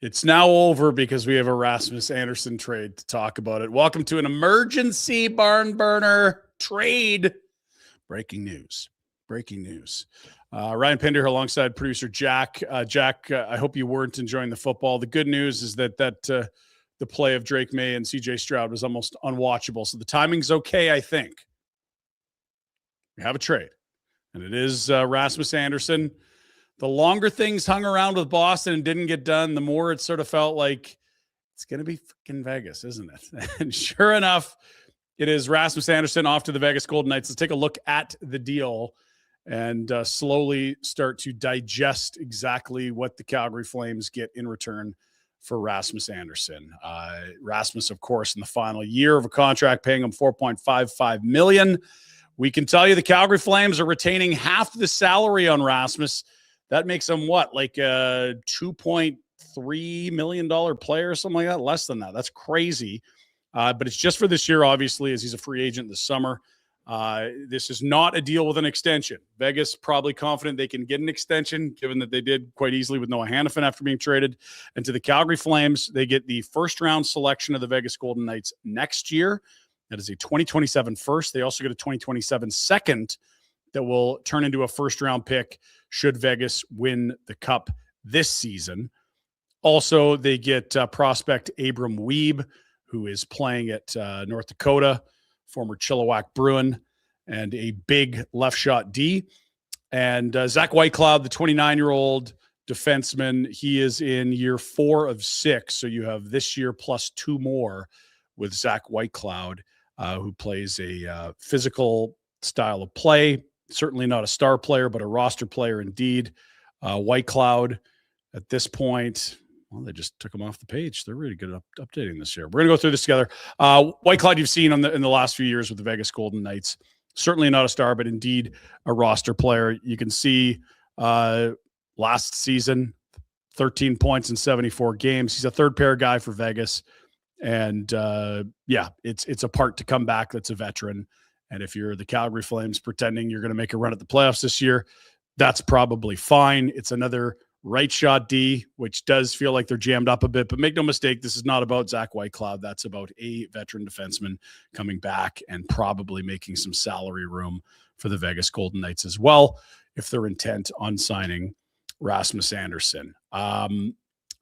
It's now over because we have a Rasmus Andersson trade to talk about it. Welcome to an emergency barn burner trade. Breaking news. Ryan Pinder alongside producer Jack. Jack, I hope you weren't enjoying the football. The good news is that the play of Drake May and CJ Stroud was almost unwatchable. So the timing's okay, I think. We have a trade, and it is Rasmus Andersson. The longer things hung around with Boston and didn't get done, the more it sort of felt like it's going to be fucking Vegas, isn't it? And sure enough, it is Rasmus Andersson off to the Vegas Golden Knights. Let's take a look at the deal and slowly start to digest exactly what the Calgary Flames get in return for Rasmus Andersson. Rasmus, of course, in the final year of a contract, paying him $4.55 million. We can tell you the Calgary Flames are retaining half the salary on Rasmus. That makes him what, like a $2.3 million player or something like that? Less than that. That's crazy. But it's just for this year, obviously, as he's a free agent this summer. This is not a deal with an extension. Vegas probably confident they can get an extension, given that they did quite easily with Noah Hannafin after being traded. And to the Calgary Flames, they get the first-round selection of the Vegas Golden Knights next year. That is a 2027 first. They also get a 2027 second that will turn into a first-round pick should Vegas win the Cup this season. Also, they get prospect Abram Wiebe, who is playing at North Dakota, former Chilliwack Bruin, and a big left shot D. And Zach Whitecloud, the 29-year-old defenseman, he is in year 4 of 6. So you have this year plus 2 more with Zach Whitecloud, who plays a physical style of play. Certainly not a star player, but a roster player indeed. Whitecloud at this point, well, they just took him off the page. They're really good at updating this year. We're going to go through this together. Whitecloud you've seen in the last few years with the Vegas Golden Knights. Certainly not a star, but indeed a roster player. You can see last season, 13 points in 74 games. He's a third-pair guy for Vegas. And, it's a part to come back that's a veteran. And if you're the Calgary Flames pretending you're going to make a run at the playoffs this year, that's probably fine. It's another right shot D, which does feel like they're jammed up a bit. But make no mistake, this is not about Zach Whitecloud. That's about a veteran defenseman coming back and probably making some salary room for the Vegas Golden Knights as well, if they're intent on signing Rasmus Andersson.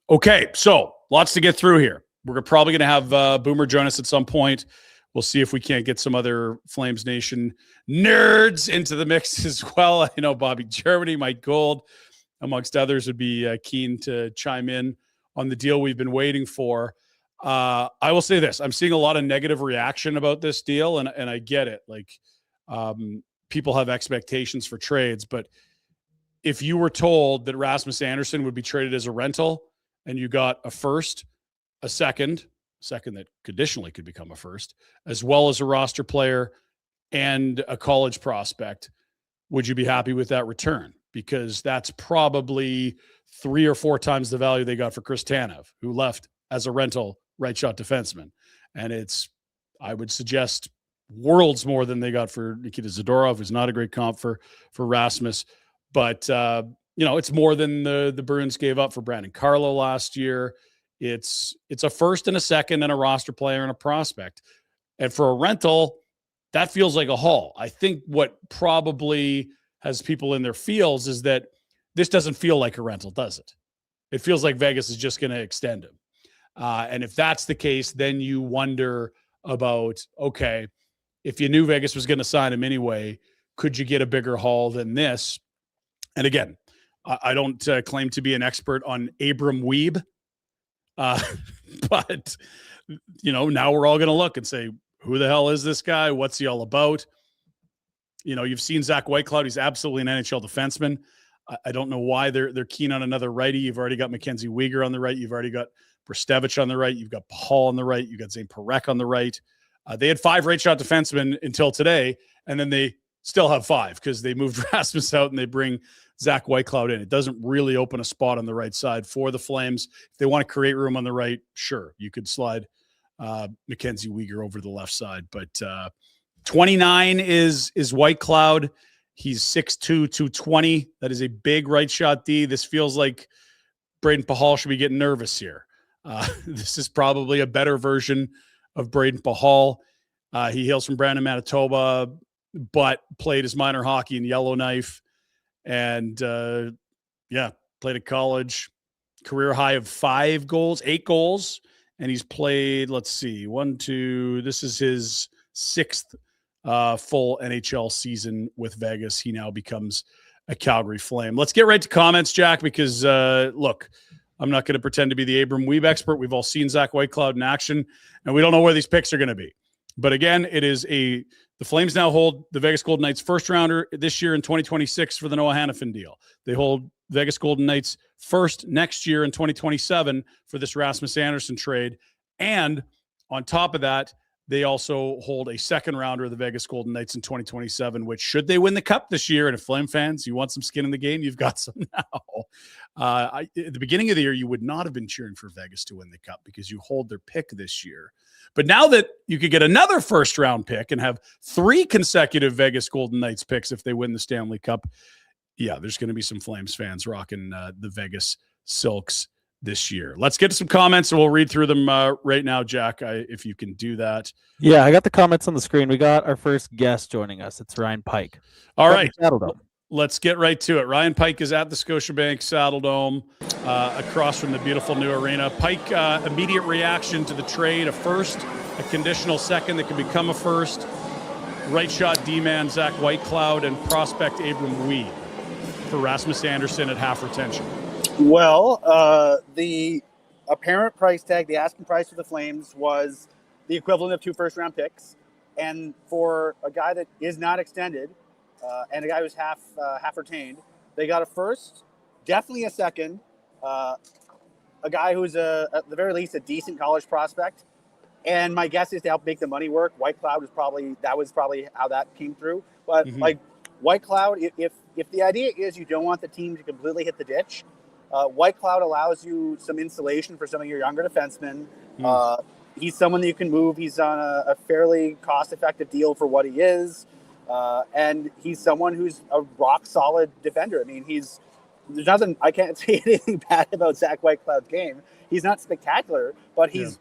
Okay, so lots to get through here. We're probably going to have Boomer join us at some point. We'll see if we can't get some other Flames Nation nerds into the mix as well. I know Bobby Germany, Mike Gould, amongst others, would be keen to chime in on the deal we've been waiting for. I will say this. I'm seeing a lot of negative reaction about this deal, and I get it. Like, people have expectations for trades, but if you were told that Rasmus Andersson would be traded as a rental and you got a first, a second that conditionally could become a first, as well as a roster player and a college prospect, would you be happy with that return? Because that's probably 3 or 4 times the value they got for Chris Tanev, who left as a rental right shot defenseman. And it's, I would suggest, worlds more than they got for Nikita Zadorov, who's not a great comp for Rasmus. But, it's more than the Bruins gave up for Brandon Carlo last year. It's a first and a second and a roster player and a prospect. And for a rental, that feels like a haul. I think what probably has people in their feels is that this doesn't feel like a rental, does it? It feels like Vegas is just going to extend him. And if that's the case, then you wonder about, okay, if you knew Vegas was going to sign him anyway, could you get a bigger haul than this? And again, I don't claim to be an expert on Abram Wiebe. But, now we're all going to look and say, who the hell is this guy? What's he all about? You've seen Zach Whitecloud. He's absolutely an NHL defenseman. I don't know why they're keen on another righty. You've already got Mackenzie Weegar on the right. You've already got Brestevich on the right. You've got Pahal on the right. You've got Zane Parekh on the right. They had 5 right shot defensemen until today, and then they still have 5 because they moved Rasmus out and they bring Zach Whitecloud in. It doesn't really open a spot on the right side for the Flames. If they want to create room on the right, sure, you could slide Mackenzie Weegar over the left side. But 29 is Whitecloud. He's 6'2", 220. That is a big right shot D. This feels like Braden Pahal should be getting nervous here. This is probably a better version of Braden Pahal. He hails from Brandon, Manitoba, but played his minor hockey in Yellowknife. And, played at college. Career high of 8 goals. And he's played, this is his 6th full NHL season with Vegas. He now becomes a Calgary Flame. Let's get right to comments, Jack, because, look, I'm not going to pretend to be the Abram Wiebe expert. We've all seen Zach Whitecloud in action, and we don't know where these picks are going to be. But again, the Flames now hold the Vegas Golden Knights first rounder this year in 2026 for the Noah Hannafin deal. They hold Vegas Golden Knights first next year in 2027 for this Rasmus Andersson trade. And on top of that, they also hold a second rounder of the Vegas Golden Knights in 2027, which, should they win the cup this year, and if Flame fans, you want some skin in the game, you've got some now. At the beginning of the year, you would not have been cheering for Vegas to win the cup because you hold their pick this year. But now that you could get another first-round pick and have 3 consecutive Vegas Golden Knights picks if they win the Stanley Cup, there's going to be some Flames fans rocking the Vegas Silks this year. Let's get to some comments, and we'll read through them right now, Jack, if you can do that. Yeah, I got the comments on the screen. We got our first guest joining us. It's Ryan Pike. All right. Let's get right to it. Ryan Pike is at the Scotiabank Saddledome across from the beautiful new arena. Pike, immediate reaction to the trade, a first, a conditional second that could become a first, right shot D-man Zach Whitecloud, and prospect Abram Wiebe for Rasmus Andersson at half retention. Well, the apparent price tag, the asking price for the Flames, was the equivalent of 2 first-round picks. And for a guy that is not extended, and a guy who's half retained, they got a first, definitely a second, a guy who's at the very least a decent college prospect. And my guess is to help make the money work, Whitecloud was probably how that came through. But Whitecloud, if the idea is you don't want the team to completely hit the ditch, Whitecloud allows you some insulation for some of your younger defensemen. He's someone that you can move. He's on a fairly cost-effective deal for what he is. And he's someone who's a rock-solid defender. I mean, I can't say anything bad about Zach Whitecloud's game. He's not spectacular, but he's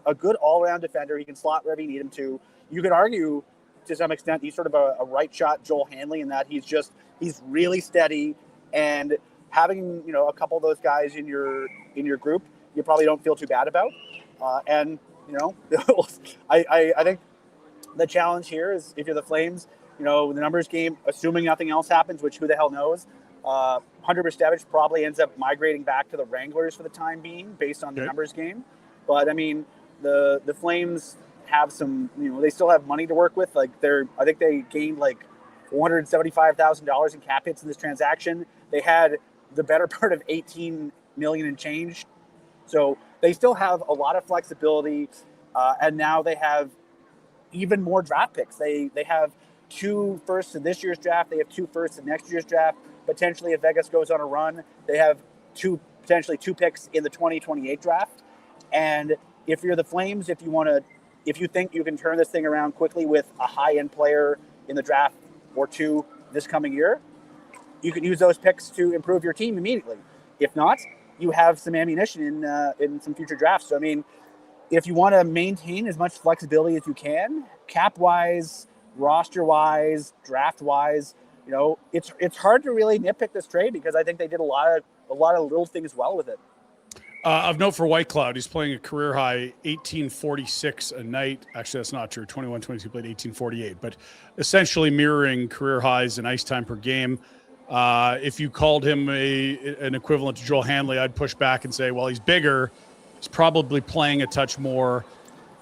a good all-around defender. He can slot wherever you need him to. You could argue, to some extent, he's sort of a right-shot Joel Hanley in that he's really steady, and having a couple of those guys in your group, you probably don't feel too bad about. I think the challenge here is, if you're the Flames, the numbers game, assuming nothing else happens, which who the hell knows, Hunter Brzustevich probably ends up migrating back to the Wranglers for the time being, based on the numbers game. But I mean, the Flames have some, they still have money to work with. I think they gained like $475,000 in cap hits in this transaction. They had the better part of $18 million and change. So they still have a lot of flexibility. And now they have even more draft picks. They have 2 firsts in this year's draft. They have 2 firsts in next year's draft. Potentially, if Vegas goes on a run, they have potentially 2 picks in the 2028 draft. And if you're the Flames, if you think you can turn this thing around quickly with a high-end player in the draft or 2 this coming year, you can use those picks to improve your team immediately. If not, you have some ammunition in some future drafts. So, I mean, if you want to maintain as much flexibility as you can, cap-wise, roster-wise, draft-wise, it's hard to really nitpick this trade, because I think they did a lot of little things well with it. Of note for Whitecloud, he's playing a career high 1846 a night. Actually, that's not true. 21-22 played 1848, but essentially mirroring career highs in ice time per game. If you called him an equivalent to Joel Hanley, I'd push back and say, well, he's bigger. He's probably playing a touch more,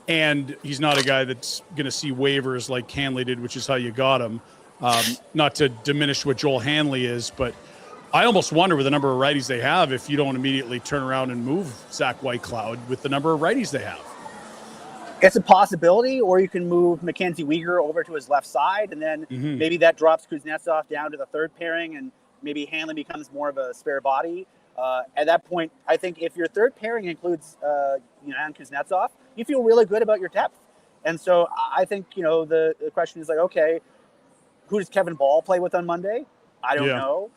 and he's not a guy that's going to see waivers like Hanley did, which is how you got him. Not to diminish what Joel Hanley is, but I almost wonder, with the number of righties they have, if you don't immediately turn around and move Zach Whitecloud with the number of righties they have. It's a possibility, or you can move Mackenzie Weegar over to his left side, and then maybe that drops Kuznetsov down to the third pairing, and maybe Hanley becomes more of a spare body. At that point, I think if your third pairing includes and Kuznetsov, you feel really good about your depth. And so I think, the question is like, okay, who does Kevin Ball play with on Monday? I don't know.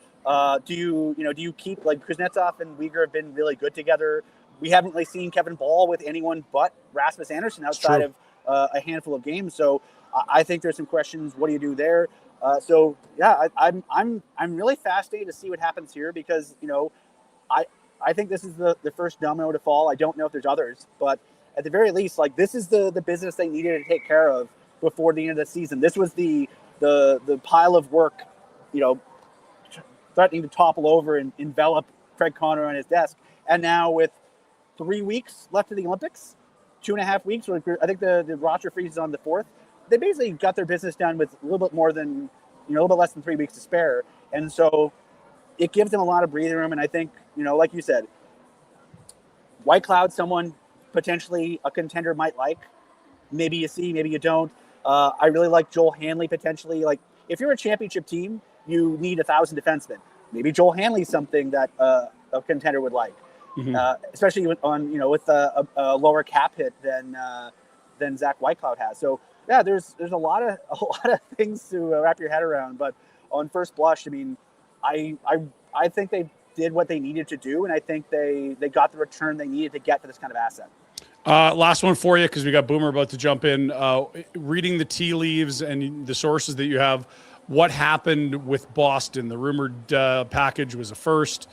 Do you keep, like, Kuznetsov and Uyghur have been really good together. We haven't really seen Kevin Ball with anyone but Rasmus Andersson outside of a handful of games. So I think there's some questions. What do you do there? I'm really fascinated to see what happens here because, I think this is the first domino to fall. I don't know if there's others, but at the very least, like, this is the business they needed to take care of before the end of the season. This was the pile of work, threatening to topple over and envelop Craig Connor on his desk. And now with 3 weeks left of the Olympics, 2.5 weeks, I think the roster freezes on the 4th. They basically got their business done with a little bit less than 3 weeks to spare. And so it gives them a lot of breathing room. And I think, like you said, Whitecloud, someone potentially a contender might like. Maybe you see, maybe you don't. I really like Joel Hanley potentially. Like, if you're a championship team, you need 1,000 defensemen. Maybe Joel Hanley's something that a contender would like, especially with a lower cap hit than Zach Whitecloud has. So yeah, there's a lot of things to wrap your head around. But on first blush, I mean, I think they did what they needed to do, and I think they got the return they needed to get for this kind of asset. Last one for you, because we got Boomer about to jump in. Reading the tea leaves and the sources that you have, what happened with Boston? The rumored package was a first.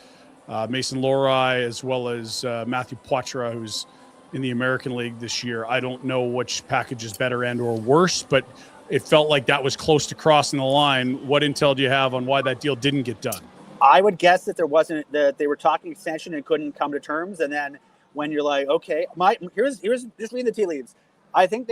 Mason Lohrei, as well as Matthew Poitras, who's in the American League this year. I don't know which package is better and or worse, but it felt like that was close to crossing the line. What intel do you have on why that deal didn't get done? I would guess that they were talking extension and couldn't come to terms. And then when you're like, okay, here's just reading the tea leaves. I think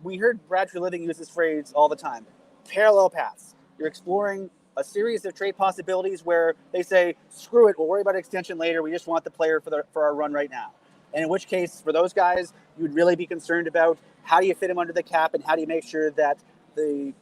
we heard Brad Treliving use this phrase all the time. Parallel paths. You're exploring a series of trade possibilities where they say, screw it, we'll worry about extension later. We just want the player for our run right now. And in which case, for those guys, you'd really be concerned about how do you fit him under the cap and how do you make sure that the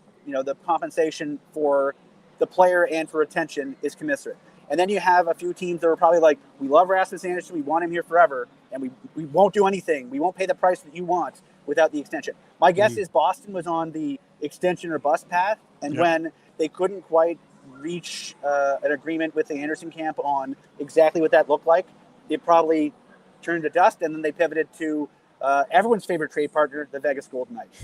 compensation for the player and for retention is commensurate. And then you have a few teams that are probably like, we love Rasmus Andersson, we want him here forever, and we won't do anything. We won't pay the price that you want without the extension. My guess is Boston was on the extension or bust path, and when they couldn't quite reach an agreement with the Anderson camp on exactly what that looked like, it probably turned to dust, and then they pivoted to everyone's favorite trade partner, the Vegas Golden Knights.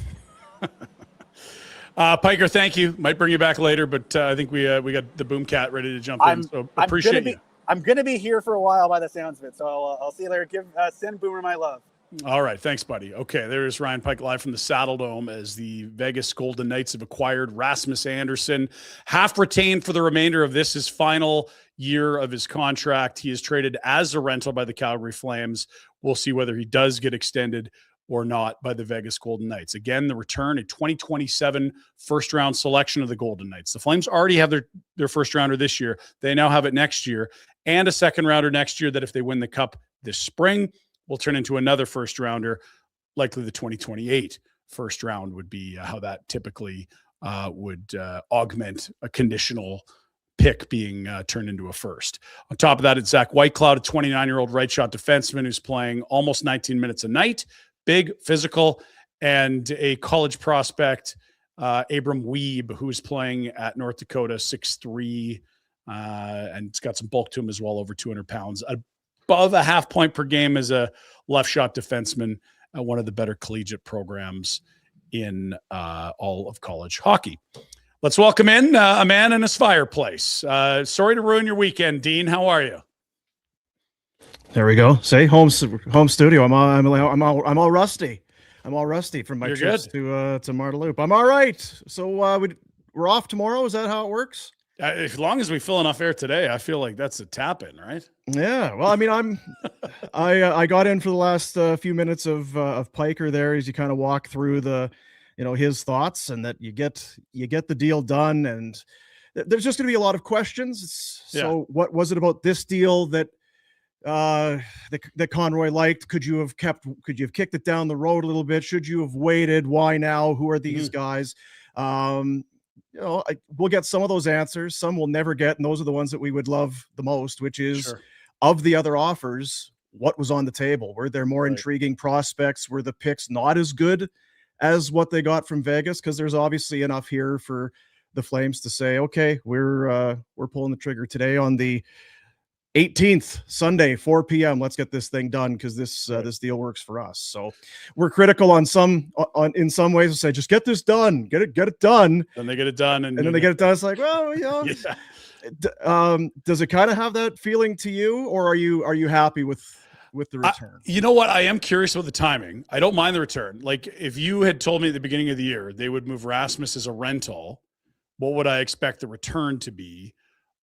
Piker, thank you. Might bring you back later, but I think we got the Boom Cat ready to jump in. So appreciate you. I'm going to be here for a while by the sounds of it, so I'll see you later. Send Boomer my love. All right. Thanks, buddy. Okay, there's Ryan Pike live from the Saddle Dome as the Vegas Golden Knights have acquired Rasmus Andersson, half retained for the remainder of his final year of his contract. He is traded as a rental by the Calgary Flames. We'll see whether he does get extended or not by the Vegas Golden Knights. Again, the return, a 2027 first-round selection of the Golden Knights. The Flames already have their first-rounder this year. They now have it next year, and a second-rounder next year that if they win the Cup this spring, will turn into another first-rounder. Likely the 2028 first round would be how that typically would augment a conditional pick being turned into a first. On top of that, it's Zach Whitecloud, a 29-year-old right-shot defenseman who's playing almost 19 minutes a night. Big, physical, and a college prospect, Abram Wiebe, who's playing at North Dakota, 6'3", and it's got some bulk to him as well, over 200 pounds. Above a half point per game as a left shot defenseman at one of the better collegiate programs in all of college hockey. Let's welcome in a man in his fireplace. Sorry to ruin your weekend, Dean. How are you? There we go. Say home studio. I'm all rusty. I'm all rusty from my trips to Marteloup. I'm all right. So we're off tomorrow. Is that how it works? As long as we fill enough air today, I feel like that's a tap in, right? Yeah. Well, I mean, I got in for the last few minutes of Piker there as you kind of walk through his thoughts, and that you get the deal done, and there's just going to be a lot of questions. So what was it about this deal that Conroy liked? Could you have kicked it down the road a little bit? Should you have waited? Why now? Who are these guys? We'll get some of those answers. Some we'll never get, and those are the ones that we would love the most, which is of the other offers, what was on the table? Were there more intriguing prospects? Were the picks not as good as what they got from Vegas? Because there's obviously enough here for the Flames to say, okay, we're pulling the trigger today on the 18th, Sunday, 4 p.m. Let's get this thing done because this deal works for us. So we're critical in some ways to say, just get this done, get it done. Then they get it done, and then they get it done. It's like, well, yeah. Does it kind of have that feeling to you, or are you happy with the return? You know what? I am curious about the timing. I don't mind the return. Like, if you had told me at the beginning of the year they would move Rasmus as a rental, what would I expect the return to be?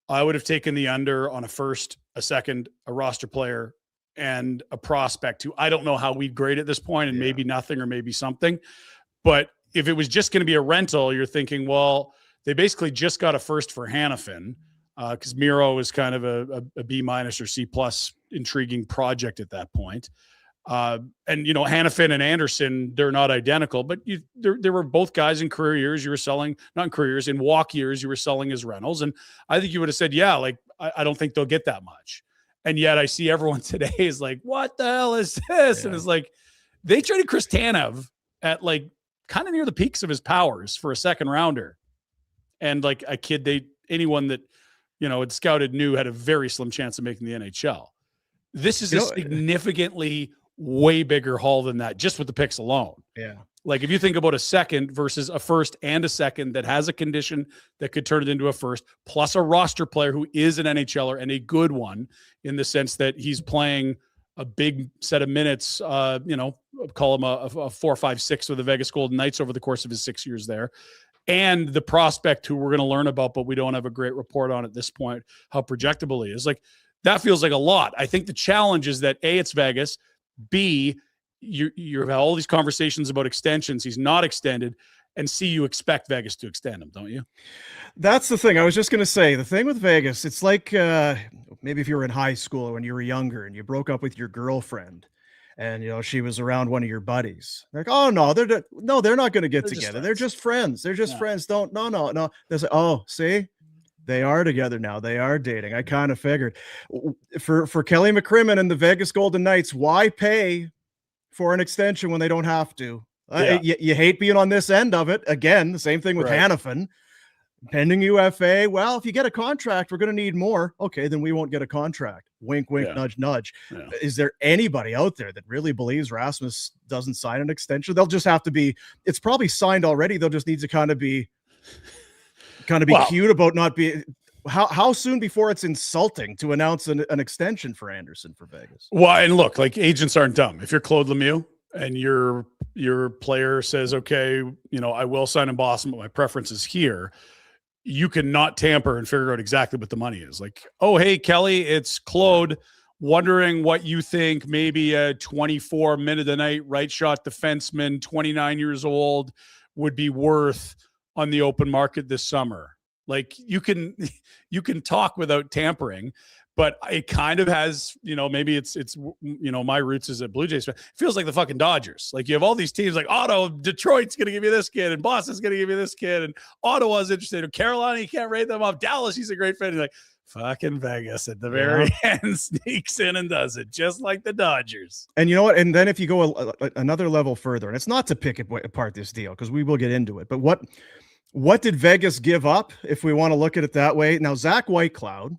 I would have taken the under on a first, a second, a roster player, and a prospect who I don't know how we'd grade at this point, and maybe nothing or maybe something. But if it was just going to be a rental, you're thinking, well, they basically just got a first for Hanifin, because Miro is kind of a B- or C+ intriguing project at that point. And, Hanifin and Andersson, they're not identical, but there were both guys in career years you were selling, not in career years, in walk years you were selling as rentals. And I think you would have said, yeah, like, I don't think they'll get that much. And yet I see everyone today is like, what the hell is this? Yeah. And it's like, they traded Chris Tanev at like kind of near the peaks of his powers for a second rounder. And like a kid, anyone that, had scouted knew had a very slim chance of making the NHL. This is a significantly way bigger haul than that, just with the picks alone. Yeah. Like, if you think about a second versus a first and a second that has a condition that could turn it into a first, plus a roster player who is an NHLer and a good one in the sense that he's playing a big set of minutes, call him a 4, 5, 6 with the Vegas Golden Knights over the course of his 6 years there. And the prospect who we're going to learn about, but we don't have a great report on at this point, how projectable he is. Like, that feels like a lot. I think the challenge is that A, it's Vegas. B, you have all these conversations about extensions. He's not extended. And C, you expect Vegas to extend him, don't you? That's the thing. I was just going to say, the thing with Vegas, it's like maybe if you were in high school or when you were younger and you broke up with your girlfriend and, she was around one of your buddies. Like, oh, no, they're not going to get together. They're just friends. They're just friends. No. They say, oh, see? They are together now. They are dating. I kind of figured. For Kelly McCrimmon and the Vegas Golden Knights, why pay for an extension when they don't have to? You hate being on this end of it. Again, the same thing with Hanifin. Pending UFA. Well, if you get a contract, we're going to need more. Okay, then we won't get a contract. Wink, wink, nudge, nudge. Yeah. Is there anybody out there that really believes Rasmus doesn't sign an extension? They'll just have to be. It's probably signed already. They'll just need to kind of be cute about not being. How soon before it's insulting to announce an extension for Andersson for Vegas? Well, and look, like, agents aren't dumb. If you're Claude Lemieux and your player says, okay, I will sign in Boston, but my preference is here, you can not tamper and figure out exactly what the money is. Like, oh, hey, Kelly, it's Claude, wondering what you think maybe a 24-minute-a-night right shot defenseman, 29 years old, would be worth on the open market this summer. Like, you can talk without tampering, but it kind of has, maybe it's my roots is a Blue Jays fan. It feels like the fucking Dodgers. Like, you have all these teams like Detroit's going to give you this kid, and Boston's going to give you this kid, and Ottawa's interested. And Carolina, you can't rate them off. Dallas, he's a great fan. He's like, fucking Vegas at the very end sneaks in and does it, just like the Dodgers. And you know what? And then if you go another level further, and it's not to pick apart this deal because we will get into it, but what did Vegas give up, if we want to look at it that way? Now, Zach Whitecloud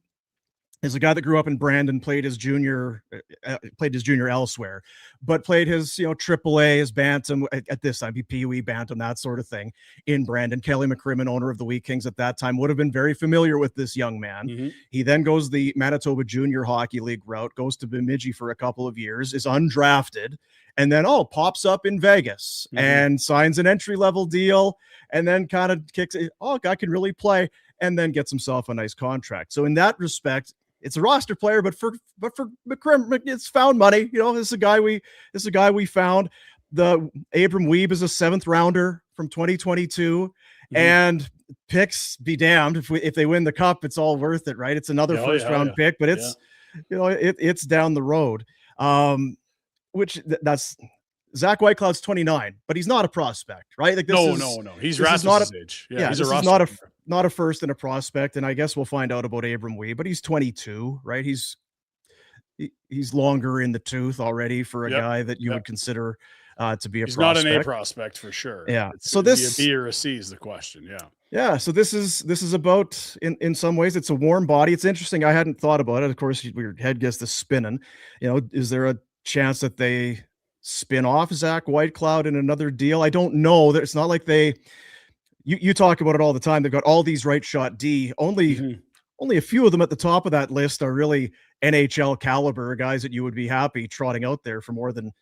is a guy that grew up in Brandon, played his junior elsewhere, but played his, AAA, his bantam at this time, Pee Wee bantam, that sort of thing in Brandon. Kelly McCrimmon, owner of the Wheat Kings at that time, would have been very familiar with this young man. Mm-hmm. He then goes the Manitoba Junior Hockey League route, goes to Bemidji for a couple of years, is undrafted, and then, pops up in Vegas and signs an entry-level deal, and then kind of kicks it. Oh, guy can really play, and then gets himself a nice contract. So in that respect, it's a roster player, but for McCrimmon, it's found money. This is a guy we found. The Abram Wiebe is a 7th rounder from 2022, and picks be damned if they win the cup, it's all worth it, right? It's another first round pick, but it's it's down the road. That's Zach Whitecloud's 29, but he's not a prospect, right? Like, no. He's Rasmus's age. Yeah, he's not a first and a prospect, and I guess we'll find out about Abram Wiebe, but he's 22, right? He's longer in the tooth already for a guy that you would consider to be a prospect. He's not an A prospect for sure. Yeah. So this, a B or a C is the question. Yeah. Yeah, so this is about in some ways it's a warm body. It's interesting. I hadn't thought about it. Of course, your head gets the spinning. Is there a chance that they spin off Zach Whitecloud in another deal? I don't know. It's not like you talk about it all the time. They've got all these right shot D. Only a few of them at the top of that list are really NHL caliber guys that you would be happy trotting out there for more than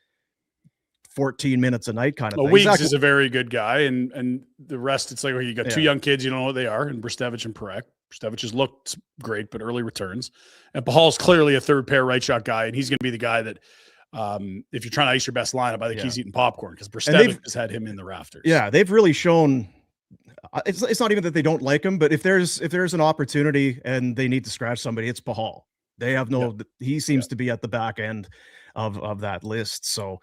14 minutes a night kind of thing. Weeks is a very good guy, and the rest, it's like, well, you got two young kids, you don't know what they are, and Brestevich and Perek. Brestevich has looked great, but early returns. And Pahal's clearly a third pair right shot guy, and he's going to be the guy that, if you're trying to ice your best lineup, I think he's eating popcorn because Brestevich has had him in the rafters. Yeah, they've really shown. It's not even that they don't like him, but if there's an opportunity and they need to scratch somebody, it's Pahal. They have he seems to be at the back end of that list. So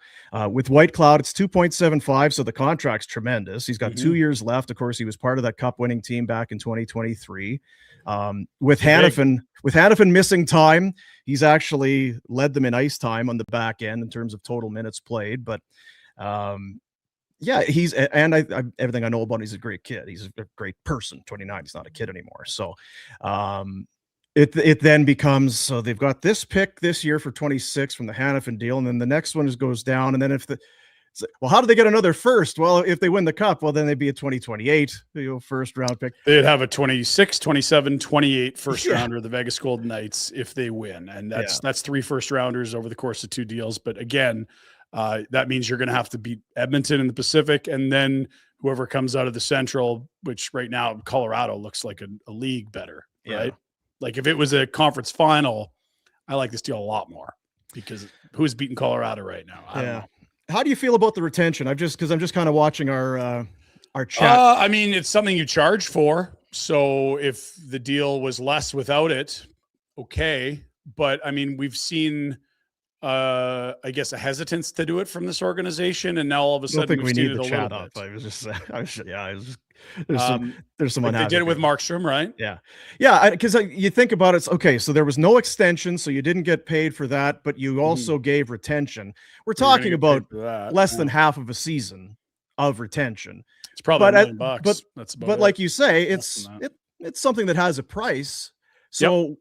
with Whitecloud, it's 2.75. So the contract's tremendous. He's got 2 years left. Of course, he was part of that cup winning team back in 2023. With Hannafin missing time, he's actually led them in ice time on the back end in terms of total minutes played. But everything I know about him, he's a great kid. He's a great person. 29, he's not a kid anymore. So it then becomes, so they've got this pick this year for 26 from the Hannafin deal, and then the next one goes down. And then how do they get another first? Well, if they win the cup, well, then they'd be a 2028 first round pick. They'd have a 26, 27, 28 first rounder of the Vegas Golden Knights if they win. And that's 3 first rounders over the course of 2 deals. But again, that means you're going to have to beat Edmonton in the Pacific, and then whoever comes out of the Central, which right now Colorado looks like a league better, right? Like if it was a conference final, I like this deal a lot more because who's beating Colorado right now? I don't know. How do you feel about the retention? I'm just kind of watching our chat. I mean, it's something you charge for. So if the deal was less without it, okay. But I mean, we've seen, I guess, a hesitance to do it from this organization, and now all of a sudden we need the chat up. I was just, there's some. They did it with Markstrom, right? Yeah, because you think about it. Okay, so there was no extension, so you didn't get paid for that, but you also gave retention. We're talking about less than half of a season of retention. It's probably $1 million. That's about but like you say, it's something that has a price. So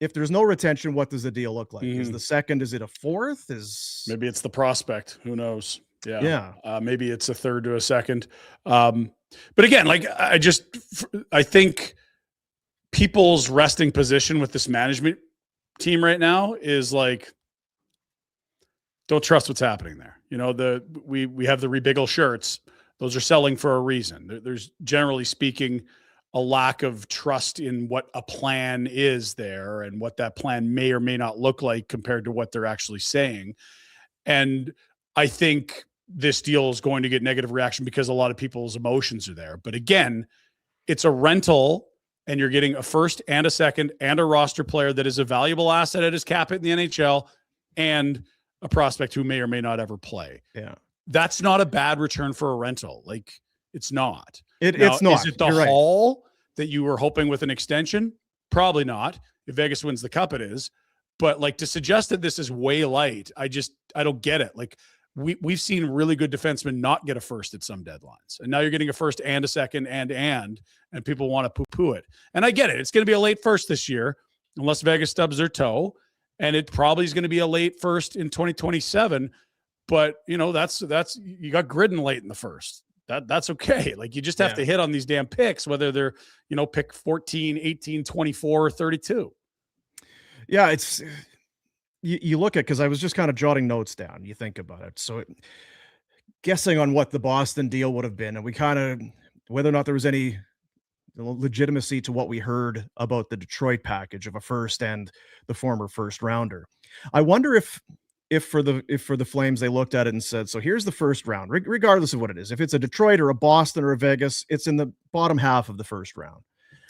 if there's no retention, what does the deal look like? Is the second? Is it a fourth? Maybe it's the prospect. Who knows? Yeah. Maybe it's a third to a second. But again, like I think people's resting position with this management team right now is like, don't trust what's happening there. We have the Rebiggle shirts. Those are selling for a reason. There's, generally speaking, a lack of trust in what a plan is there and what that plan may or may not look like compared to what they're actually saying. And I think this deal is going to get negative reaction because a lot of people's emotions are there. But again, it's a rental and you're getting a first and a second and a roster player that is a valuable asset at his cap hit in the NHL and a prospect who may or may not ever play. Yeah. That's not a bad return for a rental. Like, it's not. It's not. Is it the haul that you were hoping with an extension? Probably not. If Vegas wins the cup, it is. But like, to suggest that this is way light, I don't get it. Like, we've seen really good defensemen not get a first at some deadlines. And now you're getting a first and a second and people want to poo-poo it. And I get it. It's going to be a late first this year, unless Vegas stubs their toe. And it probably is going to be a late first in 2027. But, that's you got Gridden late in the first. That's okay. Like, you just have to hit on these damn picks, whether they're, pick 14, 18, 24, or 32. Yeah, it's you look at, because I was just kind of jotting notes down. You think about it. So guessing on what the Boston deal would have been, and we kind of, whether or not there was any legitimacy to what we heard about the Detroit package of a first and the former first rounder. I wonder if for the Flames, they looked at it and said, so here's the first round, regardless of what it is. If it's a Detroit or a Boston or a Vegas, it's in the bottom half of the first round.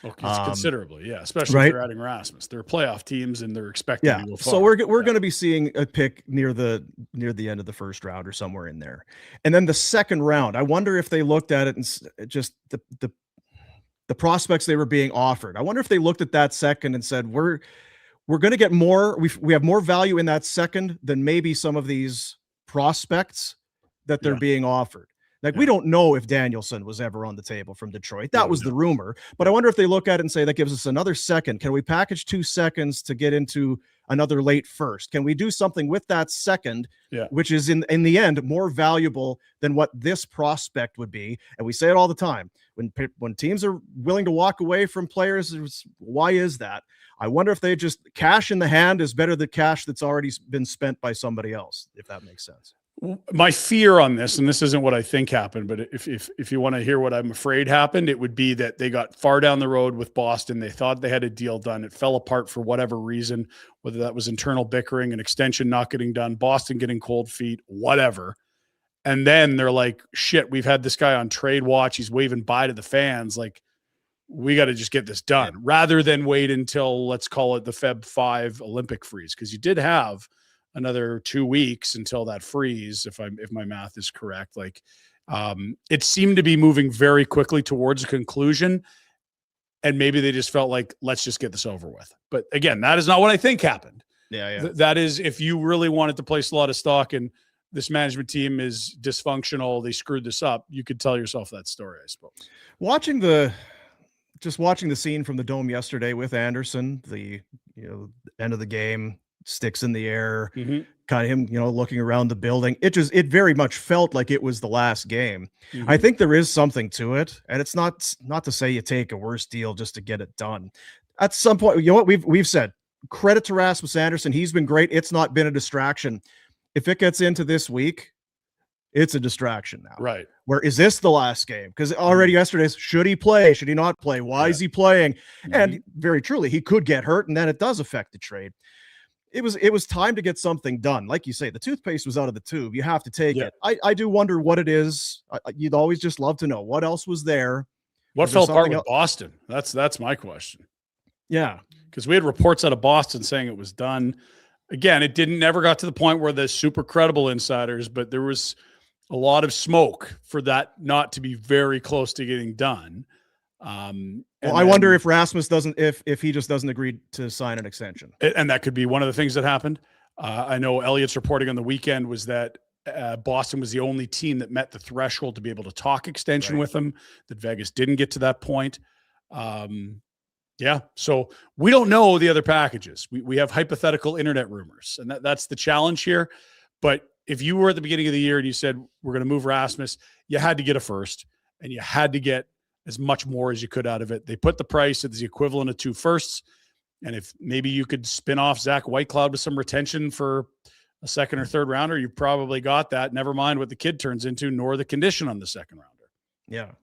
Okay, considerably, especially if they're adding Rasmus. They're playoff teams and they're expecting to go far. So we're going to be seeing a pick near the end of the first round or somewhere in there. And then the second round, I wonder if they looked at it and just the prospects they were being offered. I wonder if they looked at that second and said, we're going to get more. We have more value in that second than maybe some of these prospects that they're being offered. Like, we don't know if Danielson was ever on the table from Detroit. That was the rumor. But I wonder if they look at it and say, that gives us another second. Can we package 2 seconds to get into another late first? Can we do something with that second, which is in the end more valuable than what this prospect would be? And we say it all the time. When teams are willing to walk away from players, why is that? I wonder if they just cash in the hand is better than cash that's already been spent by somebody else, if that makes sense. My fear on this, and this isn't what I think happened, but if you want to hear what I'm afraid happened, it would be that they got far down the road with Boston. They thought they had a deal done. It fell apart for whatever reason, whether that was internal bickering, an extension not getting done, Boston getting cold feet, whatever. And then they're like, shit, we've had this guy on trade watch. He's waving bye to the fans. Like, we got to just get this done rather than wait until, let's call it the Feb 5 Olympic freeze. Because you did have another 2 weeks until that freeze, if my math is correct. Like, it seemed to be moving very quickly towards a conclusion, and maybe they just felt like, let's just get this over with. But again, that is not what I think happened. That is, if you really wanted to place a lot of stock in this management team is dysfunctional, they screwed this up, you could tell yourself that story, I suppose. Watching the scene from the Dome yesterday with Andersson, the end of the game, sticks in the air, kind of him, looking around the building. It very much felt like it was the last game. I think there is something to it, and it's not to say you take a worse deal just to get it done. At some point, you know what we've said, credit to Rasmus Andersson. He's been great. It's not been a distraction. If it gets into this week, it's a distraction now. Right. Where is this the last game? Because already yesterday, should he play? Should he not play? Why is he playing? And very truly, he could get hurt, and then it does affect the trade. It was time to get something done. Like you say, the toothpaste was out of the tube. You have to take it. I do wonder what it is. You'd always just love to know what else was there. What fell apart with Boston? That's my question. Yeah. Because we had reports out of Boston saying it was done. Again, it never got to the point where the super credible insiders, but there was a lot of smoke for that not to be very close to getting done. Well, I wonder if Rasmus if he just doesn't agree to sign an extension. And that could be one of the things that happened. I know Elliott's reporting on the weekend was that Boston was the only team that met the threshold to be able to talk extension with him, that Vegas didn't get to that point. So we don't know the other packages. We have hypothetical internet rumors, and that's the challenge here. But if you were at the beginning of the year and you said, we're going to move Rasmus, you had to get a first, and you had to get as much more as you could out of it. They put the price at the equivalent of 2 firsts. And if maybe you could spin off Zach Whitecloud with some retention for a second or third rounder, you probably got that. Never mind what the kid turns into, nor the condition on the second rounder.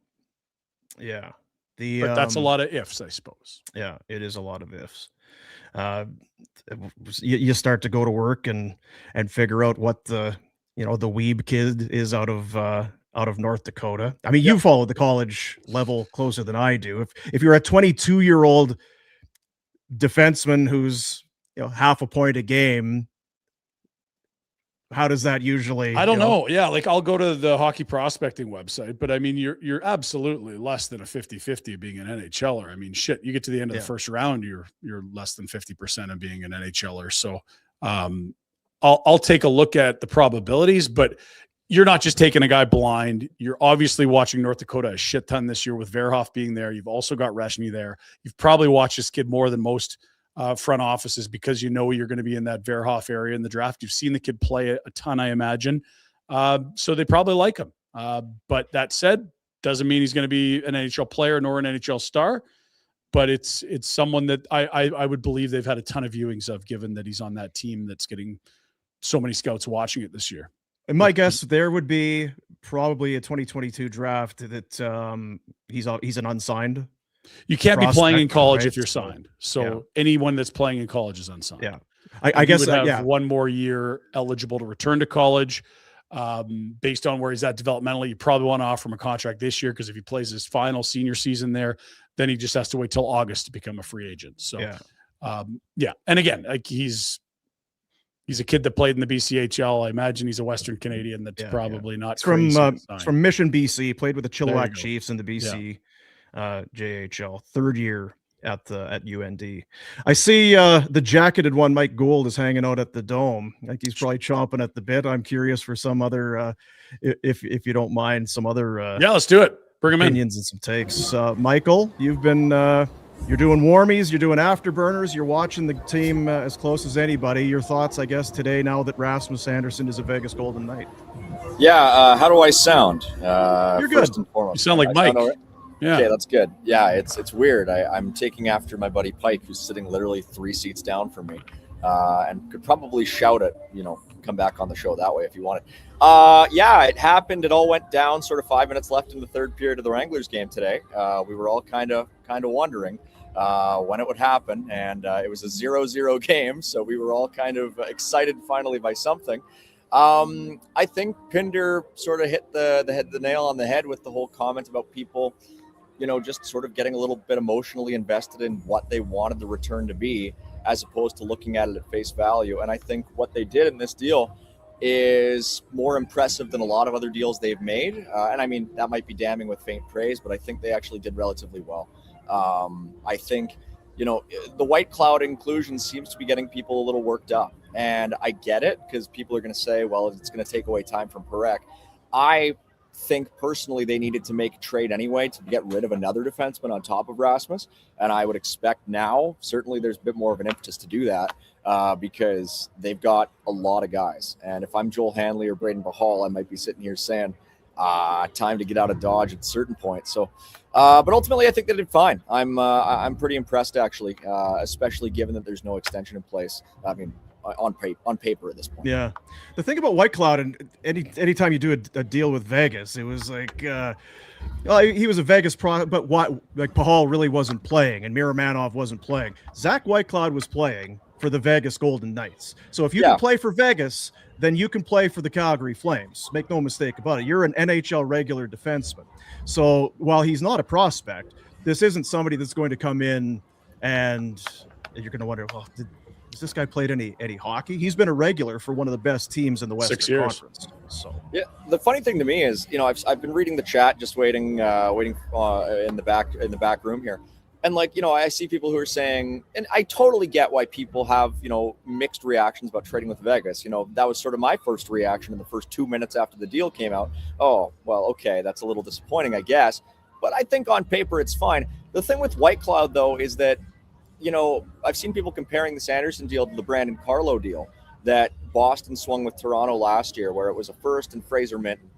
Yeah. But that's a lot of ifs, I suppose. Yeah, it is a lot of ifs. You start to go to work and figure out what the Wiebe kid is out of North Dakota. I mean, you follow the college level closer than I do. If you're a 22-year-old defenseman who's half a point a game, how does that usually? I don't know. Yeah, like I'll go to the hockey prospecting website, but I mean, you're absolutely less than a 50-50 of being an NHLer. I mean, shit, you get to the end of the first round, you're less than 50% of being an NHLer. So I'll take a look at the probabilities, but you're not just taking a guy blind. You're obviously watching North Dakota a shit ton this year with Verhoff being there. You've also got Reshny there. You've probably watched this kid more than most front offices because you're going to be in that Verhoff area in the draft. You've seen the kid play a ton, I imagine. So they probably like him. But that said, doesn't mean he's going to be an NHL player nor an NHL star. But it's someone that I would believe they've had a ton of viewings of, given that he's on that team that's getting so many scouts watching it this year. And my guess there would be probably a 2022 draft that he's an unsigned. You can't be playing in college if you're signed. So anyone that's playing in college is unsigned. Yeah. I guess would have one more year eligible to return to college. Based on where he's at developmentally, you probably want to offer him a contract this year, because if he plays his final senior season there, then he just has to wait till August to become a free agent. So And again, like he's a kid that played in the BCHL. I imagine he's a Western Canadian that's probably not from Mission, BC, played with the Chilliwack Chiefs in the BC JHL, third year at UND. I see the jacketed one, Mike Gould, is hanging out at the Dome. I think he's probably chomping at the bit. I'm curious for some other, if you don't mind, some other yeah, let's do it. Bring him in. opinions and some takes. Michael, you've been you're doing warmies, you're doing afterburners, you're watching the team as close as anybody. Your thoughts, I guess, today now that Rasmus Andersson is a Vegas Golden Knight? Yeah, how do I sound? You're first good. and foremost. You sound like Mike. Yeah. Okay, that's good. Yeah, it's weird. I'm taking after my buddy Pike, who's sitting literally 3 seats down from me, and could probably shout it, come back on the show that way if you wanted. Yeah, it happened. It all went down sort of 5 minutes left in the third period of the Wranglers game today. We were all kind of wondering when it would happen, and it was a 0-0 game, so we were all kind of excited finally by something. I think Pinder sort of hit the nail on the head with the whole comment about people, just sort of getting a little bit emotionally invested in what they wanted the return to be, as opposed to looking at it at face value. And I think what they did in this deal is more impressive than a lot of other deals they've made. And I mean, that might be damning with faint praise, but I think they actually did relatively well. I think, the Whitecloud inclusion seems to be getting people a little worked up. And I get it, because people are going to say, well, it's going to take away time from Parekh. I think personally they needed to make a trade anyway to get rid of another defenseman on top of Rasmus. And I would expect now, certainly there's a bit more of an impetus to do that because they've got a lot of guys. And if I'm Joel Hanley or Braden Bahal, I might be sitting here saying, time to get out of Dodge at a certain point. So, but ultimately I think they did fine. I'm pretty impressed actually, especially given that there's no extension in place. I mean, on paper at this point. Yeah. The thing about Whitecloud, and anytime you do a deal with Vegas, it was like, he was a Vegas product, but Pahal really wasn't playing and Miramanov wasn't playing. Zach Whitecloud was playing for the Vegas Golden Knights. So if you can play for Vegas, then you can play for the Calgary Flames. Make no mistake about it. You're an NHL regular defenseman. So while he's not a prospect, this isn't somebody that's going to come in and you're going to wonder, well, has this guy played any hockey? He's been a regular for one of the best teams in the Western 6 years. Conference. So yeah, the funny thing to me is, I've been reading the chat, just waiting in the back room here, and I see people who are saying, and I totally get why people have mixed reactions about trading with Vegas. That was sort of my first reaction in the first 2 minutes after the deal came out. Oh, well, okay, that's a little disappointing, I guess, but I think on paper it's fine. The thing with Whitecloud though is that, I've seen people comparing the Andersson deal to the Brandon Carlo deal that Boston swung with Toronto last year, where it was a first and Fraser Minton.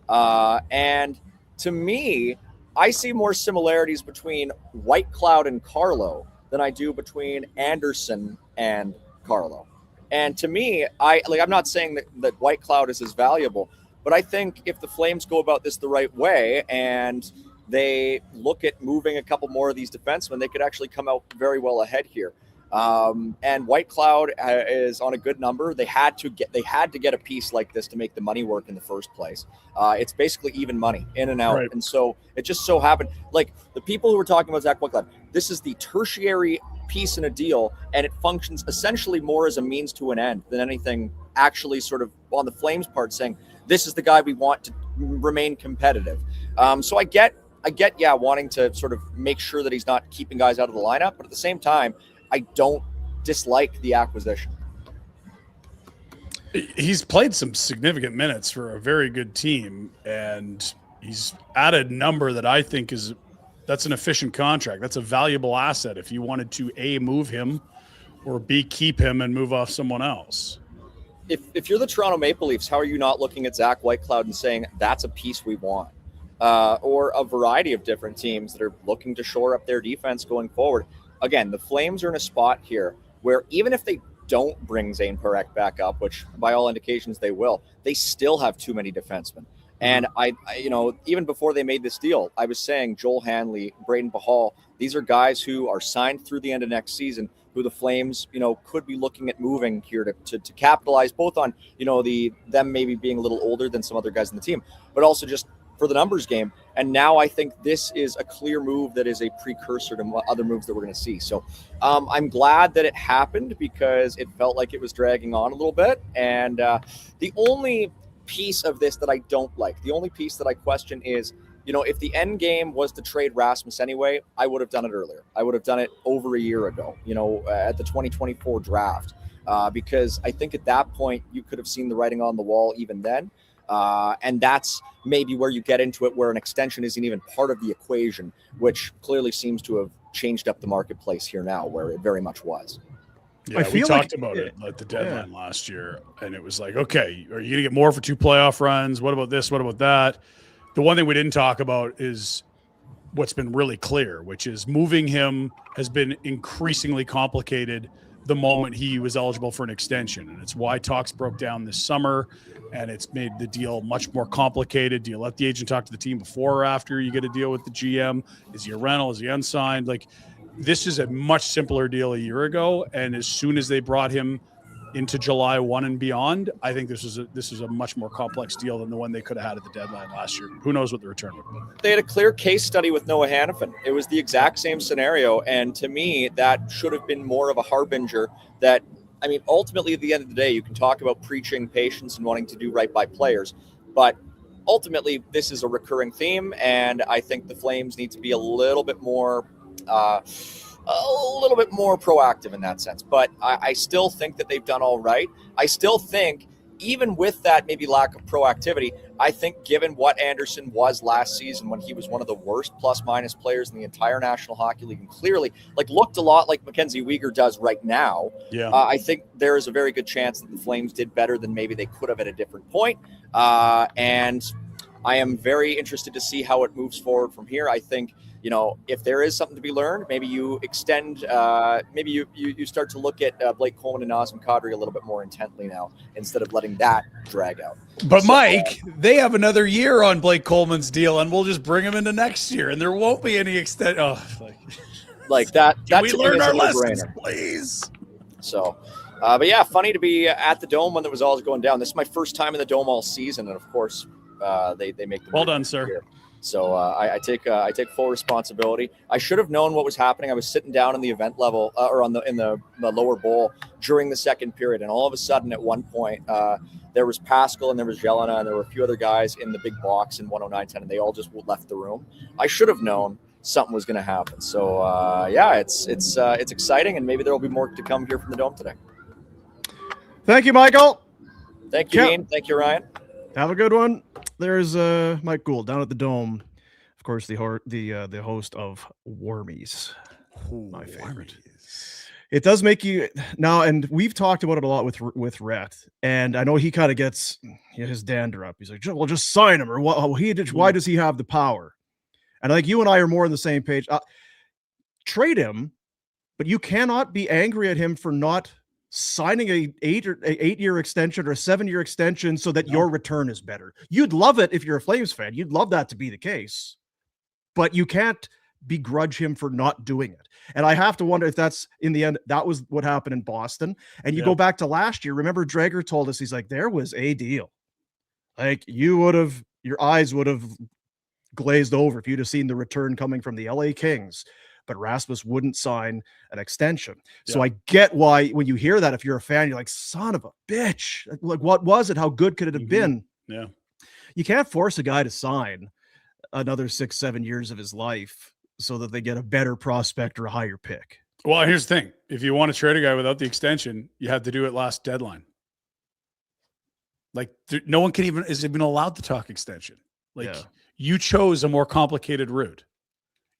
And to me, I see more similarities between Whitecloud and Carlo than I do between Andersson and Carlo. And to me, I'm not saying that Whitecloud is as valuable, but I think if the Flames go about this the right way and they look at moving a couple more of these defensemen, they could actually come out very well ahead here. And Whitecloud is on a good number. They had to get a piece like this to make the money work in the first place. It's basically even money in and out. Right. And so it just so happened, like the people who were talking about Zach Whitecloud, this is the tertiary piece in a deal, and it functions essentially more as a means to an end than anything actually sort of on the Flames part saying, this is the guy we want to remain competitive. So I get, wanting to sort of make sure that he's not keeping guys out of the lineup, but at the same time, I don't dislike the acquisition. He's played some significant minutes for a very good team, and he's at a number that I think that's an efficient contract. That's a valuable asset if you wanted to A, move him, or B, keep him and move off someone else. If you're the Toronto Maple Leafs, how are you not looking at Zach Whitecloud and saying that's a piece we want? Or a variety of different teams that are looking to shore up their defense going forward. Again, the Flames are in a spot here where even if they don't bring Zane Parekh back up, which by all indications they will, they still have too many defensemen. And I even before they made this deal, I was saying Joel Hanley, Braden Bahal, these are guys who are signed through the end of next season, who the Flames, could be looking at moving here to capitalize both on, them maybe being a little older than some other guys in the team, but also just for the numbers game. And now I think this is a clear move that is a precursor to other moves that we're going to see. So I'm glad that it happened because it felt like it was dragging on a little bit. And the only piece of this that I don't like, the only piece that I question is if the end game was to trade Rasmus anyway, I would have done it earlier. I would have done it over a year ago, at the 2024 draft, because I think at that point you could have seen the writing on the wall even then. And that's maybe where you get into it, where an extension isn't even part of the equation, which clearly seems to have changed up the marketplace here now, where it very much was. Yeah, we talked about it at the deadline last year, and it was like, okay, are you going to get more for 2 playoff runs? What about this? What about that? The one thing we didn't talk about is what's been really clear, which is moving him has been increasingly complicated the moment he was eligible for an extension. And it's why talks broke down this summer, and it's made the deal much more complicated. Do you let the agent talk to the team before or after you get a deal with the GM? Is he a rental? Is he unsigned? Like, this is a much simpler deal a year ago. And as soon as they brought him into July 1 and beyond, I think this is a much more complex deal than the one they could have had at the deadline last year. Who knows what the return would be? They had a clear case study with Noah Hannafin. It was the exact same scenario. And to me, that should have been more of a harbinger that, ultimately at the end of the day, you can talk about preaching patience and wanting to do right by players, but ultimately this is a recurring theme. And I think the Flames need to be a little bit more proactive in that sense. But I still think that they've done all right. I still think, even with that maybe lack of proactivity, I think given what Andersson was last season, when he was one of the worst plus-minus players in the entire National Hockey League, and clearly looked a lot like Mackenzie Weegar does right now, I think there is a very good chance that the Flames did better than maybe they could have at a different point. And I am very interested to see how it moves forward from here. I think, if there is something to be learned, maybe you extend, maybe you start to look at Blake Coleman and Nazem Kadri a little bit more intently now, instead of letting that drag out. But Mike, they have another year on Blake Coleman's deal, and we'll just bring him into next year, and there won't be any extent. Oh, like that. We learn our lessons, please. So, but yeah, funny to be at the Dome when it was all going down. This is my first time in the Dome all season, and of course, they make the well done, sir. Here. So I take full responsibility. I should have known what was happening. I was sitting down in the event level or in the lower bowl during the second period, and all of a sudden, at one point, there was Pascal and there was Jelena and there were a few other guys in the big box in 109.10, and they all just left the room. I should have known something was going to happen. So it's exciting, and maybe there will be more to come here from the Dome today. Thank you, Michael. Thank you, Dean. Thank you, Ryan. Have a good one. There's Mike Gould down at the Dome, of course, the host of Wormies. My favorite. It does make you now, and we've talked about it a lot with Rhett, and I know he kind of gets his dander up. He's like, "Well, just sign him," or why does he have the power? And I think you and I are more on the same page. Trade him, but you cannot be angry at him for not signing a 8-year extension or a 7-year extension so that your return is better. You'd love it if you're a Flames fan. You'd love that to be the case, but you can't begrudge him for not doing it. And I have to wonder if that's, in the end, that was what happened in Boston. And you go back to last year. Remember, Drager told us, he's like, there was a deal. Like, your eyes would have glazed over if you'd have seen the return coming from the LA Kings. But Rasmus wouldn't sign an extension. So I get why, when you hear that, if you're a fan, you're like, son of a bitch. Like, what was it? How good could it have been? Yeah. You can't force a guy to sign another 6-7 years of his life so that they get a better prospect or a higher pick. Well, here's the thing. If you want to trade a guy without the extension, you have to do it last deadline. Like, no one is even allowed to talk extension. Like, you chose a more complicated route.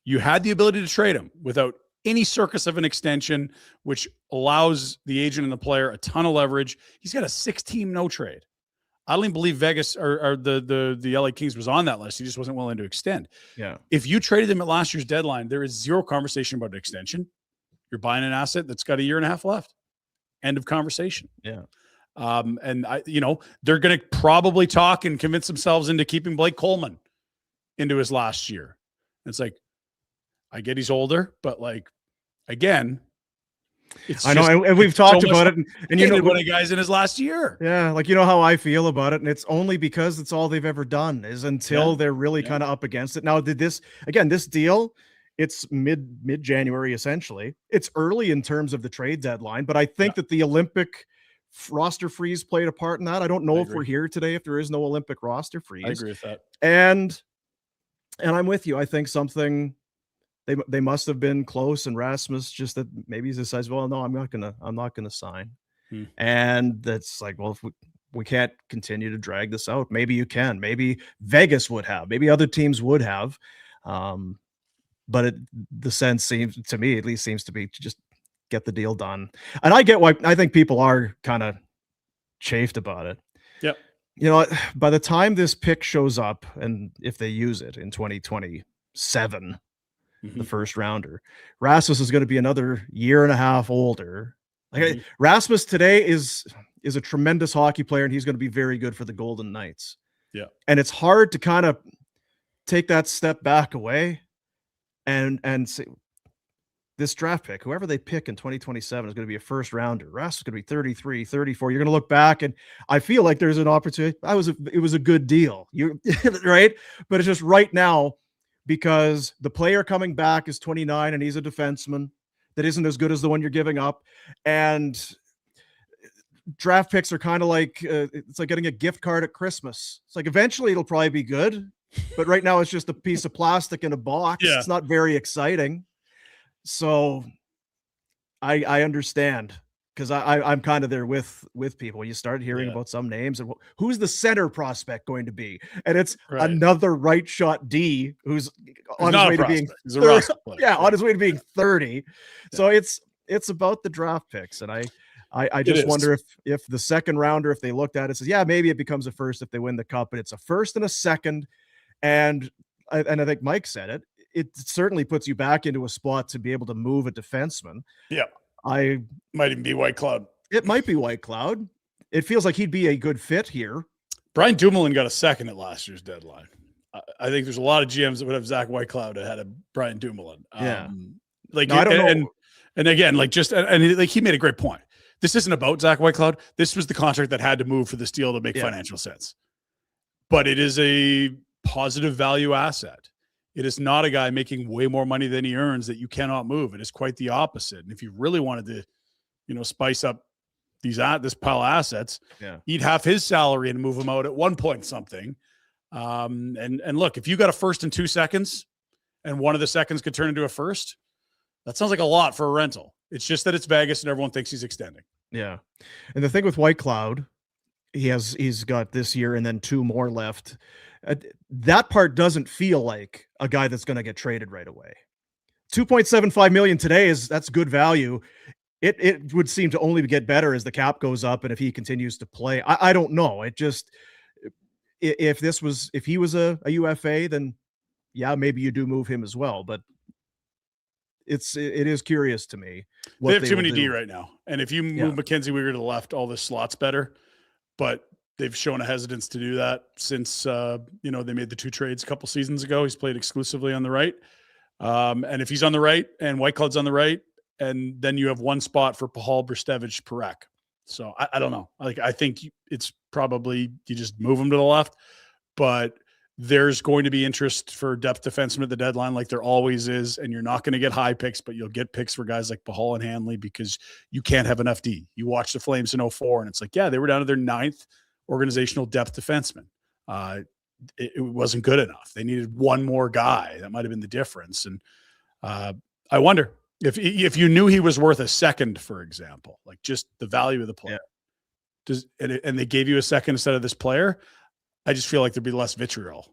You had the ability to trade him without any circus of an extension, which allows the agent and the player a ton of leverage. He's got a 6-team no trade. I don't even believe Vegas or the LA Kings was on that list. He just wasn't willing to extend. Yeah. If you traded him at last year's deadline, there is zero conversation about an extension. You're buying an asset that's got a year and a half left. End of conversation. Yeah. And they're going to probably talk and convince themselves into keeping Blake Coleman into his last year. It's like, I get he's older, but again, I know, and we've talked about it, and when a guy's in his last year. Yeah, how I feel about it, and it's only because it's all they've ever done is until they're really kind of up against it. Now, this deal, it's mid-January essentially. It's early in terms of the trade deadline, but I think that the Olympic roster freeze played a part in that. I don't know if we're here today if there is no Olympic roster freeze. I agree with that. And And I'm with you. I think something they must have been close, and Rasmus just that maybe he decides, well, no, I'm not gonna sign. And that's like, well, if we can't continue to drag this out. Maybe you can. Maybe Vegas would have. Maybe other teams would have. But the sense seems to me, at least, seems to be to just get the deal done. And I get why. I think people are kind of chafed about it. Yep. You know, by the time this pick shows up, and if they use it in 2027, the first rounder, Rasmus is going to be another year and a half older. Like Rasmus today is a tremendous hockey player, and he's going to be very good for the Golden Knights. Yeah. And it's hard to kind of take that step back away and say, this draft pick, whoever they pick in 2027 is going to be a first rounder. Rasmus is going to be 33, 34. You're going to look back, and I feel like there's an opportunity. It was a good deal. You right? But it's just right now, because the player coming back is 29 and he's a defenseman that isn't as good as the one you're giving up. And draft picks are kind of like, it's like getting a gift card at Christmas. It's like, eventually it'll probably be good, but right now it's just a piece of plastic in a box. Yeah. It's not very exciting. So I understand, because I'm kind of there with people. When you start hearing about some names and who's the center prospect going to be, and it's another right shot D who's on his way to being on his way to being 30. So it's about the draft picks, and I just wonder if the second rounder, if they looked at it, says, yeah, maybe it becomes a first if they win the cup, but it's a first and a second, and I think Mike said it. It certainly puts you back into a spot to be able to move a defenseman. Yeah. I might even be Whitecloud. It might be Whitecloud. It feels like he'd be a good fit here. Brian Dumoulin got a second at last year's deadline. I think there's a lot of GMs that would have Zach Whitecloud ahead of Brian Dumoulin. Yeah. Like, no, I don't know. And again, like, just, and like, he made a great point. This isn't about Zach Whitecloud. This was the contract that had to move for this deal to make financial sense. But it is a positive value asset. It is not a guy making way more money than he earns that you cannot move. It is quite the opposite. And if you really wanted to, spice up this pile of assets, eat half his salary and move him out at 1 point something. And look, if you got a first in 2 seconds and one of the seconds could turn into a first, that sounds like a lot for a rental. It's just that it's Vegas and everyone thinks he's extending. Yeah. And the thing with Whitecloud, he's got this year and then 2 more left. That part doesn't feel like a guy that's going to get traded right away. $2.75 million today that's good value. It would seem to only get better as the cap goes up and if he continues to play. I don't know. It just, if he was a UFA, then yeah, maybe you do move him as well. But it is curious to me. They have too many D right now, and if you move Mackenzie Weegar to the left, all the slots better. But they've shown a hesitance to do that since they made the 2 trades a couple seasons ago. He's played exclusively on the right, and if he's on the right and Whitecloud's on the right, and then you have 1 spot for Pahal, Brstevich, Parekh. So I don't know. Like, I think it's probably you just move him to the left, but there's going to be interest for depth defensemen at the deadline, like there always is, and you're not going to get high picks, but you'll get picks for guys like Pahal and Hanley because you can't have enough D. You watch the Flames in 2004, and it's like, yeah, they were down to their 9th organizational depth defenseman. It wasn't good enough. They needed 1 more guy. That might have been the difference. And I wonder if you knew he was worth a second, for example, like just the value of the player, and they gave you a second instead of this player, I just feel like there'd be less vitriol,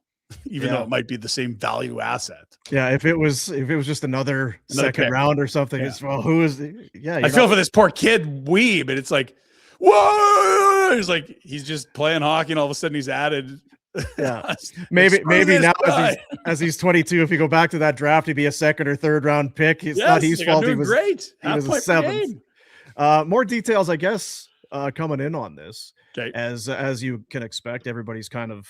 even though it might be the same value asset. Yeah, if it was just another second pick. Round or something, it's, well, who is? I feel for this poor kid Wiebe, but it's like, whoa! He's like, he's just playing hockey, and all of a sudden he's added. Yeah, maybe now as he's 22, if you go back to that draft, he'd be a 2nd or 3rd round pick. It's not his fault. He was great. He was a 7th. More details, I guess, coming in on this. Okay. As you can expect, everybody's kind of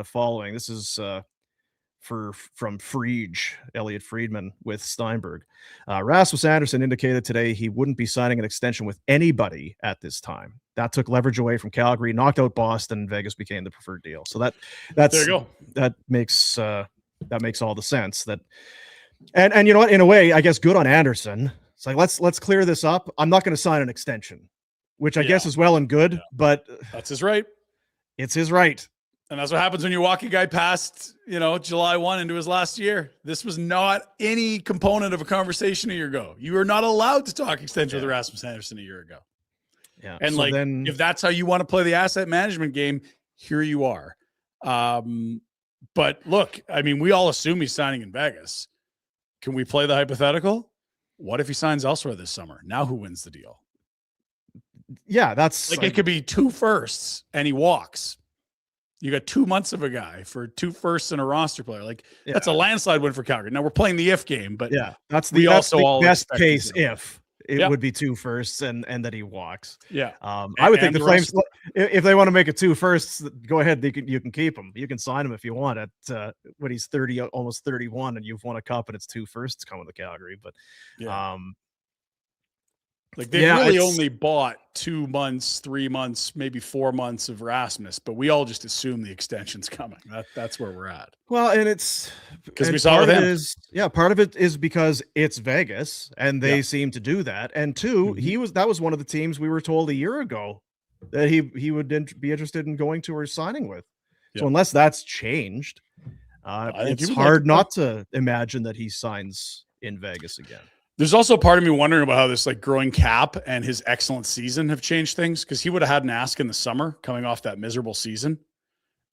following. This is from Elliot Friedman with Steinberg. Rasmus Andersson indicated today he wouldn't be signing an extension with anybody at this time. That took leverage away from Calgary, knocked out Boston, Vegas became the preferred deal. So that's there you go. That makes all the sense. And you know what? In a way, I guess good on Andersson. It's like let's clear this up. I'm not going to sign an extension, which I guess is well and good, but that's his right. It's his right. And that's what happens when you walk a guy past, July 1 into his last year. This was not any component of a conversation a year ago. You were not allowed to talk extension with Rasmus Andersson a year ago. Yeah. And so if that's how you want to play the asset management game, here you are. But look, I mean, we all assume he's signing in Vegas. Can we play the hypothetical? What if he signs elsewhere this summer? Now who wins the deal? Yeah, that's it could be 2 firsts and he walks. You got 2 months of a guy for 2 firsts and a roster player. That's a landslide win for Calgary. Now we're playing the if game, but that's the best case if it would be 2 firsts and that he walks. Yeah. I would think the Flames, if they want to make it 2 firsts, go ahead. You can keep him. You can sign him if you want at when he's 30, almost 31, and you've won a cup and it's 2 firsts coming to Calgary. But they really only bought 2 months, 3 months, maybe 4 months of Rasmus, but we all just assume the extension's coming. That's where we're at. Well, and it's because we saw it with him. Part of it is because it's Vegas and they seem to do that. And 2, that was one of the teams we were told a year ago that he would be interested in going to or signing with. So unless that's changed, it's hard not to imagine that he signs in Vegas again. There's also part of me wondering about how this growing cap and his excellent season have changed things, because he would have had an ask in the summer coming off that miserable season.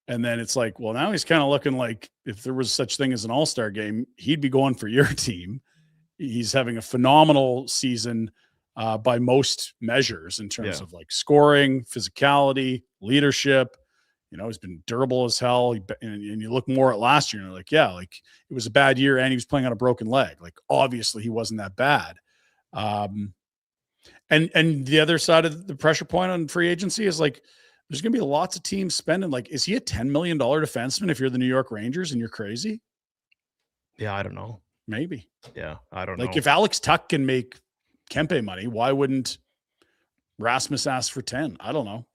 And then it's now he's kind of looking like if there was such thing as an all-star game, he'd be going for your team. He's having a phenomenal season by most measures in terms of scoring, physicality, leadership. He's been durable as hell. And you look more at last year and you're it was a bad year and he was playing on a broken leg. Obviously he wasn't that bad. And the other side of the pressure point on free agency is there's going to be lots of teams spending. Is he a $10 million defenseman if you're the New York Rangers and you're crazy? Yeah, I don't know. Maybe. Yeah, I don't know. If Alex Tuck can make Kempe money, why wouldn't Rasmus ask for 10? I don't know.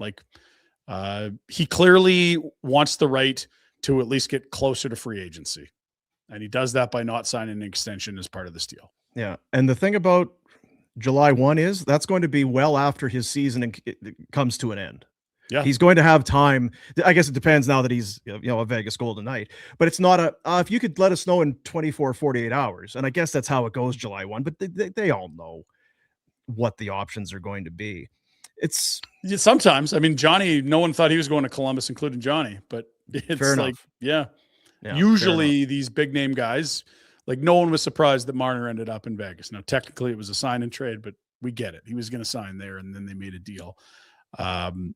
He clearly wants the right to at least get closer to free agency. And he does that by not signing an extension as part of this deal. Yeah. And the thing about July 1 is that's going to be well after his season comes to an end. Yeah. He's going to have time. I guess it depends now that he's, a Vegas Golden Knight, but it's not if you could let us know in 24, 48 hours. And I guess that's how it goes July 1, but they all know what the options are going to be. It's sometimes, Johnny, no one thought he was going to Columbus, including Johnny, but it's fair enough. Usually these big name guys, no one was surprised that Marner ended up in Vegas. Now, technically it was a sign and trade, but we get it. He was going to sign there and then they made a deal. I'm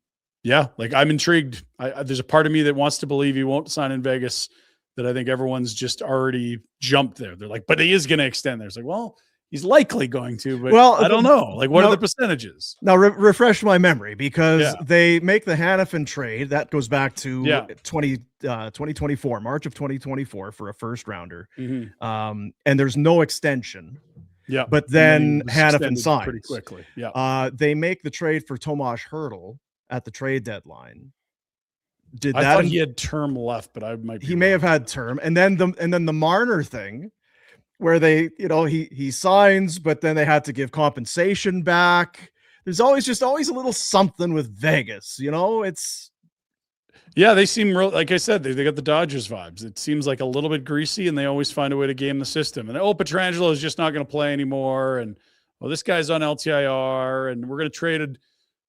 intrigued. There's a part of me that wants to believe he won't sign in Vegas, that I think everyone's just already jumped there. They're but he is going to extend there. It's he's likely going to, but I don't know. What are the percentages? Now, refresh my memory, because they make the Hanifin trade. That goes back to 2024, March of 2024 for a first rounder. And there's no extension. Yeah. But then Hanifin signs pretty quickly. Yeah. They make the trade for Tomas Hertl at the trade deadline. I thought he had term left, but I might be wrong. May have had term. And then the Marner thing, where they, he signs, but then they had to give compensation back. There's always a little something with Vegas, it's. Yeah, they seem real. Like I said, they got the Dodgers vibes. It seems like a little bit greasy, and they always find a way to game the system. And Pietrangelo is just not going to play anymore. And this guy's on LTIR, and we're going to trade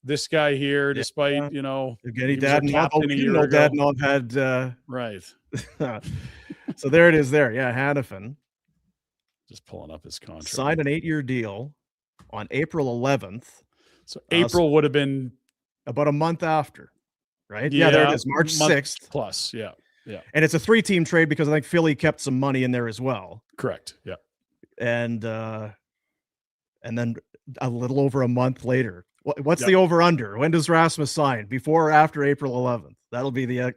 this guy here, despite Evgeny Dadonov had right. So there it is. There, Hanifin. Just pulling up his contract. Signed an 8-year deal on April 11th. So April would have been about a month after, right? Yeah, there it is, March 6th. Plus, yeah. And it's a 3-team trade because I think Philly kept some money in there as well. Correct, yeah. And then a little over a month later, what's the over-under? When does Rasmus sign? Before or after April 11th? That'll be the,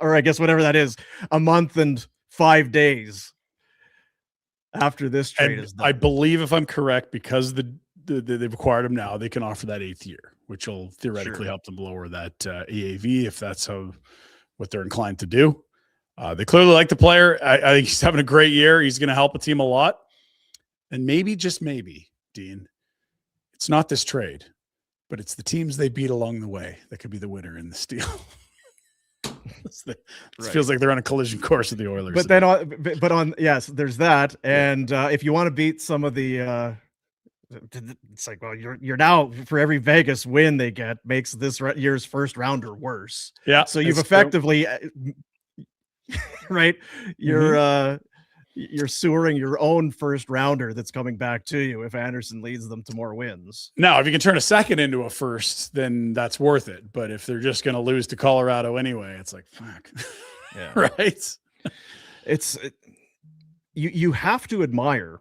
or I guess whatever that is, a month and 5 days. After this trade is done. I believe, if I'm correct, because they've acquired him now, they can offer that 8th year, which will theoretically help them lower that AAV if that's what they're inclined to do. They clearly like the player. I think he's having a great year. He's going to help the team a lot. And maybe, just maybe, Dean, it's not this trade, but it's the teams they beat along the way that could be the winner in this deal. It feels like they're on a collision course with the Oilers. But then yes, there's that. And if you want to beat some of the it's like, well, you're now, for every Vegas win they get, makes this year's first rounder worse. Yeah. So you've effectively right, you're sewering your own first rounder that's coming back to you if Andersson leads them to more wins. Now, if you can turn a second into a first, then that's worth it. But if they're just going to lose to Colorado anyway, it's like, fuck. Yeah. Right. You have to admire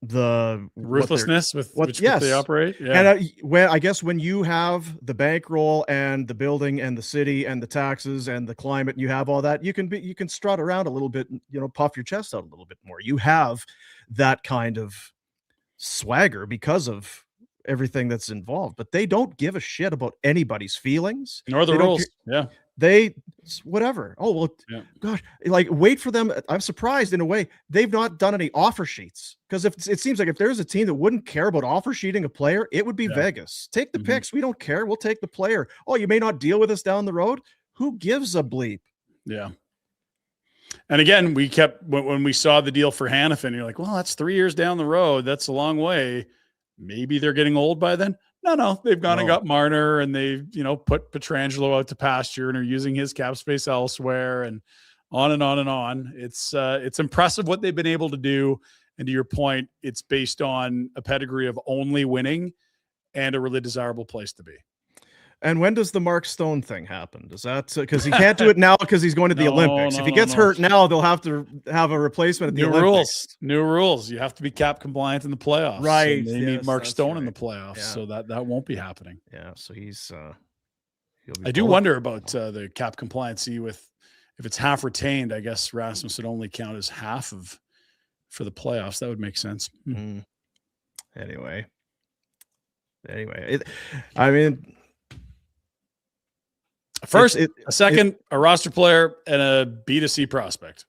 the ruthlessness with which yes. they operate. Yeah. And I guess when you have the bankroll and the building and the city and the taxes and the climate, and you have all that, you can strut around a little bit, puff your chest out a little bit more. You have that kind of swagger because of everything that's involved, but they don't give a shit about anybody's feelings nor the rules. Yeah. They whatever. Oh, well, yeah. Gosh, like wait for them. I'm surprised in a way they've not done any offer sheets, because it seems like if there's a team that wouldn't care about offer sheeting a player, it would be Vegas. Take the picks. We don't care. We'll take the player. Oh, you may not deal with us down the road. Who gives a bleep? Yeah. And again, we kept, when we saw the deal for Hanifin, you're like, well, that's 3 years down the road. That's a long way. Maybe they're getting old by then. No, they've gone and got Marner, and they, put Pietrangelo out to pasture and are using his cap space elsewhere, and on and on and on. It's impressive what they've been able to do. And to your point, it's based on a pedigree of only winning and a really desirable place to be. And when does the Mark Stone thing happen? Does that, because he can't do it now because he's going to the Olympics. If he gets hurt now, they'll have to have a replacement at the Olympics. New rules. You have to be cap compliant in the playoffs. Right. And they need Mark Stone in the playoffs. Yeah. So that won't be happening. Yeah. So he's, I do wonder about the cap compliancy with, if it's half retained, I guess Rasmus would only count as half for the playoffs. That would make sense. Anyway, first, a second, a roster player, and a B2C prospect.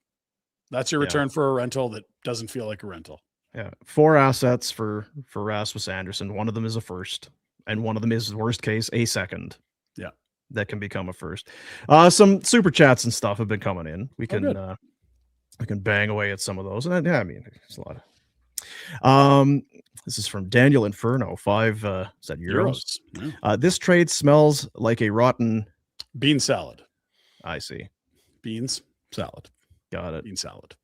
That's your return for a rental that doesn't feel like a rental. Yeah. 4 assets for Rasmus Andersson. One of them is a first, and one of them is, worst case, a second. Yeah. That can become a first. Some super chats and stuff have been coming in. We can bang away at some of those. And it's a lot of. This is from Daniel Inferno. 5 is that euros? Yeah. This trade smells like a rotten bean salad. I see. Beans salad. Got it. Bean salad.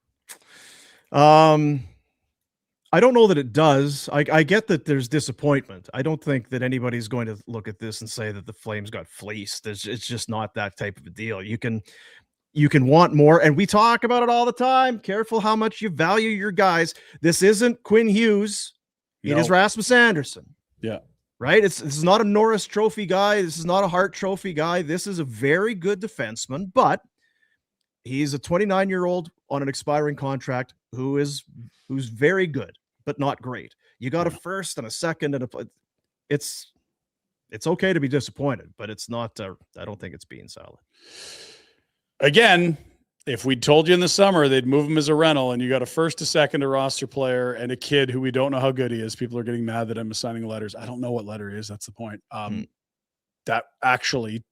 I don't know that it does. I get that there's disappointment. I don't think that anybody's going to look at this and say that the Flames got fleeced. It's just not that type of a deal. You can want more, and we talk about it all the time. Careful how much you value your guys. This isn't Quinn Hughes. It is Rasmus Andersson. Yeah. Right? This is not a Norris Trophy guy. This is not a Hart Trophy guy. This is a very good defenseman, but he's a 29-year-old on an expiring contract who's very good, but not great. You got a first and a second, and it's okay to be disappointed, but it's not. I don't think it's being salad. Again, if we told you in the summer they'd move him as a rental, and you got a first, a second, a roster player, and a kid who we don't know how good he is, people are getting mad that I'm assigning letters. I don't know what letter he is. That's the point. That actually,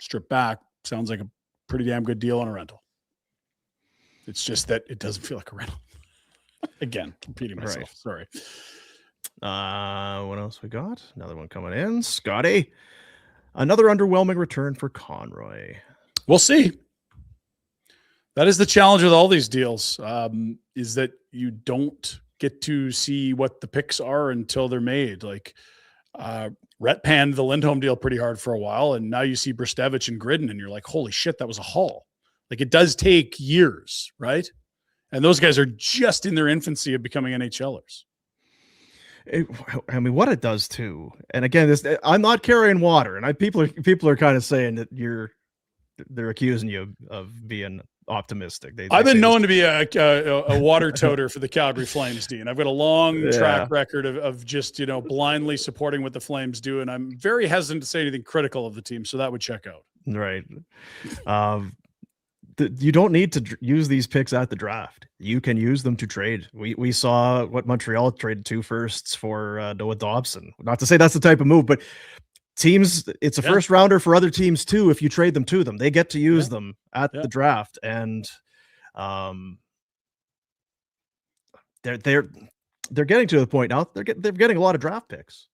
stripped back, sounds like a pretty damn good deal on a rental. It's just that it doesn't feel like a rental. Again, repeating myself. Right. Sorry. What else we got? Another one coming in. Scotty. Another underwhelming return for Conroy. We'll see. That is the challenge with all these deals, is that you don't get to see what the picks are until they're made. Like Rhett panned the Lindholm deal pretty hard for a while, and now you see Brstevich and Gridden, and you're like, holy shit, that was a haul. Like, it does take years, right? And those guys are just in their infancy of becoming NHLers. What it does too. And again, I'm not carrying water, and people are kind of saying that they're accusing you of being optimistic. I've been known to be a water toter for the Calgary Flames, Dean. I've got a long track record of just, blindly supporting what the Flames do. And I'm very hesitant to say anything critical of the team. So that would check out. Right. You don't need to use these picks at the draft. You can use them to trade. We saw what Montreal traded 2 firsts for Noah Dobson. Not to say that's the type of move, but teams, it's a first rounder for other teams too. If you trade them to them, they get to use them at the draft, and they're getting to the point now. They're getting a lot of draft picks.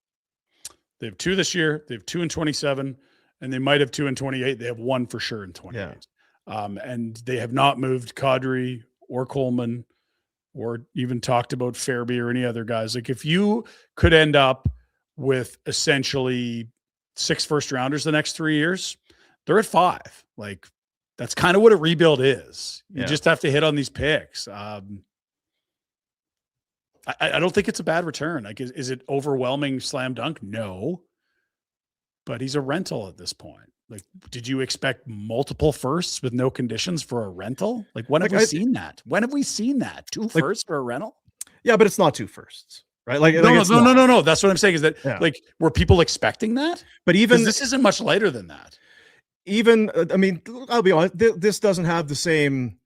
They have 2 this year. They have 2 in 27, and they might have 2 in 28. They have 1 for sure in 28. And they have not moved Kadri or Coleman, or even talked about Fairby or any other guys. Like, if you could end up with essentially 6 first rounders the next 3 years, they're at 5. Like, that's kind of what a rebuild is. You just have to hit on these picks. I don't think it's a bad return. Like, is it overwhelming slam dunk? No, but he's a rental at this point. Like, did you expect multiple firsts with no conditions for a rental? Like, when have we seen that? When have we seen that? 2 firsts for a rental? Yeah, but it's not 2 firsts, right? Like, no. That's what I'm saying is that, like, were people expecting that? But even this isn't much later than that. Even, I mean, I'll be honest, this doesn't have the same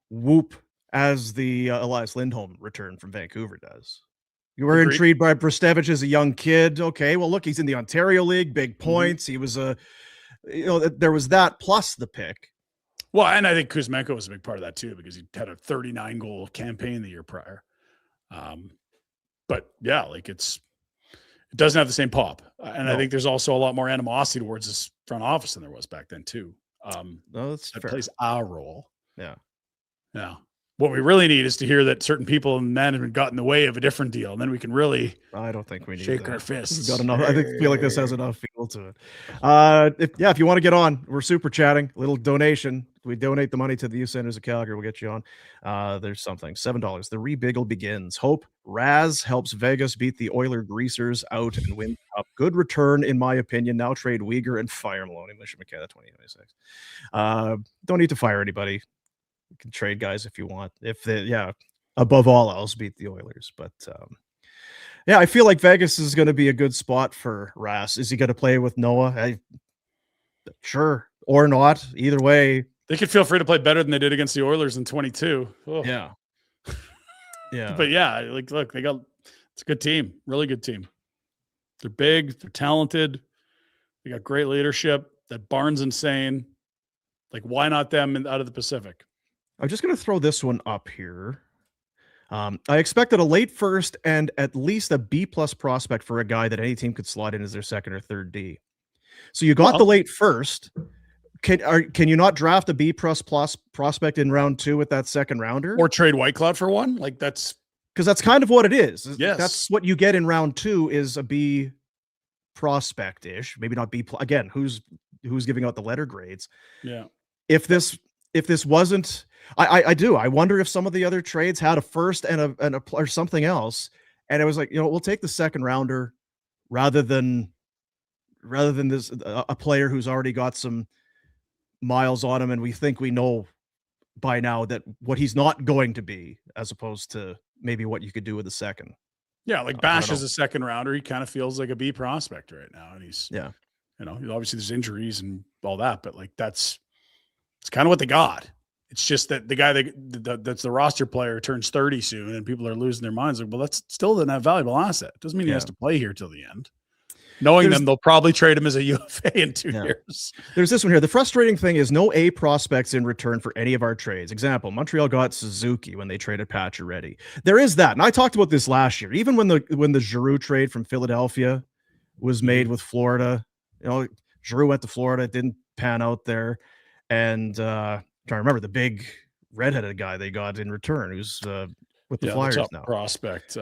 whoop as the Elias Lindholm return from Vancouver does. You were intrigued by Brestevich as a young kid. Okay, well, look, he's in the Ontario League, big points. He was there was that plus the pick. Well, and I think Kuzmenko was a big part of that too, because he had a 39 goal campaign the year prior. But yeah, like, it doesn't have the same pop. And I think there's also a lot more animosity towards this front office than there was back then too. That plays our role. Yeah. Yeah. What we really need is to hear that certain people in management got in the way of a different deal, and then we can really. I don't think we need shake our fists. We've got enough. I feel like this has enough feel to it. If you want to get on, we're super chatting. Little donation. We donate the money to the Youth Centers of Calgary. We'll get you on. There's something. $7. The rebiggle begins. Hope Raz helps Vegas beat the Oiler greasers out and win up. Good return, in my opinion. Now trade Uyghur and fire Maloney. Mission McKenna 2026. Don't need to fire anybody. You can trade guys if you want. If they, above all else, beat the Oilers. But I feel like Vegas is going to be a good spot for Ras. Is he going to play with Noah? Sure, or not. Either way, they could feel free to play better than they did against the Oilers in 22. Oh. Yeah. But like, look, it's a good team, really good team. They're big, they're talented, they got great leadership. That barn's insane. Like, why not them out of the Pacific? I'm just going to throw this one up here. I expected a late first and at least a B+ prospect for a guy that any team could slot in as their second or third D. So you got the late first. Can you not draft a B+ prospect in round 2 with that second rounder, or trade Whitecloud for one? Like, that's because that's kind of what it is. Yes, that's what you get in round 2 is a B prospect ish, maybe not B+. Again, who's giving out the letter grades? Yeah. If this wasn't. I wonder if some of the other trades had a first and a or something else, and it was like, we'll take the second rounder rather than this a player who's already got some miles on him, and we think we know by now that what he's not going to be, as opposed to maybe what you could do with the second. Yeah, like Bash is a second rounder. He kind of feels like a B prospect right now, and he's obviously there's injuries and all that, but like it's kind of what they got. It's just that the guy that's the roster player turns 30 soon, and people are losing their minds. Like, well, that's still a valuable asset. Doesn't mean he has to play here till the end. Knowing them, they'll probably trade him as a UFA in 2 years. There's this one here. The frustrating thing is no A prospects in return for any of our trades. Example, Montreal got Suzuki when they traded Pacioretty. There is that. And I talked about this last year. Even when the Giroux trade from Philadelphia was made with Florida, Giroux went to Florida. It didn't pan out there. And trying to remember the big redheaded guy they got in return, who's with the Flyers the top now. Prospect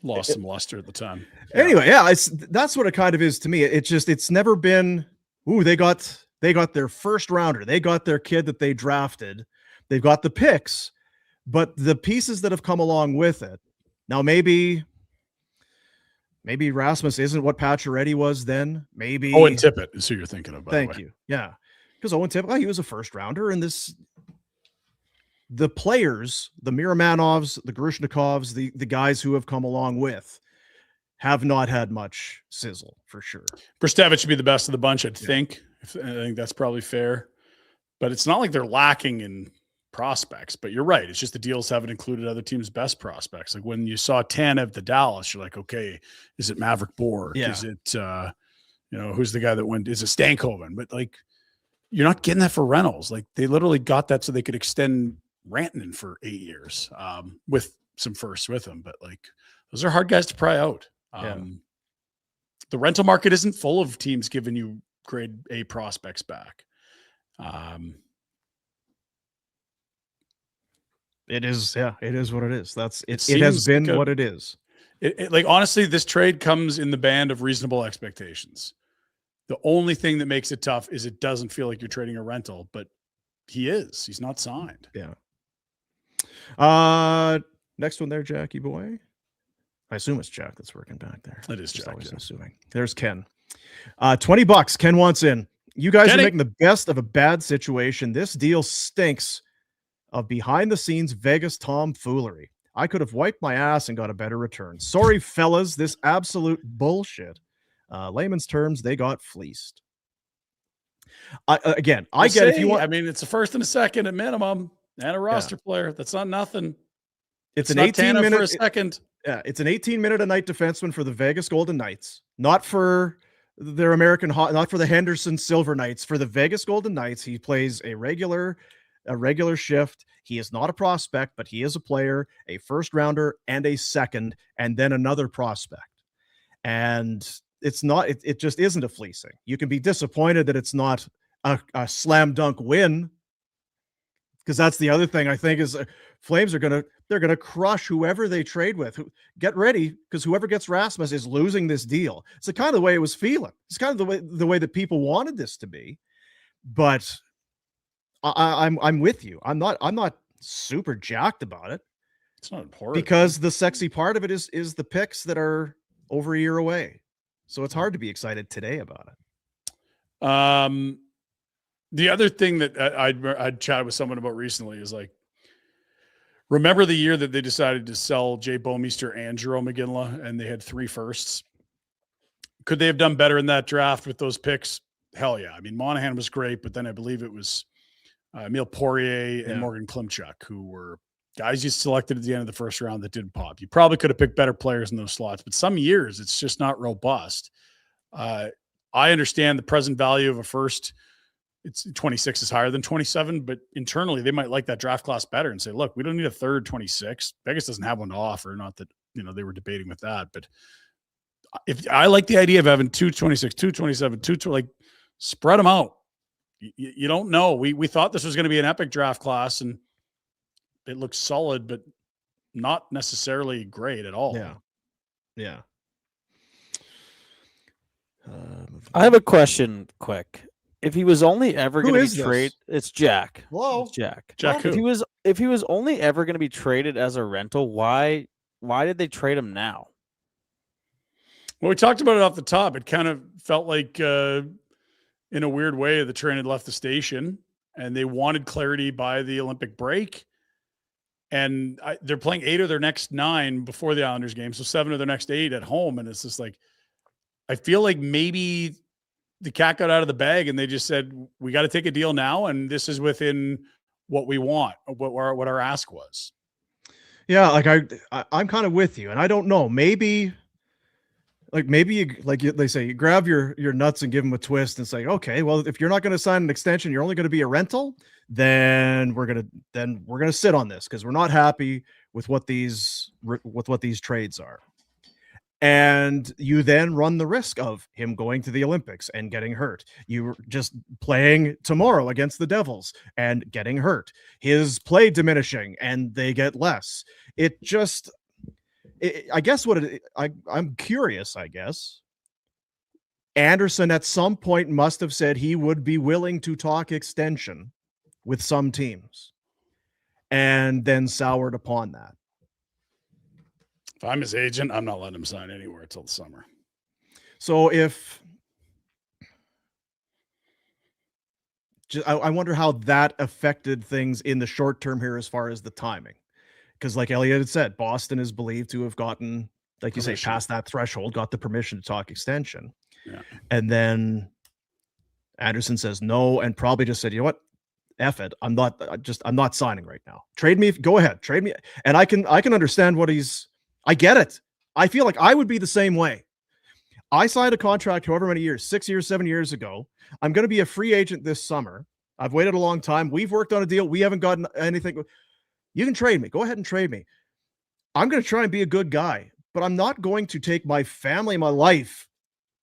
lost some luster at the time. Anyway, that's what it kind of is to me. It's never been. They got their first rounder. They got their kid that they drafted. They've got the picks, but the pieces that have come along with it. Now maybe Rasmus isn't what Pacioretty was then. Maybe Owen Tippett is who you're thinking of. Thank you. Yeah. Because Owen Tippett, he was a first rounder, and the players, the Miramonovs, the Grushnikovs, the guys who have come along with, have not had much sizzle for sure. Brestevich should be the best of the bunch, I think. I think that's probably fair. But it's not like they're lacking in prospects. But you're right. It's just the deals haven't included other teams' best prospects. Like when you saw Tanev to Dallas, you're like, okay, is it Maverick Borg? Yeah. Is it who's the guy that went? Is it Stankoven? But like, you're not getting that for Reynolds. Like they literally got that so they could extend Rantanen for 8 years with some firsts with him. But like, those are hard guys to pry out. The rental market isn't full of teams giving you grade A prospects back. It is what it is. It has been what it is. Like, honestly, this trade comes in the band of reasonable expectations. The only thing that makes it tough is it doesn't feel like you're trading a rental, but he's not signed. Yeah. Next one there, Jackie boy. I assume it's Jack that's working back there. It is Jack. Always assuming. There's Ken. $20. Ken wants in. You guys Kenny. are making the best of a bad situation. This deal stinks of behind the scenes Vegas tomfoolery. I could have wiped my ass and got a better return. Sorry, fellas. This absolute bullshit. Layman's terms, they got fleeced. I get if you want. I mean, it's a first and a second at minimum and a roster player. That's not nothing. It's an not 18-minute for a second. It's an 18-minute-a-night defenseman for the Vegas Golden Knights, not for their not for the Henderson Silver Knights. For the Vegas Golden Knights, he plays a regular shift. He is not a prospect, but he is a player, a first rounder and a second, and then another prospect. And it's not. It just isn't a fleecing. You can be disappointed that it's not a slam dunk win, because that's the other thing I think is Flames are they're gonna crush whoever they trade with. Get ready, because whoever gets Rasmus is losing this deal. It's the kind of the way it was feeling. It's kind of the way that people wanted this to be. But I'm with you. I'm not super jacked about it. It's not important because the sexy part of it is the picks that are over a year away. So it's hard to be excited today about it. The other thing that I'd chatted with someone about recently is like, remember the year that they decided to sell Jay Bouwmeester and Jerome McGinley, and they had 3 firsts? Could they have done better in that draft with those picks? Hell yeah. I mean, Monahan was great, but then I believe it was Emile Poirier and Morgan Klimchuk, who were guys you selected at the end of the first round that didn't pop. You probably could have picked better players in those slots, but some years it's just not robust. I understand the present value of a first. It's 26 is higher than 27, but internally they might like that draft class better and say, look, we don't need a third 26. Vegas doesn't have one to offer. Not that, they were debating with that, but if I like the idea of having 226, 227, 220, like spread them out. You don't know. We thought this was going to be an epic draft class, and it looks solid, but not necessarily great at all. Yeah. I have a question quick. If he was only ever going to be traded, it's Jack. Hello, it's Jack. Jack. If he was only ever going to be traded as a rental, why did they trade him now? Well, we talked about it off the top. It kind of felt like, in a weird way, the train had left the station, and they wanted clarity by the Olympic break. And they're playing 8 of their next 9 before the Islanders game, so 7 of their next 8 at home. And it's just like, I feel like maybe the cat got out of the bag and they just said, we got to take a deal now. And this is within what we want, what our ask was. Yeah. Like I'm kind of with you, and I don't know, maybe they say, you grab your nuts and give them a twist and say, okay, well, if you're not going to sign an extension, you're only going to be a rental, then we're going to sit on this, because we're not happy with what these trades are. And you then run the risk of him going to the Olympics and getting hurt. You're just playing tomorrow against the Devils and getting hurt. His play diminishing and they get less. I'm curious, I guess. Andersson at some point must have said he would be willing to talk extension with some teams, and then soured upon that. If I'm his agent, I'm not letting him sign anywhere until the summer. So I wonder how that affected things in the short term here as far as the timing. Because like Elliot had said, Boston is believed to have gotten, like you say, past that threshold, got the permission to talk extension. Yeah. And then Andersson says no, and probably just said, you know what? F it. I'm not signing right now. Trade me. Go ahead. Trade me. And I can understand I get it. I feel like I would be the same way. I signed a contract however many years, 6 years, 7 years ago. I'm going to be a free agent this summer. I've waited a long time. We've worked on a deal. We haven't gotten anything. You can trade me. Go ahead and trade me. I'm going to try and be a good guy, but I'm not going to take my family, my life,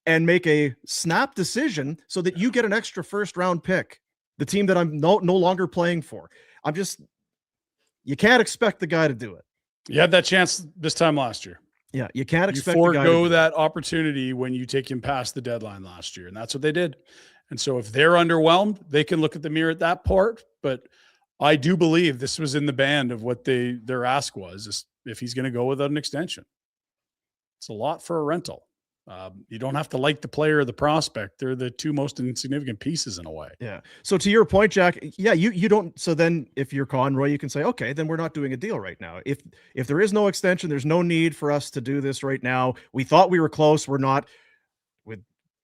and make a snap decision so that you get an extra first-round pick, the team that I'm no longer playing for. You can't expect the guy to do it. You had that chance this time last year. Yeah, you can't expect you the guy to forego do that opportunity when you take him past the deadline last year, and that's what they did. And so if they're underwhelmed, they can look at the mirror at that part. But I do believe this was in the band of what their ask was, if he's going to go without an extension. It's a lot for a rental. You don't have to like the player or the prospect. They're the two most insignificant pieces in a way. Yeah. So to your point, Jack, yeah, you don't. So then if you're Conroy, you can say, okay, then we're not doing a deal right now. If there is no extension, there's no need for us to do this right now. We thought we were close. We're not.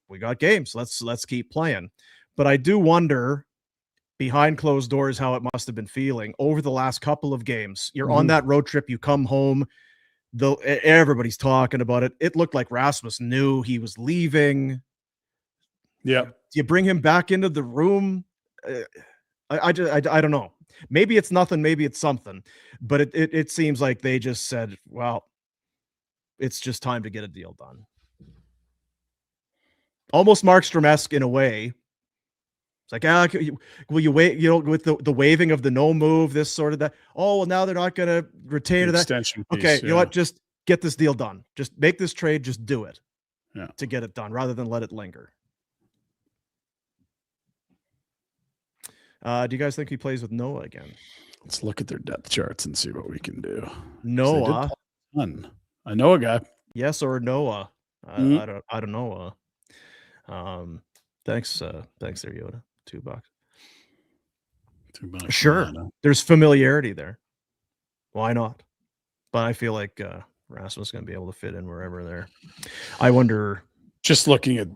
We got games. Let's keep playing. But I do wonder behind closed doors how it must have been feeling over the last couple of games. You're on that road trip. You come home. Though everybody's talking about it. It looked like Rasmus knew he was leaving. Yeah. You bring him back into the room. I don't know. Maybe it's nothing. Maybe it's something. But it seems like they just said, well, it's just time to get a deal done. Almost Markstrom-esque in a way. It's like, will you wait? With the waving of the no move, this sort of that. Oh, well, now they're not going to retain that. Extension piece, okay, you know what? Just get this deal done. Just make this trade. Just do it. Yeah. To get it done, rather than let it linger. Do you guys think he plays with Noah again? Let's look at their depth charts and see what we can do. Noah. I know a guy. Yes or Noah? I don't know. Thanks there, Yoda. $2. $2. Sure. There's familiarity there. Why not? But I feel like Rasmus is going to be able to fit in wherever there. I wonder. Just looking at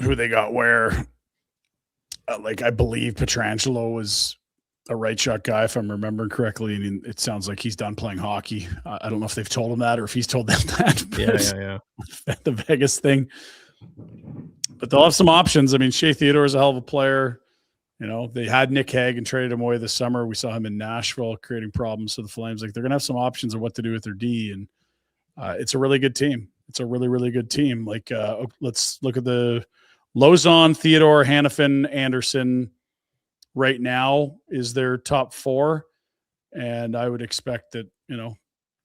who they got where, I believe Pietrangelo was a right shot guy, if I'm remembering correctly. And it sounds like he's done playing hockey. I don't know if they've told him that or if he's told them that. Yeah. The Vegas thing. But they'll have some options. I mean, Shea Theodore is a hell of a player. You know, they had Nick Hague and traded him away this summer. We saw him in Nashville creating problems for the Flames. They're going to have some options of what to do with their D. And it's a really good team. It's a really, really good team. Let's look at the Lozon, Theodore, Hannafin, Anderson right now is their top four. And I would expect that,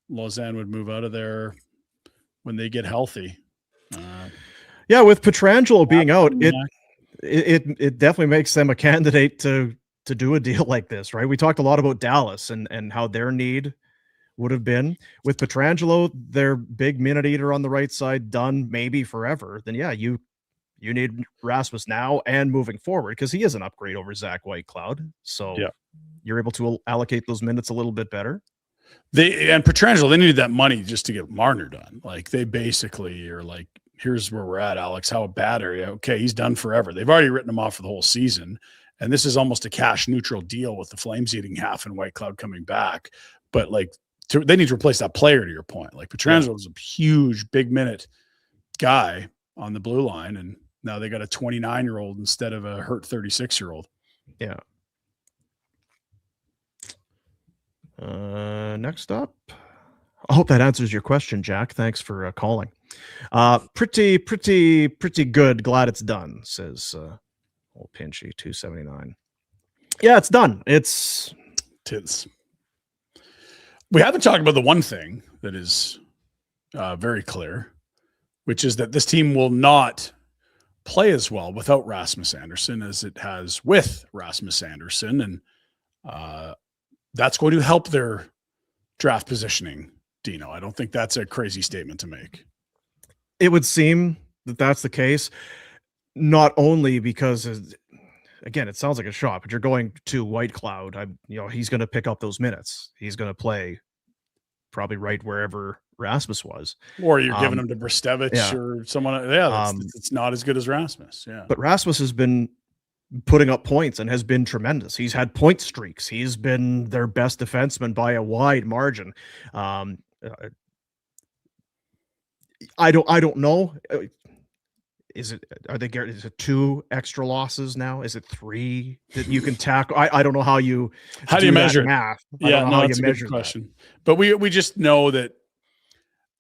Lausanne would move out of there when they get healthy. Yeah, with Pietrangelo being out, it definitely makes them a candidate to do a deal like this, right? We talked a lot about Dallas and how their need would have been. With Pietrangelo, their big minute eater on the right side, done maybe forever. Then yeah, you need Rasmus now and moving forward because he is an upgrade over Zach Whitecloud. So you're able to allocate those minutes a little bit better. And Pietrangelo, they needed that money just to get Marner done. They basically are like, here's where we're at, Alex. How bad are you? Okay, he's done forever. They've already written him off for the whole season. And this is almost a cash neutral deal with the Flames eating half and Whitecloud coming back. But they need to replace that player, to your point. Pietrangelo is a huge, big minute guy on the blue line. And now they got a 29-year-old instead of a hurt 36-year-old. Yeah. Next up. I hope that answers your question, Jack. Thanks for calling. Pretty good. Glad it's done, says old Pinchy 279. Yeah, it's done. It's we haven't talked about the one thing that is very clear, which is that this team will not play as well without Rasmus Andersson as it has with Rasmus Andersson. And that's going to help their draft positioning, Dino. I don't think that's a crazy statement to make. It would seem that that's the case, not only because, again, it sounds like a shot, but you're going to Whitecloud. He's going to pick up those minutes. He's going to play probably right wherever Rasmus was. Or you're giving him to Brestevich or someone. Yeah, it's not as good as Rasmus. Yeah, but Rasmus has been putting up points and has been tremendous. He's had point streaks. He's been their best defenseman by a wide margin. I don't know. is it 2 extra losses now? Is it 3 that you can tackle? I don't know how you measure math. Yeah, no, it's a good question. But we just know that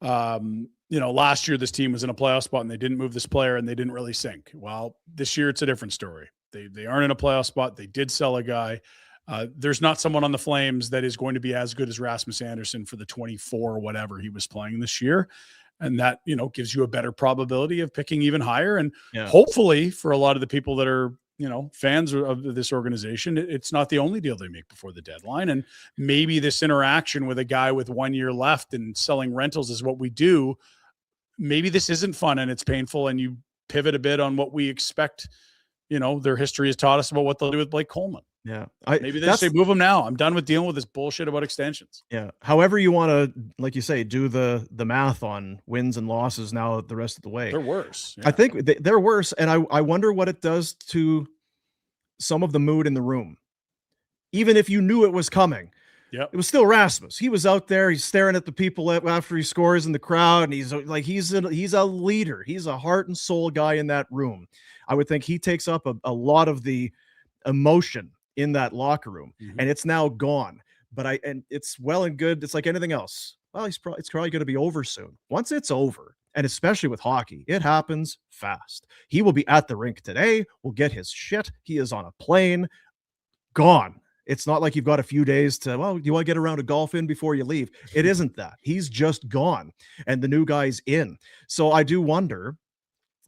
last year this team was in a playoff spot and they didn't move this player and they didn't really sink. Well, this year it's a different story. They aren't in a playoff spot. They did sell a guy. There's not someone on the Flames that is going to be as good as Rasmus Andersson for the 24 or whatever he was playing this year. And that, gives you a better probability of picking even higher. And hopefully for a lot of the people that are, fans of this organization, it's not the only deal they make before the deadline. And maybe this interaction with a guy with 1 year left and selling rentals is what we do. Maybe this isn't fun and it's painful and you pivot a bit on what we expect. Their history has taught us about what they'll do with Blake Coleman. Yeah. Maybe they say, move him now. I'm done with dealing with this bullshit about extensions. Yeah. However you want to, like you say, do the math on wins and losses now the rest of the way. They're worse. Yeah. I think they're worse. And I wonder what it does to some of the mood in the room. Even if you knew it was coming. Yeah. It was still Rasmus. He was out there. He's staring at the people after he scores in the crowd. And he's a leader. He's a heart and soul guy in that room. I would think he takes up a lot of the emotion in that locker room, and it's now gone. But it's well and good. It's like anything else. Well, it's probably going to be over soon. Once it's over, and especially with hockey, it happens fast. He will be at the rink today. We'll get his shit. He is on a plane. Gone. It's not like you've got a few days to, well, you want to get around to golf in before you leave. It isn't that. He's just gone, and the new guy's in. So I do wonder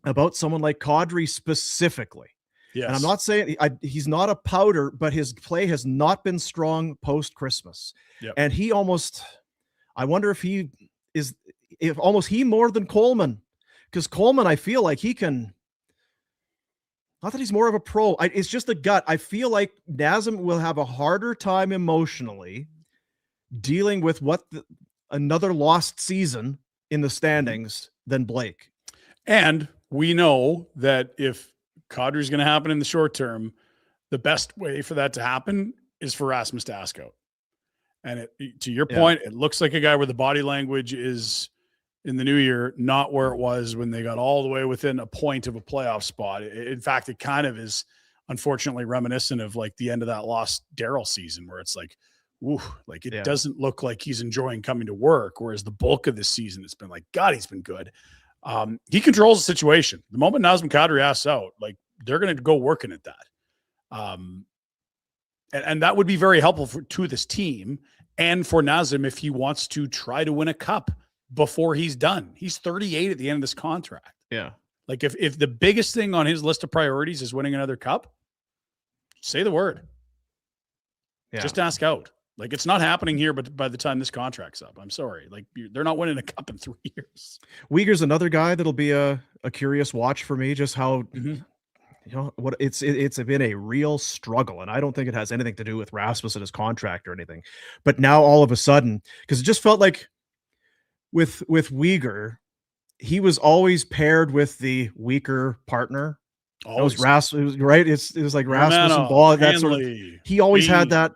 about someone like Kadri specifically. Yes. And I'm not saying he's not a powder, but his play has not been strong post-Christmas. Yep. And I wonder if he more than Coleman, because Coleman, I feel like he can, not that he's more of a pro. It's just a gut. I feel like Nazem will have a harder time emotionally dealing with another lost season in the standings than Blake. And we know that if Kadri is going to happen in the short term, the best way for that to happen is for Rasmus to ask out. And to your point, it looks like a guy where the body language is in the new year, not where it was when they got all the way within a point of a playoff spot. In fact, it kind of is unfortunately reminiscent of like the end of that lost Darryl season where it's like, ooh, like it doesn't look like he's enjoying coming to work. Whereas the bulk of this season, it's been like, God, he's been good. He controls the situation. The moment Nazem Kadri asks out, like they're going to go working at that. And that would be very helpful to this team and for Nazem if he wants to try to win a cup before he's done. He's 38 at the end of this contract. Yeah. Like if the biggest thing on his list of priorities is winning another cup, say the word. Yeah. Just ask out. Like it's not happening here, but by the time this contract's up, I'm sorry. Like they're not winning a cup in 3 years. Weegar's another guy that'll be a curious watch for me, just how what it's been a real struggle. And I don't think it has anything to do with Rasmus and his contract or anything. But now all of a sudden, because it just felt like with Weegar, he was always paired with the weaker partner. It was Rasmus, right? It was like Rasmus and Ball. That sort of, he always had that.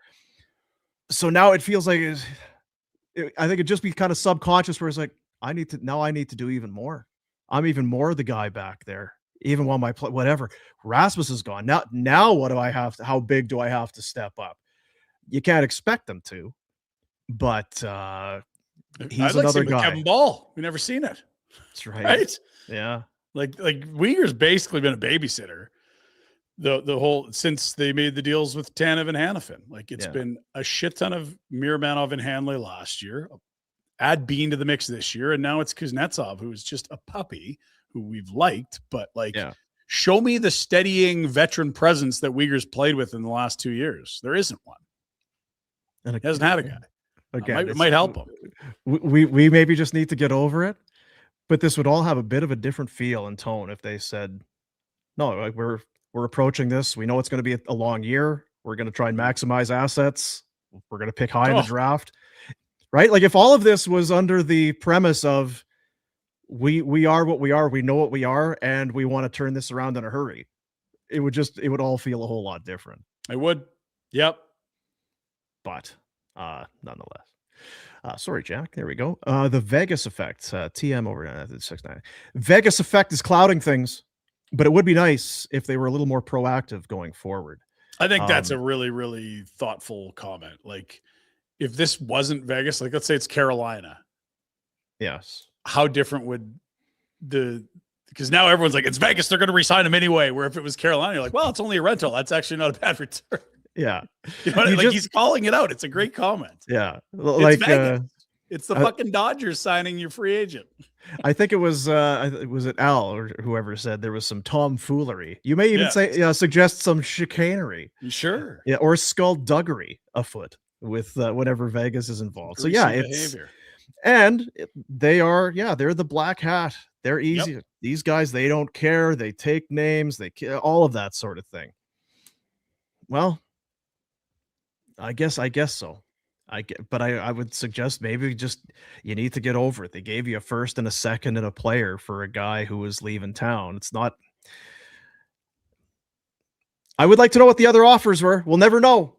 So now it feels like I think it'd just be kind of subconscious where it's like, I need to do even more. I'm even more the guy back there, even while my play, whatever. Rasmus is gone. Now what do I have to, how big do I have to step up? You can't expect them to, but he's another guy. Kevin Ball. We've never seen it. That's right. Right? Yeah. Like Weegar's basically been a babysitter the whole since they made the deals with Tanev and Hanifin. Like it's been a shit ton of Miramanov and Hanley last year. Add Bean to the mix this year, and now it's Kuznetsov, who's just a puppy who we've liked, but show me the steadying veteran presence that Weegar's played with in the last 2 years. There isn't one. And he hasn't had a guy. Again, it might help him. We maybe just need to get over it, but this would all have a bit of a different feel and tone if they said, no, like we're approaching this. We know it's going to be a long year. We're going to try and maximize assets. We're going to pick high in the draft, right? Like if all of this was under the premise of we are what we are, we know what we are, and we want to turn this around in a hurry, it would all feel a whole lot different. It would. Yep. But nonetheless. Sorry, Jack. There we go. The Vegas effect. TM over 69. Vegas effect is clouding things. but it would be nice if they were a little more proactive going forward. I think that's a really, really thoughtful comment. Like, if this wasn't Vegas, like let's say it's Carolina. Yes. How different would because now everyone's like, it's Vegas, they're going to re-sign him anyway. Where if it was Carolina, you're like, well, it's only a rental. That's actually not a bad return. Yeah. You know, like he's calling it out. It's a great comment. Yeah. Like, it's the fucking Dodgers signing your free agent. I think it was it Al or whoever said there was some tomfoolery. You may even say suggest some chicanery. Sure. Yeah, or skullduggery afoot with whenever Vegas is involved. Greasy so yeah, behavior. They're the black hat. They're easy. Yep. These guys, they don't care. They take names. They all of that sort of thing. Well, I guess so. But I would suggest maybe just you need to get over it. They gave you a first and a second and a player for a guy who was leaving town. It's not. I would like to know what the other offers were. We'll never know.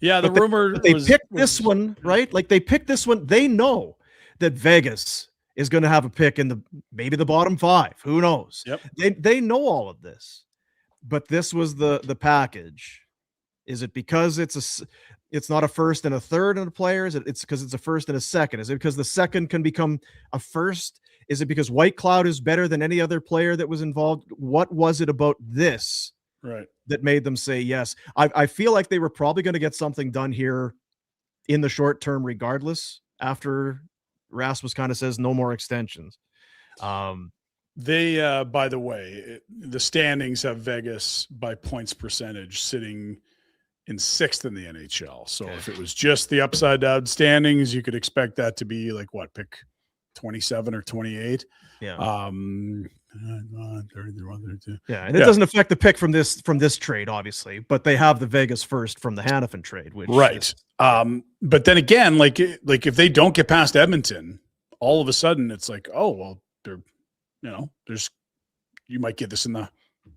Yeah, the rumor they picked this one, right? Like they picked this one. They know that Vegas is going to have a pick in maybe the bottom 5. Who knows? Yep. They know all of this, but this was the package. Is it because it's not a first and a third and a player? Is it's because it's a first and a second? Is it because the second can become a first? Is it because Whitecloud is better than any other player that was involved? What was it about this that made them say yes? I feel like they were probably going to get something done here in the short term regardless, after Rasmus kind of says no more extensions. They, by the way, the standings have Vegas by points percentage sitting in 6th in the NHL. So if it was just the upside down standings, you could expect that to be like what, pick 27 or 28. Yeah. 32. Yeah, and it doesn't affect the pick from this trade, obviously, but they have the Vegas first from the Hanifin trade, which right. But then again, like if they don't get past Edmonton, all of a sudden it's like, oh well, you might get this in the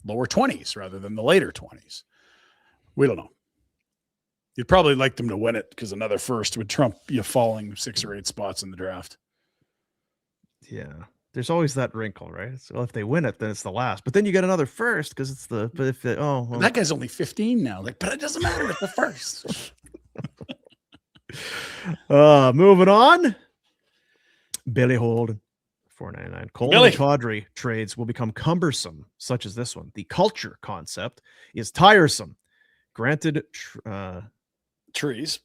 lower 20s rather than the later 20s. We don't know. You'd probably like them to win it because another first would trump you falling 6 or 8 spots in the draft. Yeah. There's always that wrinkle, right? So if they win it, then it's the last. But then you get another first because it's the. But if that guy's only 15 now, like, but it doesn't matter. It's the first. Moving on. Billy Holden, $4.99. Coleman and Kadri trades will become cumbersome, such as this one. The culture concept is tiresome. Granted, Trees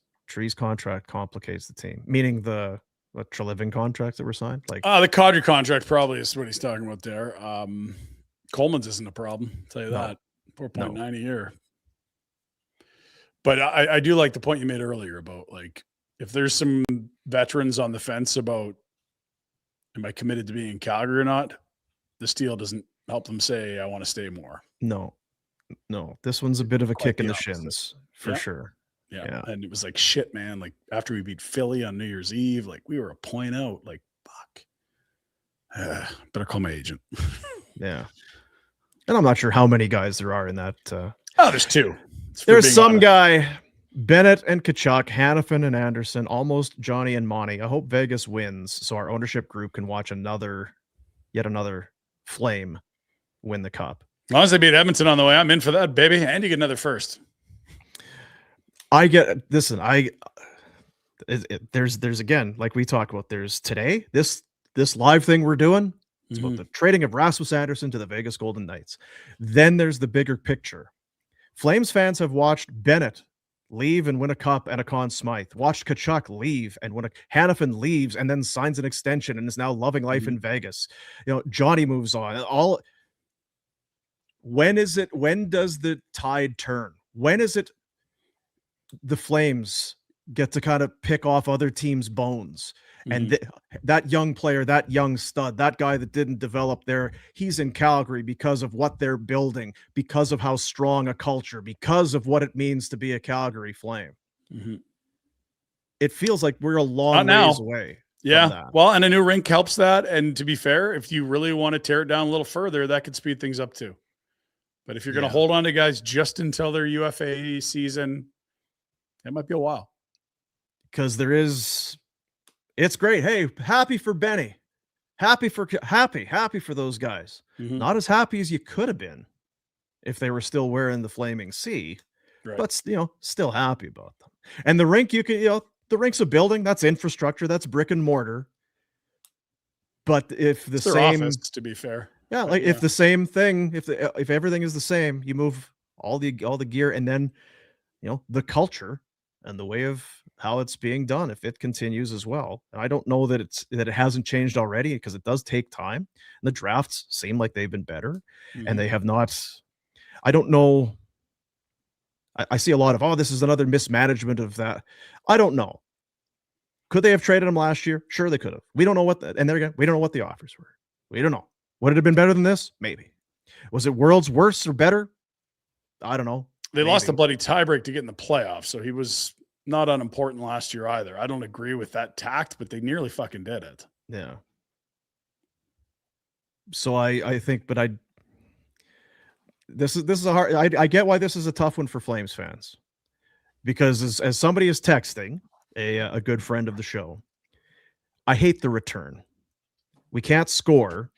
contract complicates the team, meaning the Treliving contracts that were signed. Like the Kadri contract probably is what he's talking about there. Coleman's isn't a problem, I'll tell you that. 4.9 a year. But I do like the point you made earlier about like if there's some veterans on the fence about am I committed to being in Calgary or not, this deal doesn't help them say I want to stay more. No, this one's a bit of a kick in the shins for sure. Yeah. And it was like, shit, man. Like after we beat Philly on New Year's Eve, like we were a point out, like, fuck. Better call my agent. Yeah. And I'm not sure how many guys there are in that. There's 2. There's some guy, Bennett and Tkachuk, Hanifin and Anderson, almost Johnny and Monty. I hope Vegas wins so our ownership group can watch yet another Flame win the cup. As long as they beat Edmonton on the way, I'm in for that, baby. And you get another first. There's again, like we talk about, there's today, this live thing we're doing. It's about the trading of Rasmus Andersson to the Vegas Golden Knights. Then there's the bigger picture. Flames fans have watched Bennett leave and win a cup and a Conn Smythe. Watched Tkachuk leave and Hanifin leaves and then signs an extension and is now loving life in Vegas. Johnny moves on. When does the tide turn? When is it the Flames get to kind of pick off other teams' bones? And that young player, that young stud, that guy that didn't develop there, he's in Calgary because of what they're building, because of how strong a culture, because of what it means to be a Calgary Flame. It feels like we're a long ways away. Yeah. Well, and a new rink helps that. And to be fair, if you really want to tear it down a little further, that could speed things up too. But if you're going to hold on to guys just until their UFA season, it might be a while. Because it's great. Hey, happy for Benny. Happy for those guys. Mhm. Not as happy as you could have been if they were still wearing the flaming C, Right. but still happy about them. And the rink, the rink's a building, that's infrastructure, that's brick and mortar. But if the It's their same office, to be fair. Yeah, like if the same thing, if everything is the same, you move all the gear, and then the culture and the way of how it's being done, if it continues as well. And I don't know that it hasn't changed already, because it does take time. And the drafts seem like they've been better, and they have not. I don't know. I see a lot of, this is another mismanagement of that. I don't know. Could they have traded him last year? Sure, they could have. We don't know and there again, we don't know what the offers were. We don't know. Would it have been better than this? Maybe. Was it worlds worse or better? I don't know. They lost a bloody tiebreak to get in the playoffs, so he was not unimportant last year either. I don't agree with that tact, but they nearly fucking did it. Yeah. So I think, but this is a hard. I get why this is a tough one for Flames fans, because as somebody is texting, a good friend of the show, I hate the return. We can't score.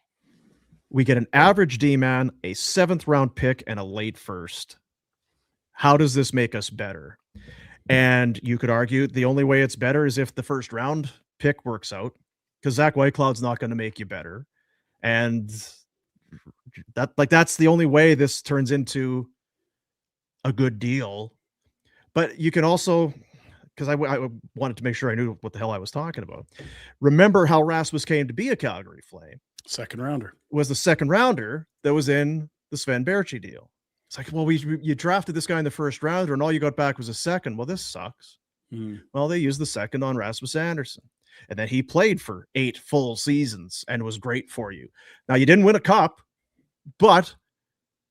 We get an average D-man, a 7th round pick, and a late first. How does this make us better? And you could argue the only way it's better is if the first round pick works out, because Zach Whitecloud's not going to make you better. And that's the only way this turns into a good deal. But you can also, because I wanted to make sure I knew what the hell I was talking about. Remember how Rasmus came to be a Calgary Flame? Second rounder. Was the second rounder that was in the Sven Baertschi deal. It's like, well, you drafted this guy in the first round, and all you got back was a second. Well, this sucks. Well, they used the second on Rasmus Andersson, and then he played for 8 full seasons and was great for you. Now, you didn't win a cup, but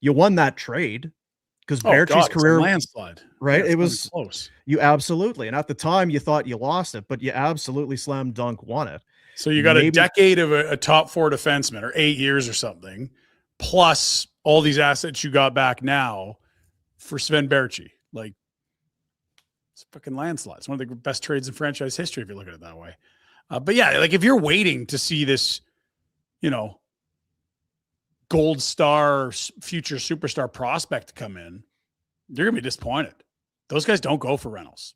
you won that trade, because Baertschi's career landslide, right? Yeah, it was close. You absolutely, and at the time you thought you lost it, but you absolutely slam dunk won it. So you got a decade of a top 4 defenseman, or 8 years or something, plus all these assets you got back now for Sven Baertschi. Like, it's a fucking landslide. It's one of the best trades in franchise history if you look at it that way. But yeah, like if you're waiting to see this, gold star future superstar prospect come in, you're gonna be disappointed. Those guys don't go for rentals.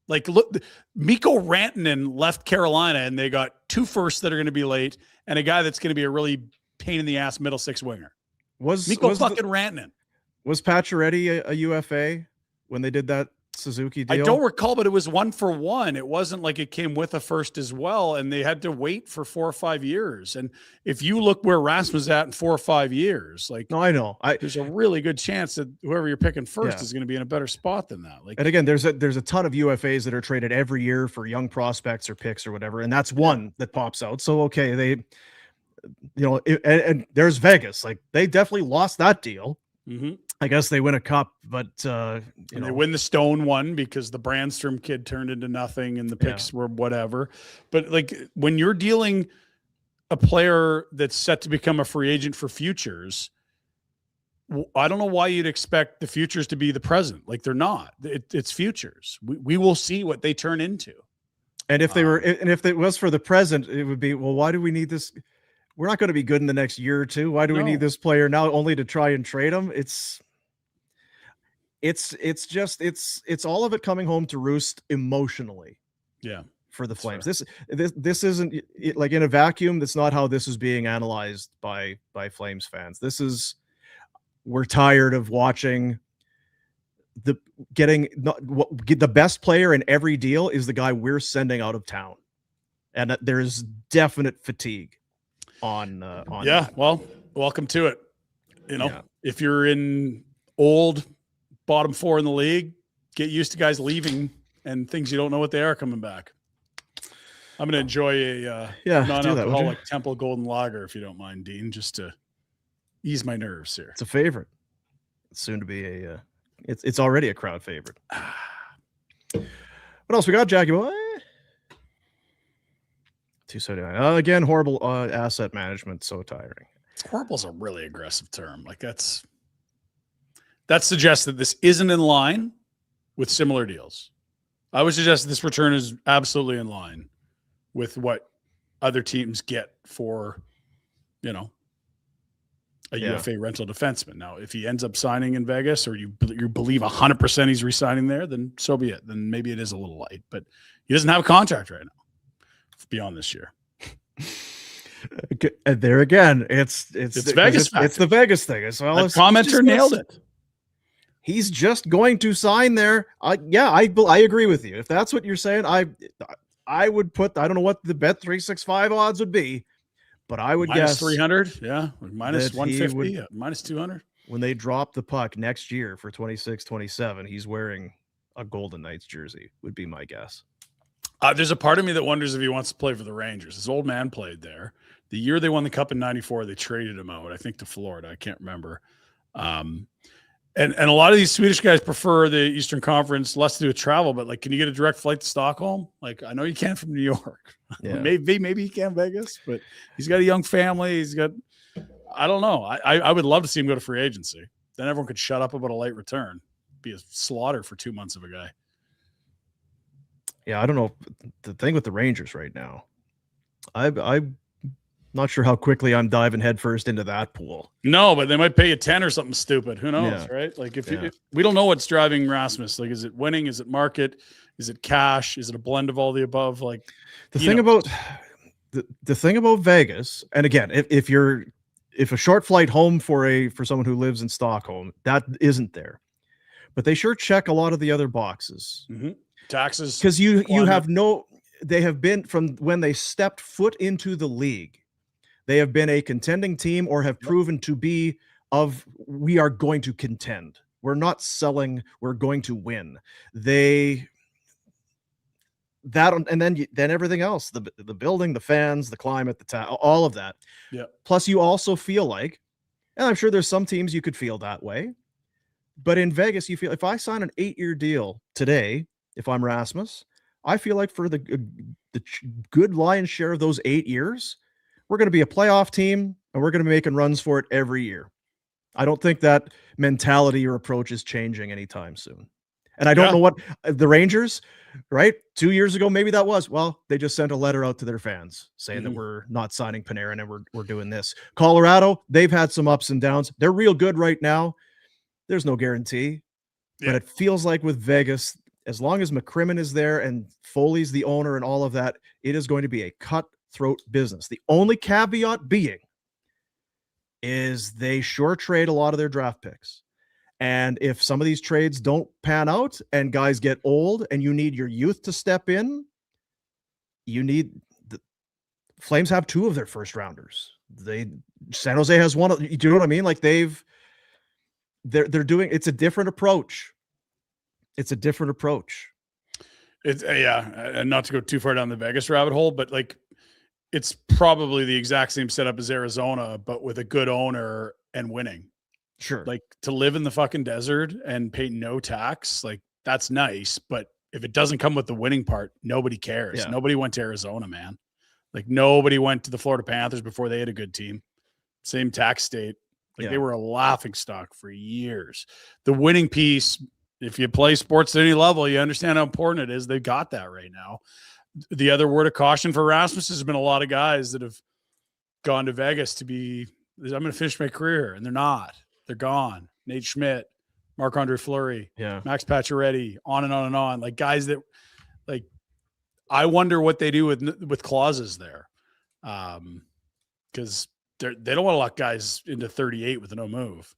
Like, look, Mikko Rantanen left Carolina, and they got 2 firsts that are going to be late, and a guy that's going to be a really pain in the ass middle 6 winger. Was Rantanen? Was Pacioretty a UFA when they did that Suzuki deal? I don't recall, but it was 1 for 1. It wasn't like it came with a first as well, and they had to wait for 4 or 5 years. And if you look where Rasmus is at in 4 or 5 years, like, no, I know, there's a really good chance that whoever you're picking first is going to be in a better spot than that. Like, and again, there's a ton of UFAs that are traded every year for young prospects or picks or whatever, and that's one that pops out. So okay, they, and there's Vegas, like they definitely lost that deal. I guess they win a cup, but and they win the Stone one because the Brandstrom kid turned into nothing and the picks were whatever. But like when you're dealing a player that's set to become a free agent for futures, I don't know why you'd expect the futures to be the present. Like they're not. It's futures. We will see what they turn into. And if they were, and if it was for the present, it would be, well, why do we need this? We're not going to be good in the next year or two. Why do we need this player now only to try and trade him? It's all of it coming home to roost emotionally. Yeah. For the Flames. This isn't like in a vacuum. That's not how this is being analyzed by Flames fans. We're tired of watching the best player in every deal is the guy we're sending out of town. And there's definite fatigue on that. Well, welcome to it. If you're in old bottom 4 in the league, get used to guys leaving and things you don't know what they are coming back. I'm going to enjoy a non-alcoholic Temple Golden Lager, if you don't mind, Dean, just to ease my nerves here. It's a favorite. It's soon to be it's already a crowd favorite. What else we got, Jackie boy? 279. Again, horrible asset management. So tiring. Horrible's a really aggressive term. Like that suggests that this isn't in line with similar deals. I would suggest this return is absolutely in line with what other teams get for, you know, a UFA rental defenseman. Now, if he ends up signing in Vegas, or you believe 100% he's re-signing there, then so be it. Then maybe it is a little light, but he doesn't have a contract right now beyond this year. And there again, it's Vegas. It's the Vegas thing. As well, the commenter nailed it. He's just going to sign there. I agree with you. If that's what you're saying, I would put, I don't know what the Bet365 odds would be, but I would guess 300. Yeah. Minus 150, minus 200. When they drop the puck next year for 26-27, he's wearing a Golden Knights jersey, would be my guess. There's a part of me that wonders if he wants to play for the Rangers. His old man played there. The year they won the Cup in '94, they traded him out, I think, to Florida. I can't remember. And a lot of these Swedish guys prefer the Eastern Conference, less to do with travel, but like, can you get a direct flight to Stockholm? Like, I know you can from New York. Yeah. maybe he can Vegas, but he's got a young family. I don't know. I would love to see him go to free agency. Then everyone could shut up about a late return. Be a slaughter for 2 months of a guy. Yeah, I don't know. The thing with the Rangers right now, I'm not sure how quickly I'm diving headfirst into that pool. No, but they might pay you 10 or something stupid. Who knows, right? Like if we don't know what's driving Rasmus. Like, is it winning? Is it market? Is it cash? Is it a blend of all the above? Like the thing about Vegas, and again, if a short flight home for someone who lives in Stockholm, that isn't there, but they sure check a lot of the other boxes. Mm-hmm. Taxes, because you have they have been, from when they stepped foot into the league, they have been a contending team, or have proven to be we are going to contend. We're not selling. We're going to win. And then everything else, the building, the fans, the climate, the town, all of that. Yeah. Plus you also feel like, and I'm sure there's some teams you could feel that way, but in Vegas, you feel, if I sign an 8-year deal today, if I'm Rasmus, I feel like for the good lion's share of those 8 years, we're going to be a playoff team, and we're going to be making runs for it every year. I don't think that mentality or approach is changing anytime soon. And I don't know what the Rangers, right? 2 years ago, maybe that was, well, they just sent a letter out to their fans saying that we're not signing Panarin and we're doing this. Colorado, they've had some ups and downs. They're real good right now. There's no guarantee, but it feels like with Vegas, as long as McCrimmon is there and Foley's the owner and all of that, it is going to be a cutthroat business. The only caveat being is they sure trade a lot of their draft picks. And if some of these trades don't pan out and guys get old and you need your youth to step in, the Flames have 2 of their first rounders. San Jose has 1. Do you know what I mean? Like they're doing, it's a different approach. It's a different approach. It's and not to go too far down the Vegas rabbit hole, but like it's probably the exact same setup as Arizona, but with a good owner and winning. Sure. Like to live in the fucking desert and pay no tax, like that's nice. But if it doesn't come with the winning part, nobody cares. Yeah. Nobody went to Arizona, man. Like nobody went to the Florida Panthers before they had a good team. Same tax state. Like they were a laughing stock for years. The winning piece, if you play sports at any level, you understand how important it is. They've got that right now. The other word of caution for Rasmus has been a lot of guys that have gone to Vegas to be, I'm going to finish my career, and they're not. They're gone. Nate Schmidt, Marc-Andre Fleury, Max Pacioretty, on and on and on. Like guys that, like, I wonder what they do with clauses there, because they don't want to lock guys into 38 with a no move,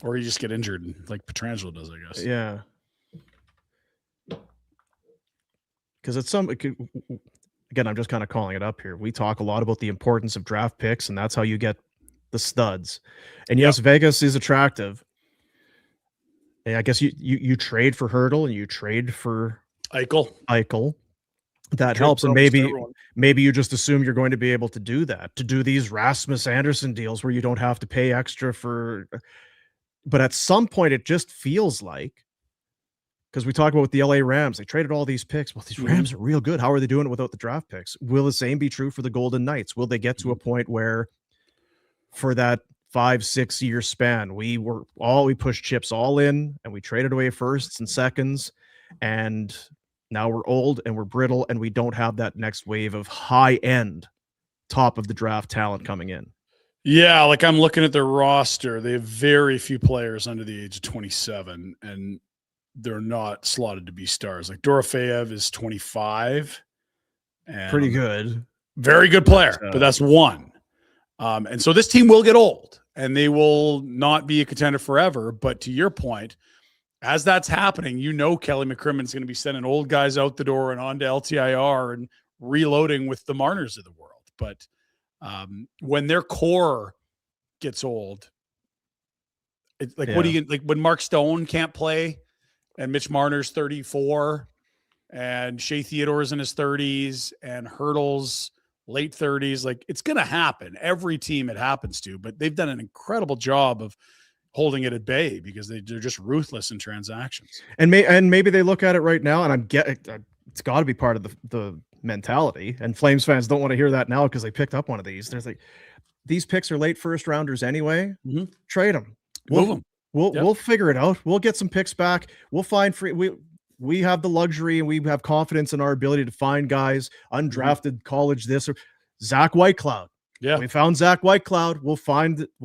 or you just get injured like Pietrangelo does, I guess. Yeah. Because again, I'm just kind of calling it up here. We talk a lot about the importance of draft picks, and that's how you get the studs. And yes, Vegas is attractive. And I guess you trade for Hurdle and you trade for Eichel. That helps. And maybe you just assume you're going to be able to do that, to do these Rasmus Andersson deals where you don't have to pay extra for. But at some point, it just feels like, because we talk about with the LA Rams, they traded all these picks. Well, these Rams are real good. How are they doing it without the draft picks? Will the same be true for the Golden Knights? Will they get to a point where for that 5-6 year span, we pushed chips all in and we traded away firsts and seconds, and Now we're old and we're brittle, and we don't have that next wave of high-end, top-of-the-draft talent coming in. Yeah, like I'm looking at their roster. They have very few players under the age of 27, and they're not slotted to be stars. Like Dorofeyev is 25. And Pretty good. Very good player, but that's one. And so this team will get old, and they will not be a contender forever. But to your point, as that's happening, Kelly McCrimmon's going to be sending old guys out the door and on to LTIR and reloading with the Marners of the world. But when their core gets old, it's like, what do you like when Mark Stone can't play and Mitch Marner's 34 and Shea Theodore's in his 30s and Hurdle's late 30s? Like, it's going to happen. Every team it happens to, but they've done an incredible job of holding it at bay because they're just ruthless in transactions. And maybe they look at it right now, and it's got to be part of the mentality. And Flames fans don't want to hear that now because they picked up one of these. There's like, these picks are late first rounders anyway. Mm-hmm. Trade them. Move them. We'll figure it out. We'll get some picks back. We'll find free. We have the luxury and we have confidence in our ability to find guys undrafted college. This or Zach Whitecloud. Yeah, we found Zach Whitecloud. We'll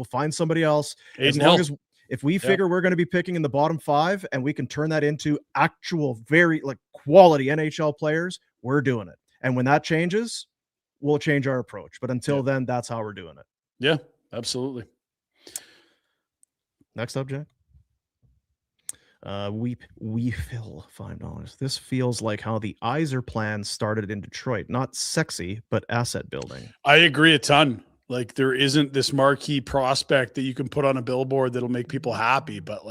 find somebody else. As long as if we figure we're going to be picking in the bottom 5 and we can turn that into actual very quality NHL players, we're doing it. And when that changes, we'll change our approach. But until then, that's how we're doing it. Yeah, absolutely. Next up, Jack. We fill $5. This feels like how the Iser plan started in Detroit. Not sexy, but asset building. I agree a ton. Like, there isn't this marquee prospect that you can put on a billboard that'll make people happy, but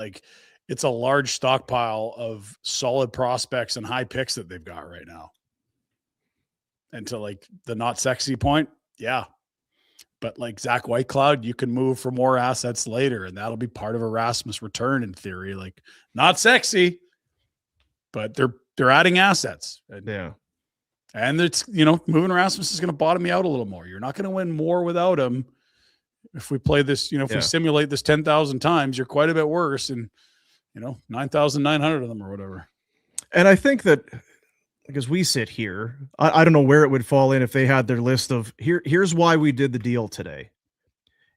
it's a large stockpile of solid prospects and high picks that they've got right now. And to the not sexy point, yeah. But Zach Whitecloud, you can move for more assets later, and that'll be part of a Rasmus return in theory. Not sexy, but they're adding assets. And it's, moving Rasmus is going to bottom you out a little more. You're not going to win more without him. If we play this, if we simulate this 10,000 times, you're quite a bit worse. And, 9,900 of them or whatever. And I think that because we sit here, I don't know where it would fall in if they had their list of here's why we did the deal today.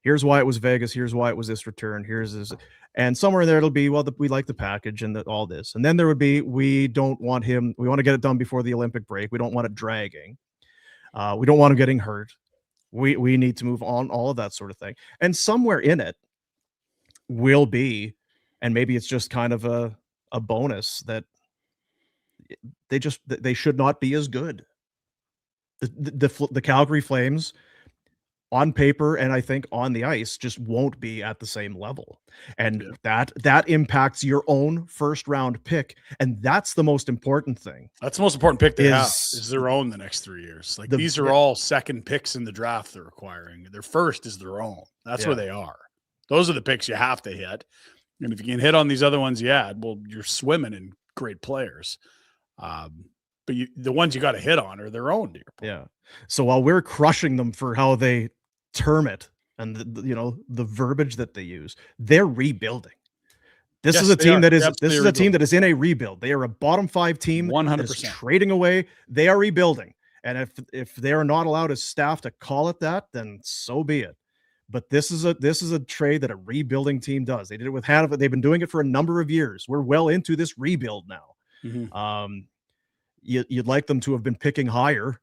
Here's why it was Vegas. Here's why it was this return. Here's this. And somewhere there it'll be, we like the package and all this. And then there would be, we don't want him. We want to get it done before the Olympic break. We don't want it dragging. We don't want him getting hurt. We need to move on, all of that sort of thing. And somewhere in it will be, and maybe it's just kind of a bonus that they should not be as good. The Calgary Flames on paper and I think on the ice just won't be at the same level. And that impacts your own first round pick. And that's the most important thing. That's the most important pick they have is their own the next 3 years. These are all second picks in the draft they're acquiring. Their first is their own. That's where they are. Those are the picks you have to hit. And if you can hit on these other ones you're swimming in great players. But the ones you got to hit on are their own. Yeah. So while we're crushing them for how they term it and the verbiage that they use, they're rebuilding. This is a team that is in a rebuild. They are a bottom 5 team. 100% trading away. They are rebuilding. And if they are not allowed as staff to call it that, then so be it. But this is a trade that a rebuilding team does. They did it with Hanover. They've been doing it for a number of years. We're well into this rebuild now. Mm-hmm. You'd like them to have been picking higher.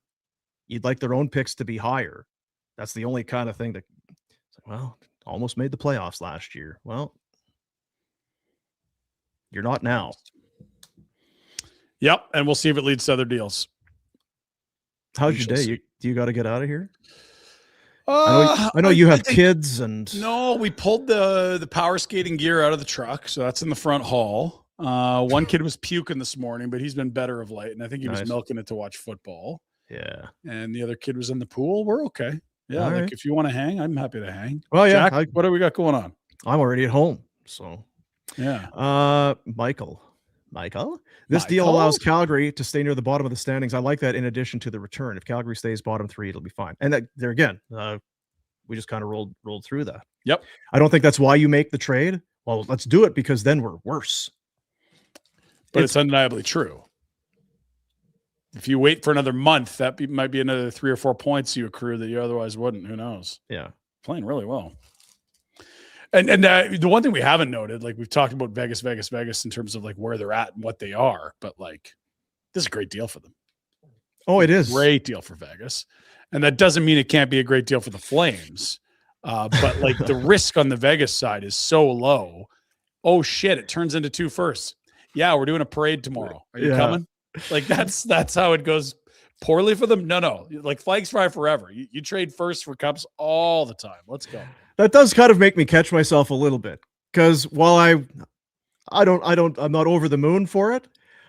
You'd like their own picks to be higher. That's the only kind of thing that, almost made the playoffs last year. Well, you're not now. Yep, and we'll see if it leads to other deals. How's your day? Do you got to get out of here? I know you have kids and... No, we pulled the power skating gear out of the truck, so that's in the front hall. One kid was puking this morning, but he's been better of late, and I think he was milking it to watch football. Yeah. And the other kid was in the pool. We're okay. Yeah, right. If you want to hang, I'm happy to hang. Well, yeah. Jack, what do we got going on? I'm already at home, so... Yeah. Michael. This deal allows Calgary to stay near the bottom of the standings. I like that in addition to the return. If Calgary stays bottom 3, it'll be fine. And there again, we just kind of rolled through that. Yep. I don't think that's why you make the trade. Well, let's do it because then we're worse. But it's undeniably true. if you wait for another month, might be another 3 or 4 points you accrue that you otherwise wouldn't. Who knows? Yeah. Playing really well. And the one thing we haven't noted, like we've talked about Vegas in terms of like where they're at and what they are, but like this is a great deal for them. Oh, it is. Great deal for Vegas. And that doesn't mean it can't be a great deal for the Flames. But like the risk on the Vegas side is so low. Oh shit, it turns into 2 firsts. Yeah, we're doing a parade tomorrow. Are you coming? Like that's how it goes poorly for them. No. Like flags fly forever. You trade first for cups all the time. Let's go. That does kind of make me catch myself a little bit, because while I'm not over the moon for it.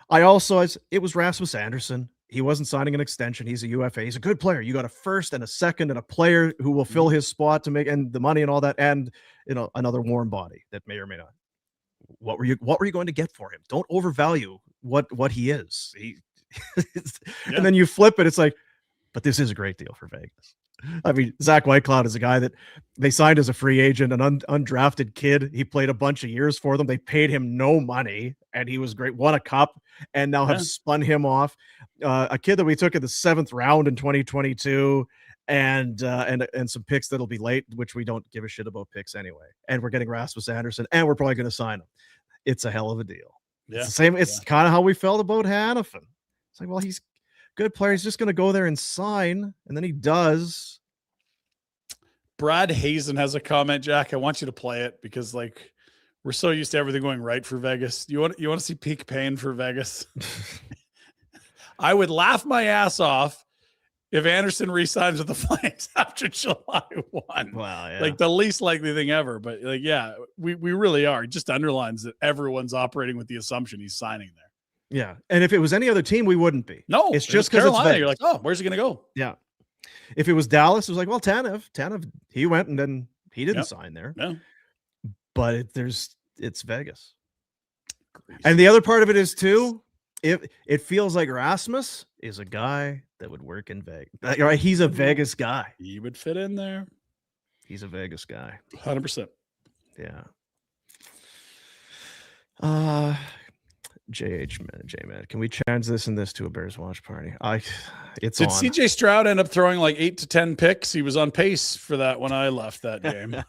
It was Rasmus Andersson. He wasn't signing an extension. He's a UFA. He's a good player. You got a first and a second and a player who will fill his spot to make and the money and all that, and another warm body that may or may not. What were you going to get for him? Don't overvalue what he is. And then you flip it. It's like, but this is a great deal for Vegas. I mean, Zach Whitecloud is a guy that they signed as a free agent, an undrafted kid. He played a bunch of years for them. They paid him no money, and he was great. Won a cup, and now have spun him off. A kid that we took in the 7th round in 2022, and some picks that'll be late, which we don't give a shit about picks anyway. And we're getting Rasmus Andersson, and we're probably going to sign him. It's a hell of a deal. Yeah. It's the same. It's kind of how we felt about Hanifin. It's like, well, he's good player. He's just going to go there and sign, and then he does. Brad Hazen has a comment, Jack. I want you to play it because, like, we're so used to everything going right for Vegas. You want to see peak pain for Vegas? I would laugh my ass off if Andersson re-signs with the Flames after July 1. Wow, yeah. Like the least likely thing ever. But like, yeah, we really are. It just underlines that everyone's operating with the assumption he's signing there. Yeah. And if it was any other team, we wouldn't be. No, it's just because it's Vegas. You're like, oh, where's he going to go? Yeah. If it was Dallas, it was like, well, Tanev, he went and then he didn't sign there. Yeah. But it's Vegas. And the other part of it is too, it feels like Rasmus is a guy that would work in Vegas. Right? He's a Vegas guy. He would fit in there. He's a Vegas guy. 100%. Yeah. J-Man, can we change this to a Bears watch party? Did CJ Stroud end up throwing like 8 to 10 picks? He was on pace for that when I left that game.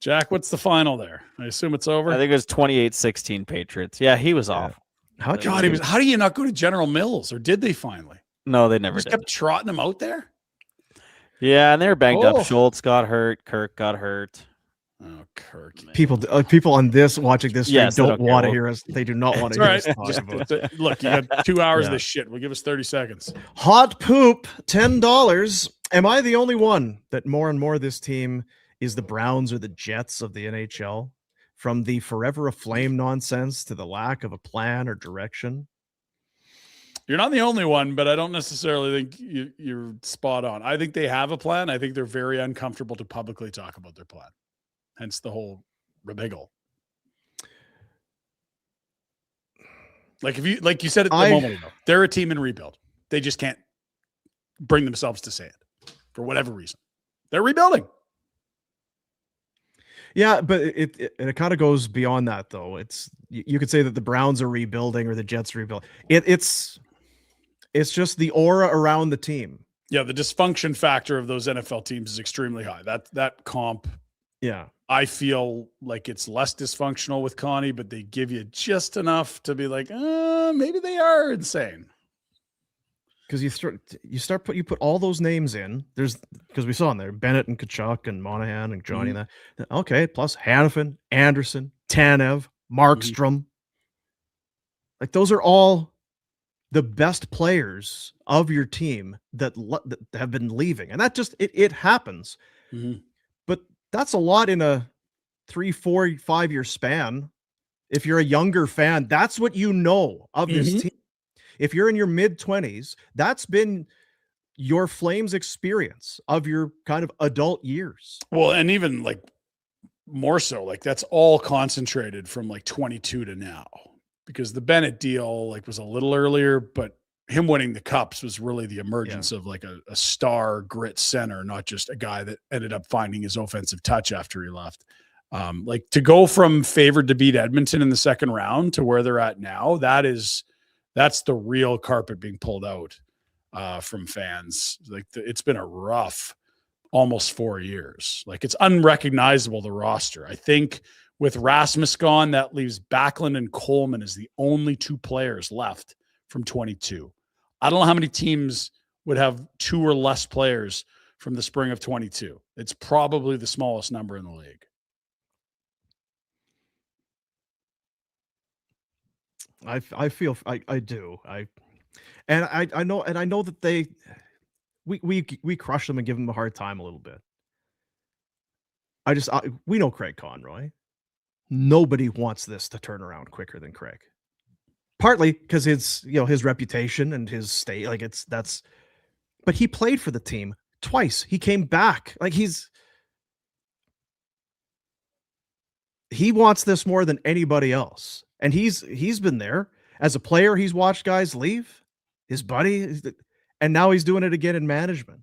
Jack, what's the final there? I assume it's over. I think it was 28-16 Patriots. Yeah, he was off. How do you not go to General Mills, or did they finally? No, they never did. Kept trotting him out there. Yeah, and they were banged up. Schultz got hurt. Kirk got hurt. Oh, Kirk! Man. People on this watching this stream don't want to hear us. They do not want to hear us talk about it. Look, you got 2 hours of this shit. We'll give us 30 seconds. Hot poop, $10. Am I the only one that more and more this team is the Browns or the Jets of the NHL? From the forever a flame nonsense to the lack of a plan or direction. You're not the only one, but I don't necessarily think you're spot on. I think they have a plan. I think they're very uncomfortable to publicly talk about their plan. Hence the whole rebiggle. Like you said it a moment ago, they're a team in rebuild. They just can't bring themselves to say it for whatever reason. They're rebuilding. Yeah, but it kind of goes beyond that, though. You could say that the Browns are rebuilding or the Jets are rebuilding. It's just the aura around the team. Yeah, the dysfunction factor of those NFL teams is extremely high. That comp. Yeah. I feel like it's less dysfunctional with Connie, but they give you just enough to be like, maybe they are insane. Because you put all those names in. Because we saw in there Bennett and Kachuk and Monahan and Johnny and that. Okay, plus Hanifin, Anderson, Tanev, Markstrom. Like those are all the best players of your team that have been leaving, and that just it happens. Mm-hmm. But that's a lot in a 3, 4, 5 year span. If you're a younger fan, that's what you know of this team. If you're in your mid-20s, that's been your Flames experience of your kind of adult years. Well, and even like more so, like that's all concentrated from like 22 to now, because the Bennett deal like was a little earlier, but him winning the cups was really the emergence of like a star grit center, not just a guy that ended up finding his offensive touch after he left. Like to go from favored to beat Edmonton in the second round to where they're at now, that is That's the real carpet being pulled out from fans. Like it's been a rough almost 4 years. Like it's unrecognizable, the roster. I think with Rasmus gone, that leaves Backlund and Coleman as the only 2 players left from 22. I don't know how many teams would have 2 or less players from the spring of 22. It's probably the smallest number in the league. I feel I do. I know that we crush them and give them a hard time a little bit. We know Craig Conroy. Nobody wants this to turn around quicker than Craig. Partly because his reputation and his state, like but he played for the team twice. He came back. Like he wants this more than anybody else. And he's been there as a player. He's watched guys leave, his buddy, and now he's doing it again in management.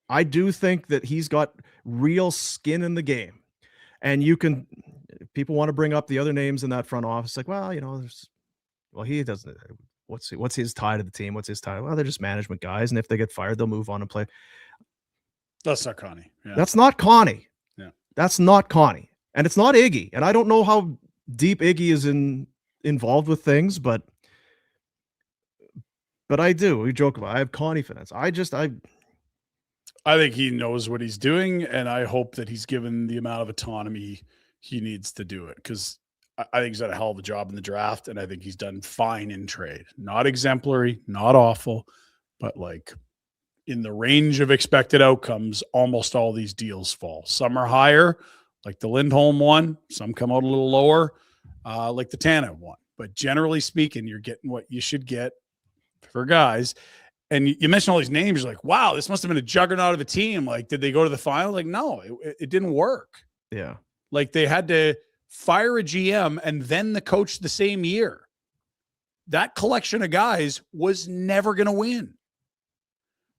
I do think that he's got real skin in the game. And people want to bring up the other names in that front office. Like, well, he doesn't. What's his tie to the team? What's his tie? Well, they're just management guys. And if they get fired, they'll move on and play. That's not Connie. Yeah. That's not Connie. Yeah. That's not Connie. And it's not Iggy. And I don't know how deep Iggy is involved with things, but I do. We joke about it. I have confidence. I think he knows what he's doing, and I hope that he's given the amount of autonomy he needs to do it, because I think he's done a hell of a job in the draft, and I think he's done fine in trade. Not exemplary, not awful, but like in the range of expected outcomes, almost all these deals fall. Some are higher, like the Lindholm one. Some come out a little lower, like the Tanev one. But generally speaking, you're getting what you should get for guys. And you mentioned all these names. You're like, wow, this must have been a juggernaut of a team. Like, did they go to the final? Like, no, it didn't work. Yeah. Like they had to fire a GM and then the coach the same year. That collection of guys was never going to win.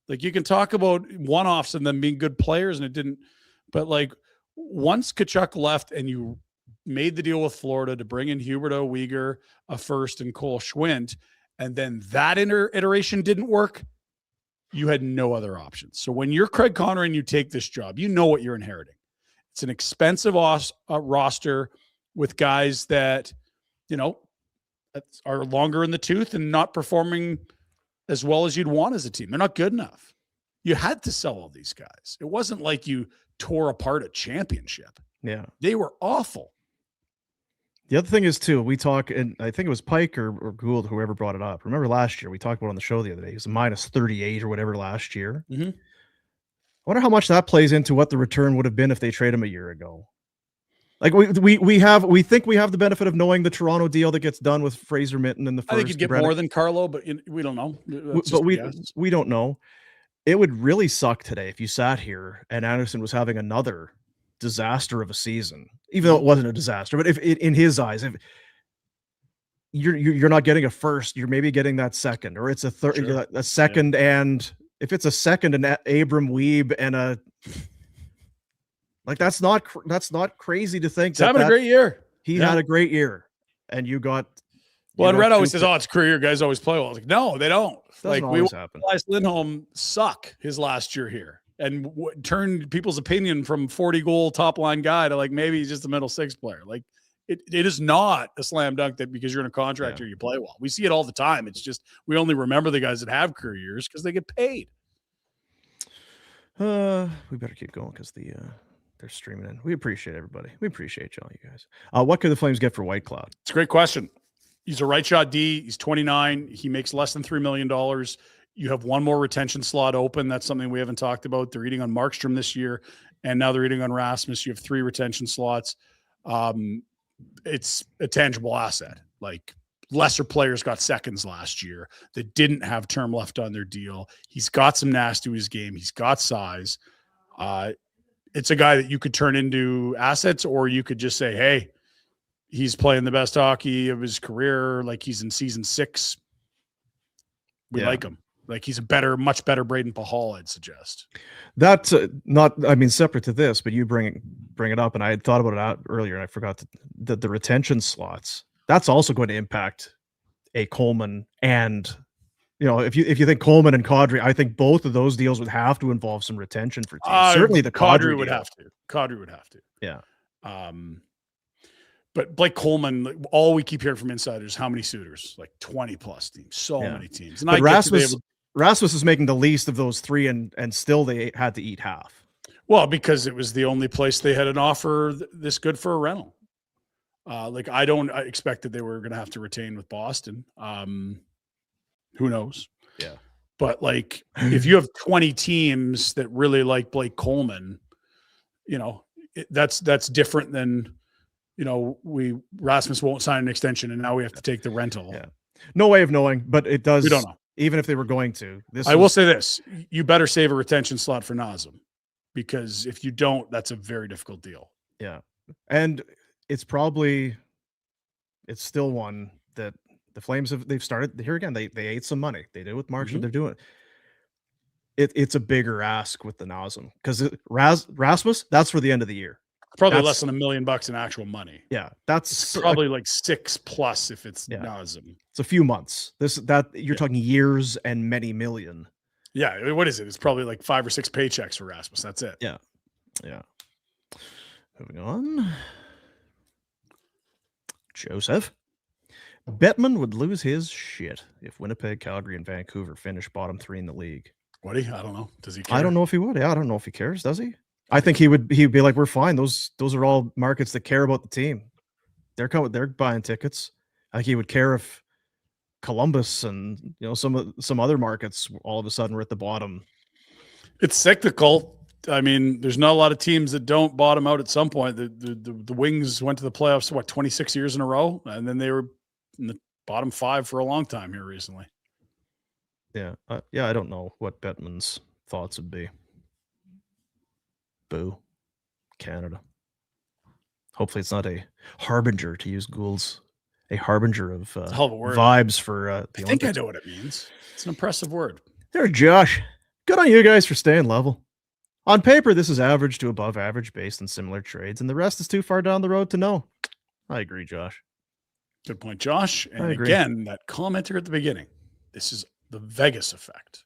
Like you can talk about one-offs and them being good players and it didn't, but like once Tkachuk left and you made the deal with Florida to bring in Huberdeau, Uyghur, a first, and Cole Schwindt, and then that iteration didn't work, you had no other options. So when you're Craig Conroy and you take this job, you know what you're inheriting. It's an expensive roster with guys that, are longer in the tooth and not performing as well as you'd want as a team. They're not good enough. You had to sell all these guys. It wasn't like you tore apart a championship. Yeah. They were awful. The other thing is, too, we talk, and I think it was Pike or Gould, whoever brought it up. Remember last year, we talked about on the show the other day, it was minus 38 or whatever last year. Mm-hmm. I wonder how much that plays into what the return would have been if they trade him a year ago. Like we think we have the benefit of knowing the Toronto deal that gets done with Fraser Minton in the first. I think you'd get more than Carlo, but we don't know. But we don't know. It would really suck today if you sat here and Andersson was having another disaster of a season, even though it wasn't a disaster. But if in his eyes, if you're not getting a first, you're maybe getting that second, or it's a third, sure. A second, yeah. And if it's a second and Abram, Wiebe, and a like, that's not crazy to think. He's having a great year. He had a great year, and you got. Well, and Red always says, "Oh, it's career guys always play well." I was like, no, they don't. Like we happen. Lindholm suck his last year here, and turned people's opinion from 40-goal top line guy to like maybe he's just a middle six player. Like it is not a slam dunk that because you're in a contract year you play well. We see it all the time. It's just we only remember the guys that have career years because they get paid. We better keep going because they're streaming in. We appreciate everybody. We appreciate y'all, you guys. What could the Flames get for Whitecloud? It's a great question. He's a right shot D. He's 29. He makes less than $3 million. You have one more retention slot open. That's something we haven't talked about. They're eating on Markstrom this year, and now they're eating on Rasmus. You have 3 retention slots. It's a tangible asset. Like lesser players got seconds last year that didn't have term left on their deal. He's got some nasty to his game. He's got size. It's a guy that you could turn into assets, or you could just say, hey, he's playing the best hockey of his career. Like he's in season 6. We like him. Like he's much better Braden Pahal, I'd suggest. That's separate to this, but you bring it up, and I had thought about it earlier, and I forgot that the retention slots, that's also going to impact a Coleman and, if you think Coleman and Kadri, I think both of those deals would have to involve some retention for teams. Certainly the Kadri would deal. have to. Kadri would have to. Yeah. But Blake Coleman, all we keep hearing from insiders, how many suitors? Like 20 plus teams, so many teams. And but Rasmus is making the least of those three, and still they had to eat half. Well, because it was the only place they had an offer this good for a rental. I expect that they were going to have to retain with Boston. Who knows? Yeah. But if you have 20 teams that really like Blake Coleman, that's different than, Rasmus won't sign an extension and now we have to take the rental. Yeah. No way of knowing, but it does. We don't know. Even if they were going to. I will say this. You better save a retention slot for Nazem, because if you don't, that's a very difficult deal. Yeah. And it's still one that the Flames they've started here again. They ate some money. They did with Marchand. They're doing it's a bigger ask with the Nazem, because Rasmus, that's for the end of the year. Probably less than $1 million in actual money. Yeah. That's probably like 6+ if it's Nazem. It's a few months. You're talking years and many million. Yeah. What is it? It's probably like 5 or 6 paychecks for Rasmus. That's it. Yeah. Yeah. Moving on. Joseph. Bettman would lose his shit if Winnipeg, Calgary, and Vancouver finish bottom 3 in the league. Would he? I don't know. Does he care? I don't know if he would. Yeah, I don't know if he cares. Does he? I think he'd be like, we're fine. Those are all markets that care about the team. They're buying tickets. I think he would care if Columbus and some other markets all of a sudden were at the bottom. It's cyclical. I mean, there's not a lot of teams that don't bottom out at some point. The Wings went to the playoffs 26 years in a row, and then they were in the bottom 5 for a long time here recently. Yeah, I don't know what Bettman's thoughts would be. Boo, Canada. Hopefully, it's not a harbinger, to use Gould's, a harbinger of vibes for the Olympics. I think I know what it means. It's an impressive word. There, Josh. Good on you guys for staying level. On paper, this is average to above average based on similar trades, and the rest is too far down the road to know. I agree, Josh. Good point, Josh. And again, that commenter at the beginning. This is the Vegas effect.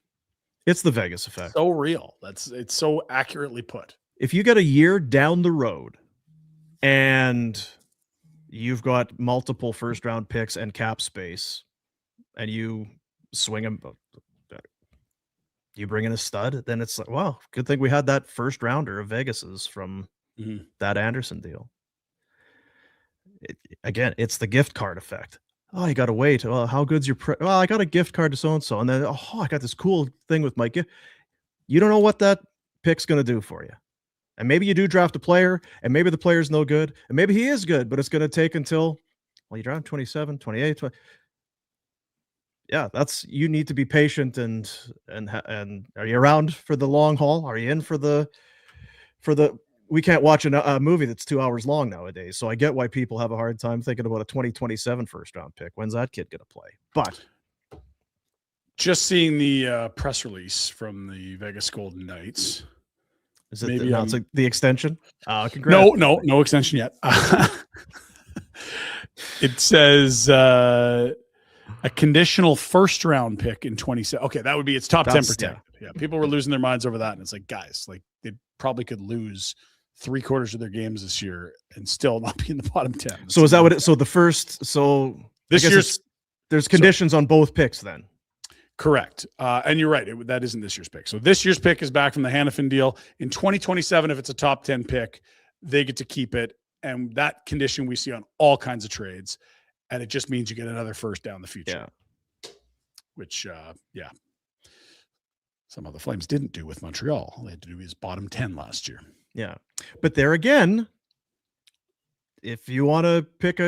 It's the Vegas effect. So real. It's so accurately put. If you get a year down the road and you've got multiple first round picks and cap space, and you swing them, you bring in a stud, then it's like, wow, good thing we had that first rounder of Vegas's from that Andersson deal. Again, it's the gift card effect. Oh, you got to wait. Well, how good's your well, I got a gift card to so-and-so. And then, I got this cool thing with my gift. You don't know what that pick's going to do for you. And maybe you do draft a player, and maybe the player's no good, and maybe he is good, but it's going to take until, you draft 27, 28, 20. Yeah, you need to be patient and are you around for the long haul? Are you in for the we can't watch a movie that's 2 hours long nowadays. So I get why people have a hard time thinking about a 2027 first round pick. When's that kid going to play? But just seeing the press release from the Vegas Golden Knights. Is it the extension? Congrats. No extension yet. It says a conditional first round pick in 27. Okay, that would be its top 10 protected. Yeah, people were losing their minds over that, and it's like, guys, they probably could lose 3/4 of their games this year and still not be in the bottom 10. So is that what so the first this year's there's conditions on both picks then? Correct. And you're right. That isn't this year's pick. So this year's pick is back from the Hannafin deal. In 2027, if it's a top 10 pick, they get to keep it. And that condition we see on all kinds of trades. And it just means you get another first down the future. Yeah. Which, some of the Flames didn't do with Montreal. All they had to do is bottom 10 last year. Yeah. But there again, if you want to pick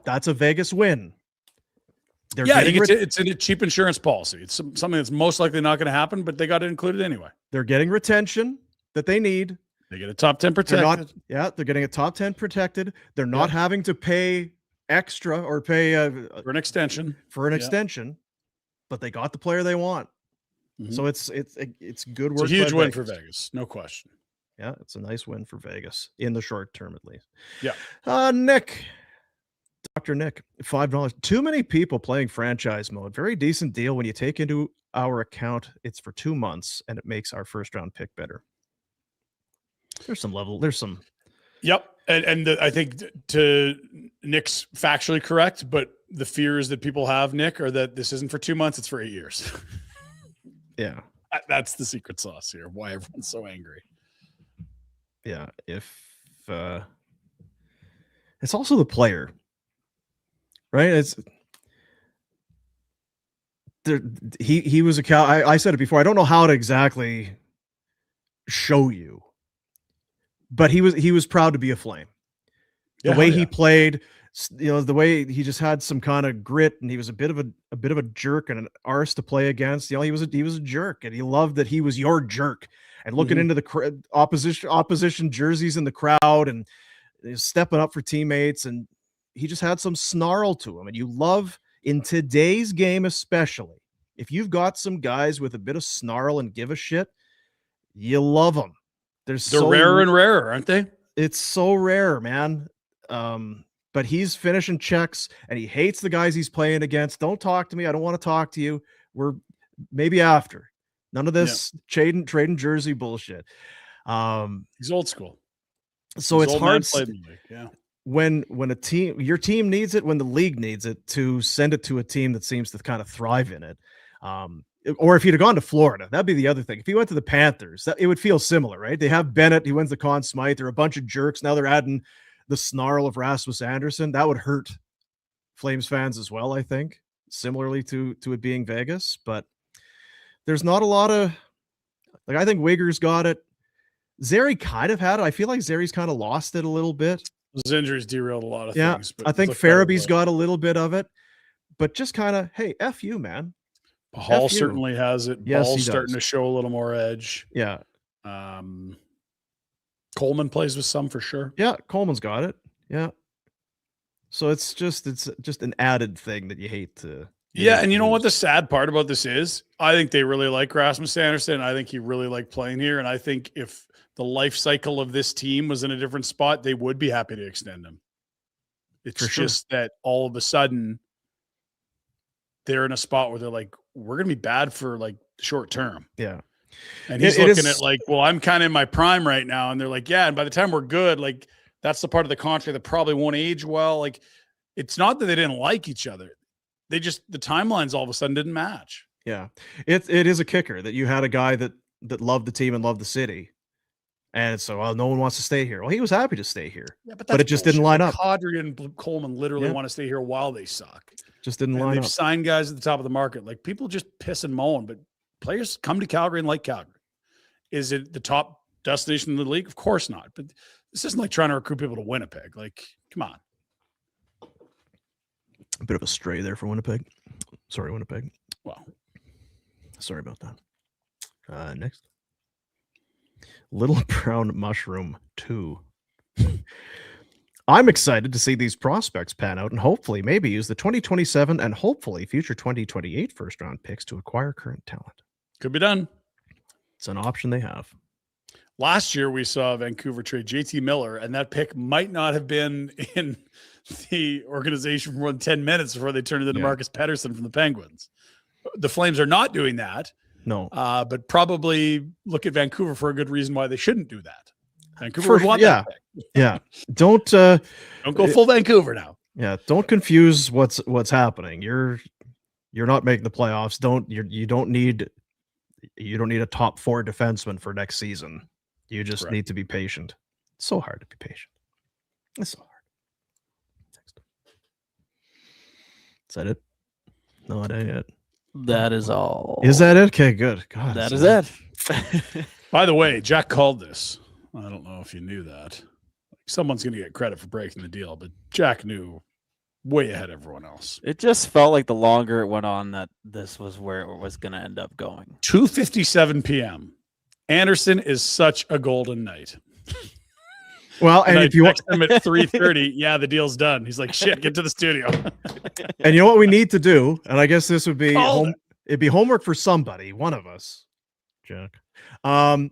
that's a Vegas win. It's a cheap insurance policy. It's something that's most likely not going to happen, but they got it included anyway. They're getting retention that they need. They get a top 10 protected. They're getting a top 10 protected. They're not having to pay extra or pay for an extension. But they got the player they want. Mm-hmm. So it's good work. It's a huge win for Vegas, no question. Yeah, it's a nice win for Vegas in the short term, at least. Yeah. Nick. Dr. Nick, $5. Too many people playing franchise mode. Very decent deal when you take into our account. It's for 2 months and it makes our first round pick better. There's some. Yep. And I think to Nick's factually correct, but the fears that people have, Nick, are that this isn't for 2 months, it's for 8 years. Yeah. That's the secret sauce here. Why everyone's so angry. Yeah. It's also the player, right? He was a cow. I said it before. I don't know how to exactly show you, but he was proud to be a Flame. The way he played, the way he just had some kind of grit, and he was a bit of a jerk and an arse to play against. He was a jerk, and he loved that he was your jerk. And looking into the opposition jerseys in the crowd, and stepping up for teammates, and he just had some snarl to him. And you love, in today's game especially, if you've got some guys with a bit of snarl and give a shit, you love them. They're rarer and rarer, aren't they? It's so rare, man. But he's finishing checks, and he hates the guys he's playing against. Don't talk to me. I don't want to talk to you. We're maybe after. None of this trading jersey bullshit. He's old school. So it's hard yeah. when your team needs it, when the league needs it, to send it to a team that seems to kind of thrive in it. Or if he'd have gone to Florida, that'd be the other thing. If he went to the Panthers, it would feel similar, right? They have Bennett, he wins the Conn Smythe. They're a bunch of jerks. Now they're adding the snarl of Rasmus Andersson. That would hurt Flames fans as well, I think, similarly to it being Vegas. But there's not a lot of, I think Wigger's got it. Zary kind of had it. I feel like Zary's kind of lost it a little bit. His injuries derailed a lot of things. But I think Farabee's got a little bit of it, but just kind of, hey, F you, man. Hall certainly has it. Yes, Ball's starting to show a little more edge. Yeah. Coleman plays with some for sure. Yeah, Coleman's got it. Yeah. So it's just an added thing that you hate to. Yeah, and you know what the sad part about this is? I think they really like Rasmus Andersson. I think he really liked playing here, and I think if the life cycle of this team was in a different spot, they would be happy to extend him. It's just that all of a sudden they're in a spot where they're like, we're going to be bad for like short term. Yeah. And he's looking at like, well, I'm kind of in my prime right now. And they're like, yeah. And by the time we're good, like that's the part of the contract that probably won't age well. Like it's not that they didn't like each other. The timelines all of a sudden didn't match. Yeah. It is a kicker that you had a guy that loved the team and loved the city. And so, well, no one wants to stay here. Well, he was happy to stay here, yeah, but it just didn't line up. Kadri and Coleman literally want to stay here while they suck. Just didn't line up. They've signed guys at the top of the market. Like people just piss and moan, but players come to Calgary and like Calgary. Is it the top destination in the league? Of course not. But this isn't like trying to recruit people to Winnipeg. Like, come on. A bit of a stray there for Winnipeg. Sorry, Winnipeg. Wow. Sorry about that. Next. Little Brown Mushroom 2. I'm excited to see these prospects pan out and hopefully maybe use the 2027 and hopefully future 2028 first round picks to acquire current talent. Could be done. It's an option they have. Last year we saw Vancouver trade JT Miller, and that pick might not have been in the organization for more than 10 minutes before they turned it into Marcus Pettersson from the Penguins. The Flames are not doing that. No. But probably look at Vancouver for a good reason why they shouldn't do that. Vancouver would want that pick. Yeah. Don't go full Vancouver now. Yeah. Don't confuse what's happening. You're not making the playoffs. You don't need a top 4 defenseman for next season. You just need to be patient. It's so hard to be patient. It's so hard. Next. Is that it? No, it ain't it. That is all. Is that it? Okay, good. God, that is it. By the way, Jack called this. I don't know if you knew that. Someone's going to get credit for breaking the deal, but Jack knew way ahead of everyone else. It just felt like the longer it went on that this was where it was going to end up going. 2:57 p.m. Andersson is such a golden night. Well, and if you want him at 3:30, yeah, the deal's done. He's like, shit, get to the studio. And you know what we need to do? And I guess this would be it'd be homework for somebody, one of us, Jack. To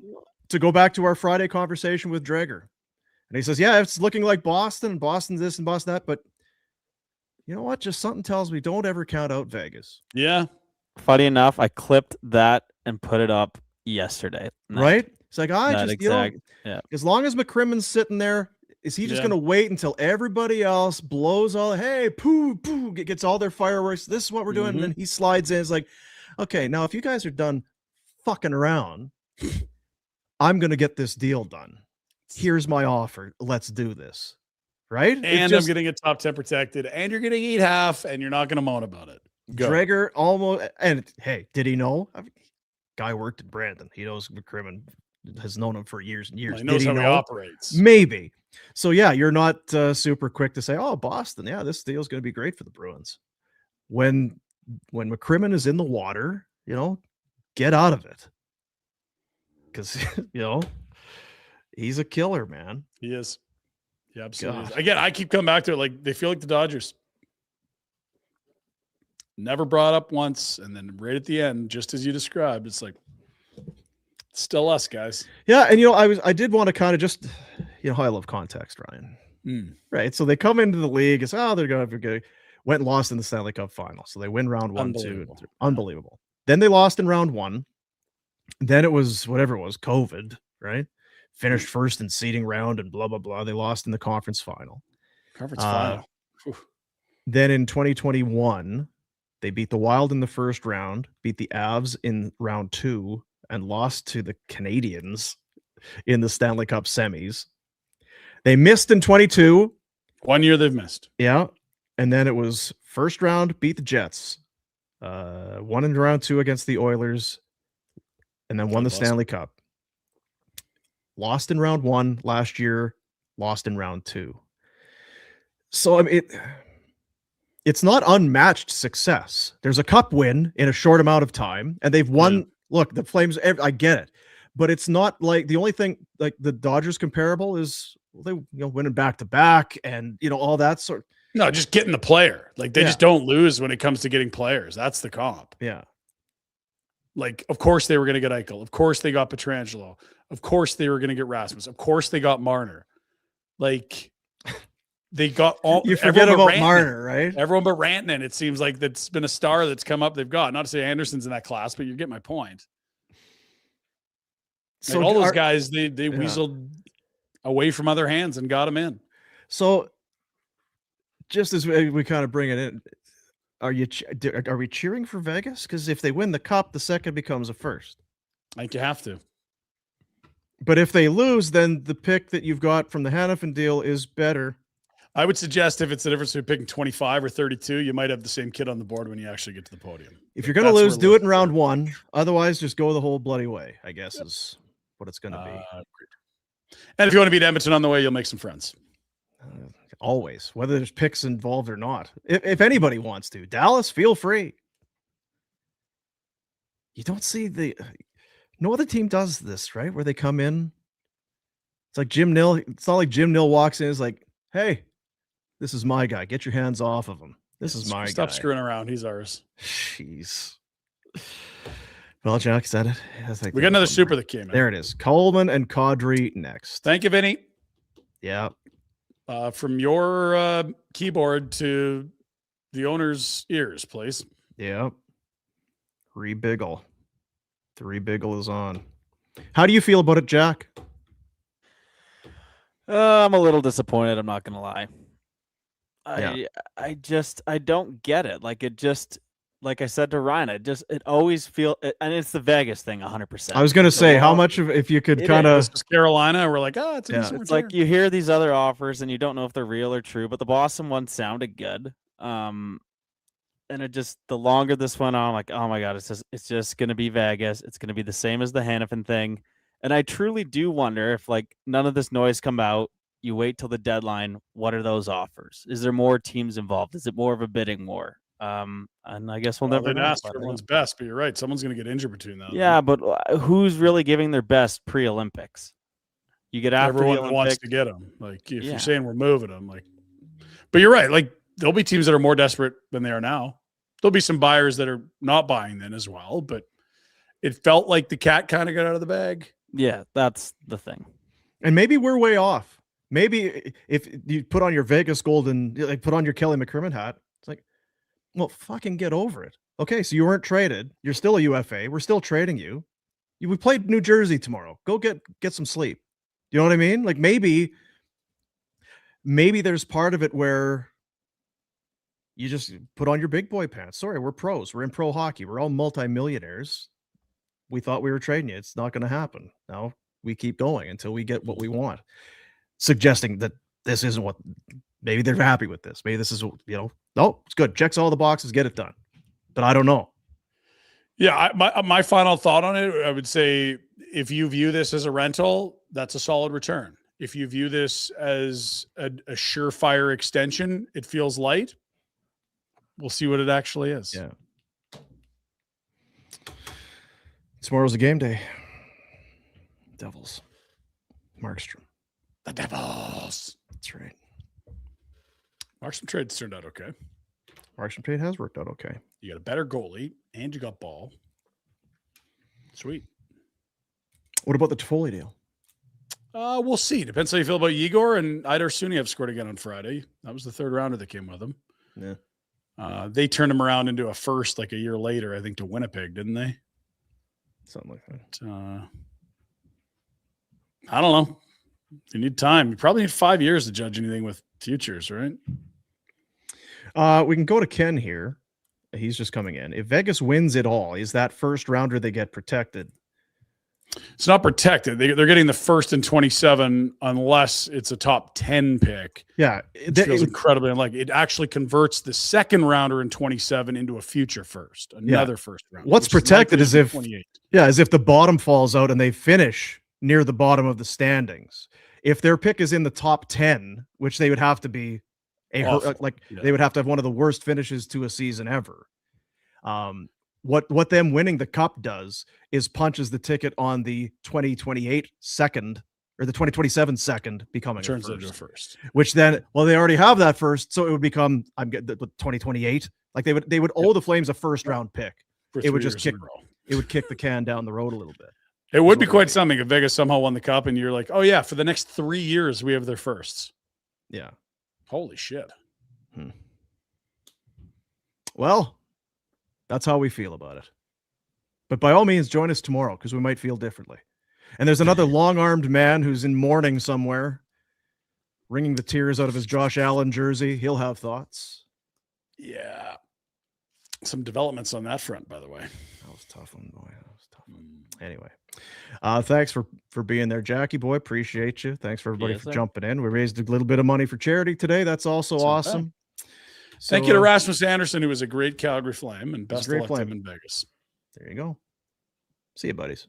go back to our Friday conversation with Drager. And he says, yeah, it's looking like Boston, and Boston's this and Boston that, but you know what? Just something tells me don't ever count out Vegas. Yeah. Funny enough, I clipped that and put it up yesterday night. Right? It's like, as long as McCrimmon's sitting there, is he just going to wait until everybody else blows all, hey, poo, gets all their fireworks. This is what we're doing. And then he slides in. It's like, okay, now if you guys are done fucking around, I'm going to get this deal done. Here's my offer. Let's do this. Right? And I'm getting a top 10 protected, and you're going to eat half, and you're not going to moan about it. Drager almost, and hey, did he know? Guy worked at Brandon. He knows McCrimmon, has known him for years and years. Well, he knows how he operates. Maybe. So yeah, you're not super quick to say, oh, Boston, yeah, this deal is going to be great for the Bruins. When McCrimmon is in the water, get out of it. Because, he's a killer, man. He is. He absolutely is. Again, I keep coming back to it. Like, they feel like the Dodgers. Never brought up once, and then right at the end, just as you described, it's like, it's still us, guys. Yeah, and I did want to kind of just, how I love context, Ryan. Right, so they come into the league, it's they're going to went and lost in the Stanley Cup final, so they win round 1, 2, unbelievable. Then they lost in round 1. Then it was whatever it was, COVID, right? Finished first in seeding round and blah blah blah. They lost in the conference final. Then in 2021. They beat the Wild in the first round, beat the Avs in round 2, and lost to the Canadiens in the Stanley Cup semis. They missed in 22. 1 year they've missed. Yeah. And then it was first round, beat the Jets. Won in round 2 against the Oilers, and then won the Stanley Cup. Lost in round 1 last year, lost in round 2. So, I mean, it's not unmatched success. There's a cup win in a short amount of time, and they've won. Yeah. Look, the Flames, I get it, but it's not like the only thing like the Dodgers comparable is they winning back to back and all that sort. No, just getting the player. Like they just don't lose when it comes to getting players. That's the comp. Yeah. Like, of course they were going to get Eichel. Of course they got Pietrangelo. Of course they were going to get Rasmus. Of course they got Marner. Like. They got all. You forget about Marner, right? Everyone but Rantanen. It seems like that's been a star that's come up. They've got, not to say Anderson's in that class, but you get my point. So like all those guys, they weaseled away from other hands and got them in. So, just as we kind of bring it in, are we cheering for Vegas? Because if they win the cup, the second becomes a first. I think you have to. But if they lose, then the pick that you've got from the Hannafin deal is better. I would suggest if it's the difference between picking 25 or 32, you might have the same kid on the board when you actually get to the podium. If you're going to lose, do it in round 1. Otherwise, just go the whole bloody way, I guess, is what it's going to be. And if you want to beat Edmonton on the way, you'll make some friends. Always, whether there's picks involved or not. If anybody wants to. Dallas, feel free. You don't see no other team does this, right? Where they come in. It's like Jim Nill. It's not like Jim Nill walks in and is like, hey, this is my guy. Get your hands off of him. This is my guy. Stop screwing around. He's ours. Jeez. Well, Jack, is that it? We got another super that came in. There it is. Coleman and Kadri next. Thank you, Vinny. Yeah. From your keyboard to the owner's ears, please. Yeah. Rebiggle. The rebiggle is on. How do you feel about it, Jack? I'm a little disappointed. I'm not going to lie. I don't get it. Like I said to Ryan, it always and it's the Vegas thing 100%. I was going to say, how much of, if you could kind of Carolina, we're like, it's like you hear these other offers and you don't know if they're real or true, but the Boston one sounded good. And the longer this went on, I'm like, oh my God, it's just going to be Vegas. It's going to be the same as the Hannafin thing. And I truly do wonder if none of this noise come out, you wait till the deadline. What are those offers? Is there more teams involved? Is it more of a bidding war? And I guess we'll never know. Ask for everyone's best, but you're right. Someone's going to get injured between that. Yeah, but who's really giving their best pre-Olympics? You get after everyone that wants to get them. Like if you're saying we're moving them, but you're right. Like there'll be teams that are more desperate than they are now. There'll be some buyers that are not buying then as well. But it felt like the cat kind of got out of the bag. Yeah, that's the thing. And maybe we're way off. Maybe if you put on your Vegas Gold and put on your Kelly McCrimmon hat, Well, fucking get over it. Okay, so you weren't traded. You're still a UFA. We're still trading you. We played New Jersey tomorrow. Go get some sleep. You know what I mean? Like maybe there's part of it where you just put on your big boy pants. Sorry, we're pros. We're in pro hockey. We're all multimillionaires. We thought we were trading you. It's not going to happen. Now we keep going until we get what we want. Suggesting that this isn't what, maybe they're happy with this. Maybe this is, no, it's good. Checks all the boxes, get it done. But I don't know. Yeah, my final thought on it, I would say if you view this as a rental, that's a solid return. If you view this as a surefire extension, it feels light. We'll see what it actually is. Yeah. Tomorrow's a game day. Devils. Markstrom. The Devils. That's right. Markstrom trades turned out okay. Markstrom trade has worked out okay. You got a better goalie, and you got ball. Sweet. What about the Toffoli deal? We'll see. Depends how you feel about Igor, and Idar Suniev scored again on Friday. That was the third rounder that came with him. Yeah. They turned him around into a first like a year later, I think, to Winnipeg, didn't they? Something like that. I don't know. You need time. You probably need 5 years to judge anything with futures, right? We can go to Ken here. He's just coming in. If Vegas wins it all, is that first rounder they get protected? It's not protected. They're getting the first and 27 unless it's a top 10 pick. Yeah. It feels incredibly unlikely. It actually converts the second rounder in 27 into a future first, another first round. What's protected is if the bottom falls out and they finish near the bottom of the standings. If their pick is in the top 10, which they would have to be they would have to have one of the worst finishes to a season ever. What them winning the cup does is punches the ticket on the 2028 second or the 2027 second becoming turns a into a first, first. which then, well, they already have that first. So it would become, I'm getting the 2028. Like they would owe the Flames a first round pick. It would just kick the can down the road a little bit. It would be quite something if Vegas somehow won the cup and you're like, oh yeah, for the next 3 years, we have their firsts. Yeah. Holy shit. Well, that's how we feel about it. But by all means, join us tomorrow because we might feel differently. And there's another long-armed man who's in mourning somewhere, wringing the tears out of his Josh Allen jersey. He'll have thoughts. Yeah. Some developments on that front, by the way. That was a tough one, boy. That was a tough one. Anyway, thanks for being there, Jackie boy. Appreciate you. Thanks for everybody for jumping in. We raised a little bit of money for charity today. That's also awesome. So, thank you to Rasmus Andersson, who was a great Calgary Flame, and best of luck to him in Vegas. There you go. See you, buddies.